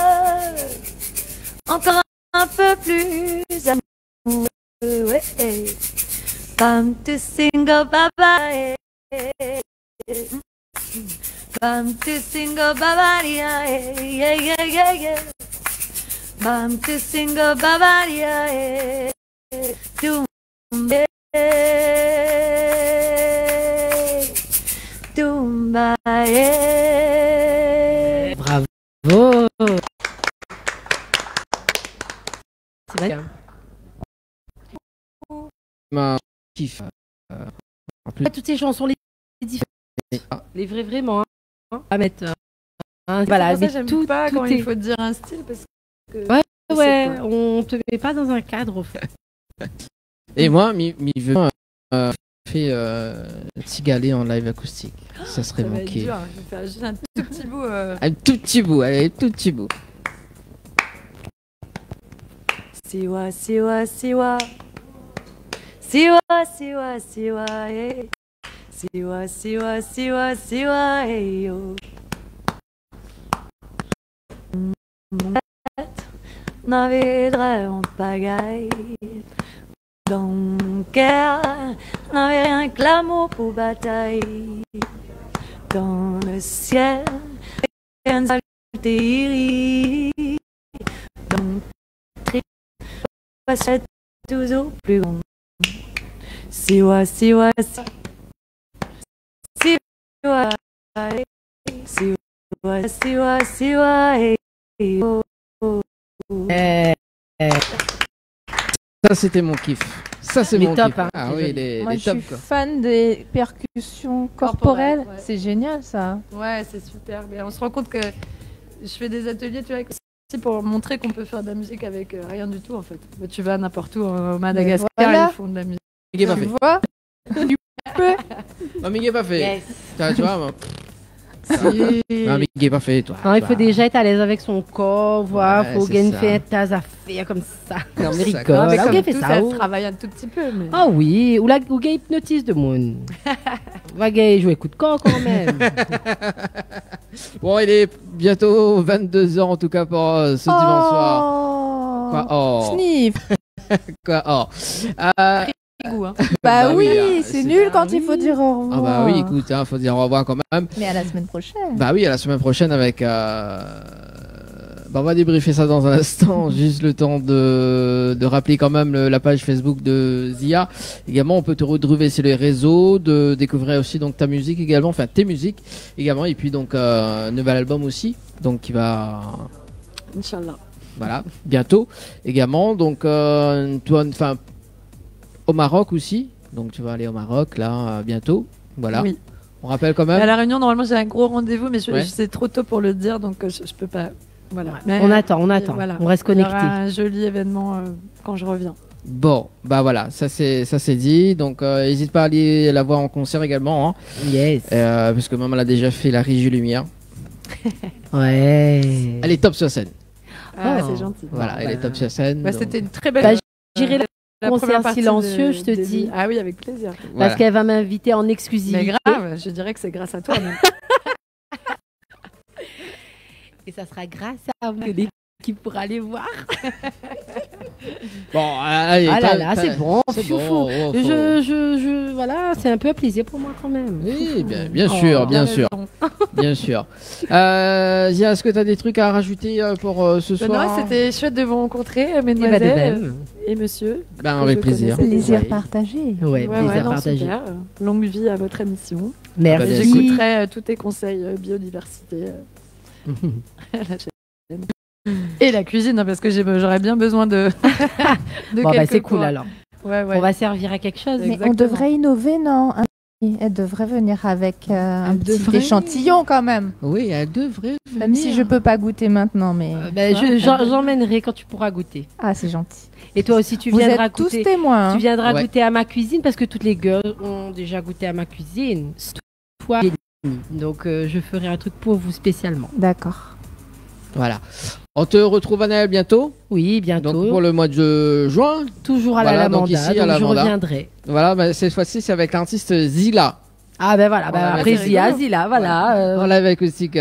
encore un peu plus amoureux. Ouais. Bam to single bye bye. Bam to single bye bye. Yeah, yeah, yeah, yeah. Bam to single babaria tumba tumba Bravo. C'est bien. Ma kiff. En plus, Toutes ces chansons, les différentes, ah, les vrais vraiment, hein, à mettre. Voilà, Voilà, mais j'aime tout, pas tout quand est. il faut dire un style parce que Ouais, je sais ouais, pas. on te met pas dans un cadre. Au fait. Et moi, mi veut fait Tigalé en live acoustique. Ça serait ça va être manqué. dur. Je vais faire juste un tout petit bout. Un tout petit bout, allez, tout petit bout. Siwa, siwa, siwa. Siwa, siwa, siwa, eh. Siwa, siwa, siwa, siwa, eh, yo. Mon tête navigerait en pagaille. Dans mon cœur n'avait rien que l'amour pour bataille. Dans le ciel, rien ne s'altérie. Dans mon c'est toujours plus grand. Siwa, siwa, siwa, siwa, siwa, siwa, Ça, c'était mon kiff. Ça, c'est Les mon top, kiff. hein, Ah c'est oui, joli. les Moi, je top, suis quoi. fan des percussions corporelles. Ouais. C'est génial, ça. Ouais, c'est super. Mais on se rend compte que je fais des ateliers, tu vois, aussi pour montrer qu'on peut faire de la musique avec rien du tout, en fait. Bah, tu vas n'importe où, au Madagascar, voilà. ils font de la musique. Miguel pas Tu fait. vois Tu peux. Non, Miguel pas fait. Yes. Tu vois, moi. Non, Miguel pas fait, toi. Non, il Tu faut vois. déjà être à l'aise avec son corps, voir, Ouais, faut c'est gagner ça. faire tas à faire comme ça. Non, mais Ça, rigole. Non, mais Ah, comme ok, fais tout, ça. ça oh. se travaille un tout petit peu. Mais... Ah oui, ou gars hypnotise de monde. Va gars jouer coup de corps quand même. Bon, il est bientôt 22h en tout cas pour ce dimanche soir. Oh. Quoi oh Sniff. Quoi oh goût, hein. Bah, Bah oui, oui, ah, c'est c'est nul ça, quand il faut dire au revoir. Ah bah oui, écoute, faut dire au revoir quand même. Mais à la semaine prochaine. Bah oui, à la semaine prochaine avec... Bah, on va débriefer ça dans un instant, juste le temps de rappeler quand même la page Facebook de Zia. Également, on peut te retrouver sur les réseaux, de découvrir aussi donc ta musique également, enfin tes musiques également, et puis donc un nouvel album aussi, donc qui va... Inch'Allah. Voilà, bientôt également. Donc, toi, enfin, au Maroc aussi. Donc, tu vas aller au Maroc là bientôt. Voilà. Oui. On rappelle quand À même. La Réunion, normalement, j'ai un gros rendez-vous, mais Ouais. c'est trop tôt pour le dire, donc je peux pas. Voilà. Mais, On attend, voilà. on reste Il y connecté. aura un joli événement quand je reviens. Bon, bah voilà, ça c'est dit. Donc, n'hésite pas à aller la voir en concert également, hein, Yes. parce que maman a déjà fait la Régie Lumière. Ouais. Elle est top sur scène. Ah, Oh. c'est gentil. Voilà, elle bah. est top sur scène. Bah, donc, c'était une très belle. Bah, j'irai la concert première partie silencieux, je te des- dis. Ah oui, avec plaisir. voilà. Parce qu'elle va m'inviter en Mais exclusivité. grave, je dirais que c'est grâce à toi. même. Et ça sera grâce à vous que l'équipe pourra aller voir. Bon, allez, Ah là t'as- là, t'as- c'est bon. c'est fou, bon, fou. oh, faut- Voilà, c'est un peu un plaisir pour moi quand même. Oui, bien Oh, sûr, bien T'as sûr, raison. bien sûr. Zia, est-ce que tu as des trucs à rajouter pour ce Bah soir? non, c'était chouette de vous rencontrer, Et bah, de mesdemoiselles même. et monsieur. Ben, que avec je plaisir. connaissais Plaisir Ouais. partagé. Ouais, plaisir non, partagé. super. Longue vie à votre émission. Bah, bien Merci. J'écouterai tous tes conseils biodiversité à la chaîne. Et la cuisine, hein, parce que j'aurais bien besoin de. de Bon, bah, quelques c'est cool points. alors. Ouais, ouais. On va servir à quelque chose. Mais on Exactement. devrait innover, non? Elle devrait venir avec un Elle petit devrait. échantillon quand même. Oui, elle devrait. Même si je peux pas goûter maintenant, mais. Ben, tu vois, j'emmènerai quand tu pourras goûter. Ah, c'est gentil. Et toi aussi, tu Vous viendras êtes tous goûter. témoins. Tu hein. viendras Ouais. goûter à ma cuisine parce que toutes les girls ont déjà goûté à ma cuisine. Toi, donc je ferai un truc pour vous spécialement. D'accord. Voilà. On te retrouve, Anaël, bientôt. Oui, bientôt. Donc, pour le mois de juin. Toujours à Voilà, la donc Lamanda, ici, à donc la je Lamanda. reviendrai. Voilà, bah, cette fois-ci, c'est avec l'artiste Zila. Ah ben voilà, Voilà, après c'est Zia, rigolo. Zila, voilà. En live acoustique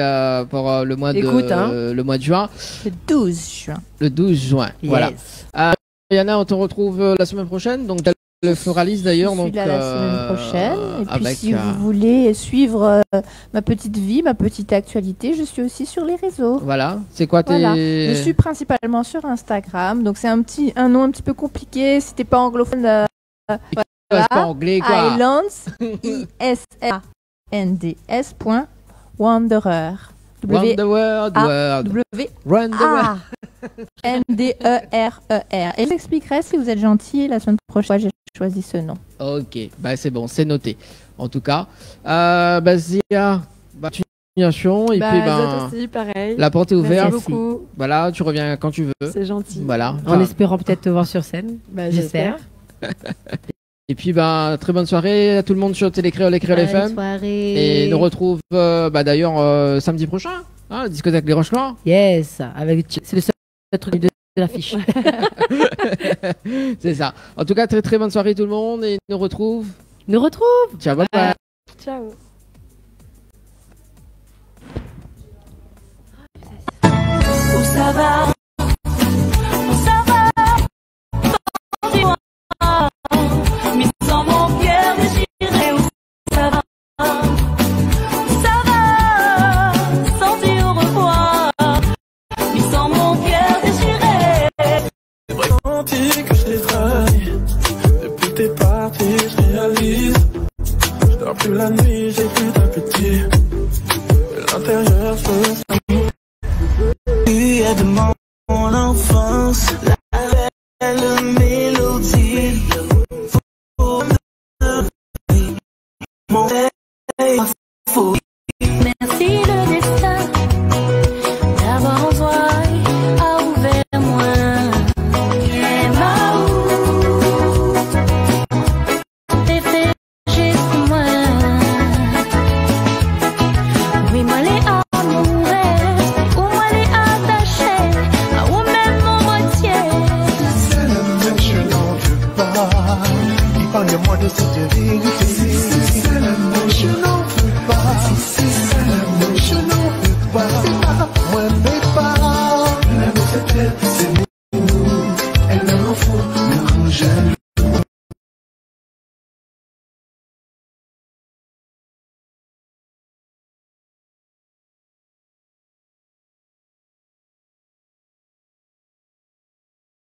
pour le mois Écoute, le mois de juin. Le 12 juin. Le 12 juin. Yes. Voilà. Yana, on te retrouve la semaine prochaine. Donc, t'as le floraliste d'ailleurs. Je suis Donc, là la semaine prochaine. Et puis, avec, si vous voulez suivre ma petite vie, ma petite actualité, je suis aussi sur les réseaux. Voilà. C'est quoi tes. Voilà. Je suis principalement sur Instagram. Donc, c'est un nom un petit peu compliqué. Si t'es pas anglophone, C'est pas anglais, quoi. Islands, ISLANDS.wanderer. Run the world, world. Run the world. W-A-N-D-E-R-E-R. Et j'expliquerai si vous êtes gentil la semaine prochaine. J'ai choisi ce nom. Ok, bah c'est bon, c'est noté. En tout cas, bah Zia, bah, continuation et Bah, puis vous ben aussi, pareil. la porte est ouverte. Merci beaucoup. Voilà, tu reviens quand tu veux. C'est gentil. Voilà. En Enfin, espérant peut-être te voir sur scène. Bah, J'espère. et puis ben très bonne soirée à tout le monde sur Télécréole et Créole Bonne FM. soirée. Et nous retrouve bah d'ailleurs samedi prochain, hein, discothèque Les Roches-Noires. Yes, c'est le seul truc de l'affiche. C'est ça. En tout cas, très très bonne soirée tout le monde et nous retrouve. Nous retrouve. Ciao, bye bye. Ciao. Où ça va? Où ça va? Dis-moi. Mis sans mon cœur déchiré, où ça va? Où ça va? Sans dire au revoir. Mis sans mon cœur déchiré. Senti que nuit, je réalise. Je dors plus la nuit, j'ai plus d'appétit. De l'intérieur, je me sens mourir. Tu es de mon enfance, la belle mélodie. Mon rêve, fou. Merci le destin d'avoir en soi a ouvert moi. Et ma où t'es fait juste moi. Oui, moi les amoureux, ou moi les attachés, ou même mon moitié. C'est l'amour, je n'en veux pas. Épargne-moi de cette vérité. C'est l'amour, je n'en veux pas. C'est l'amour, je n'en veux pas.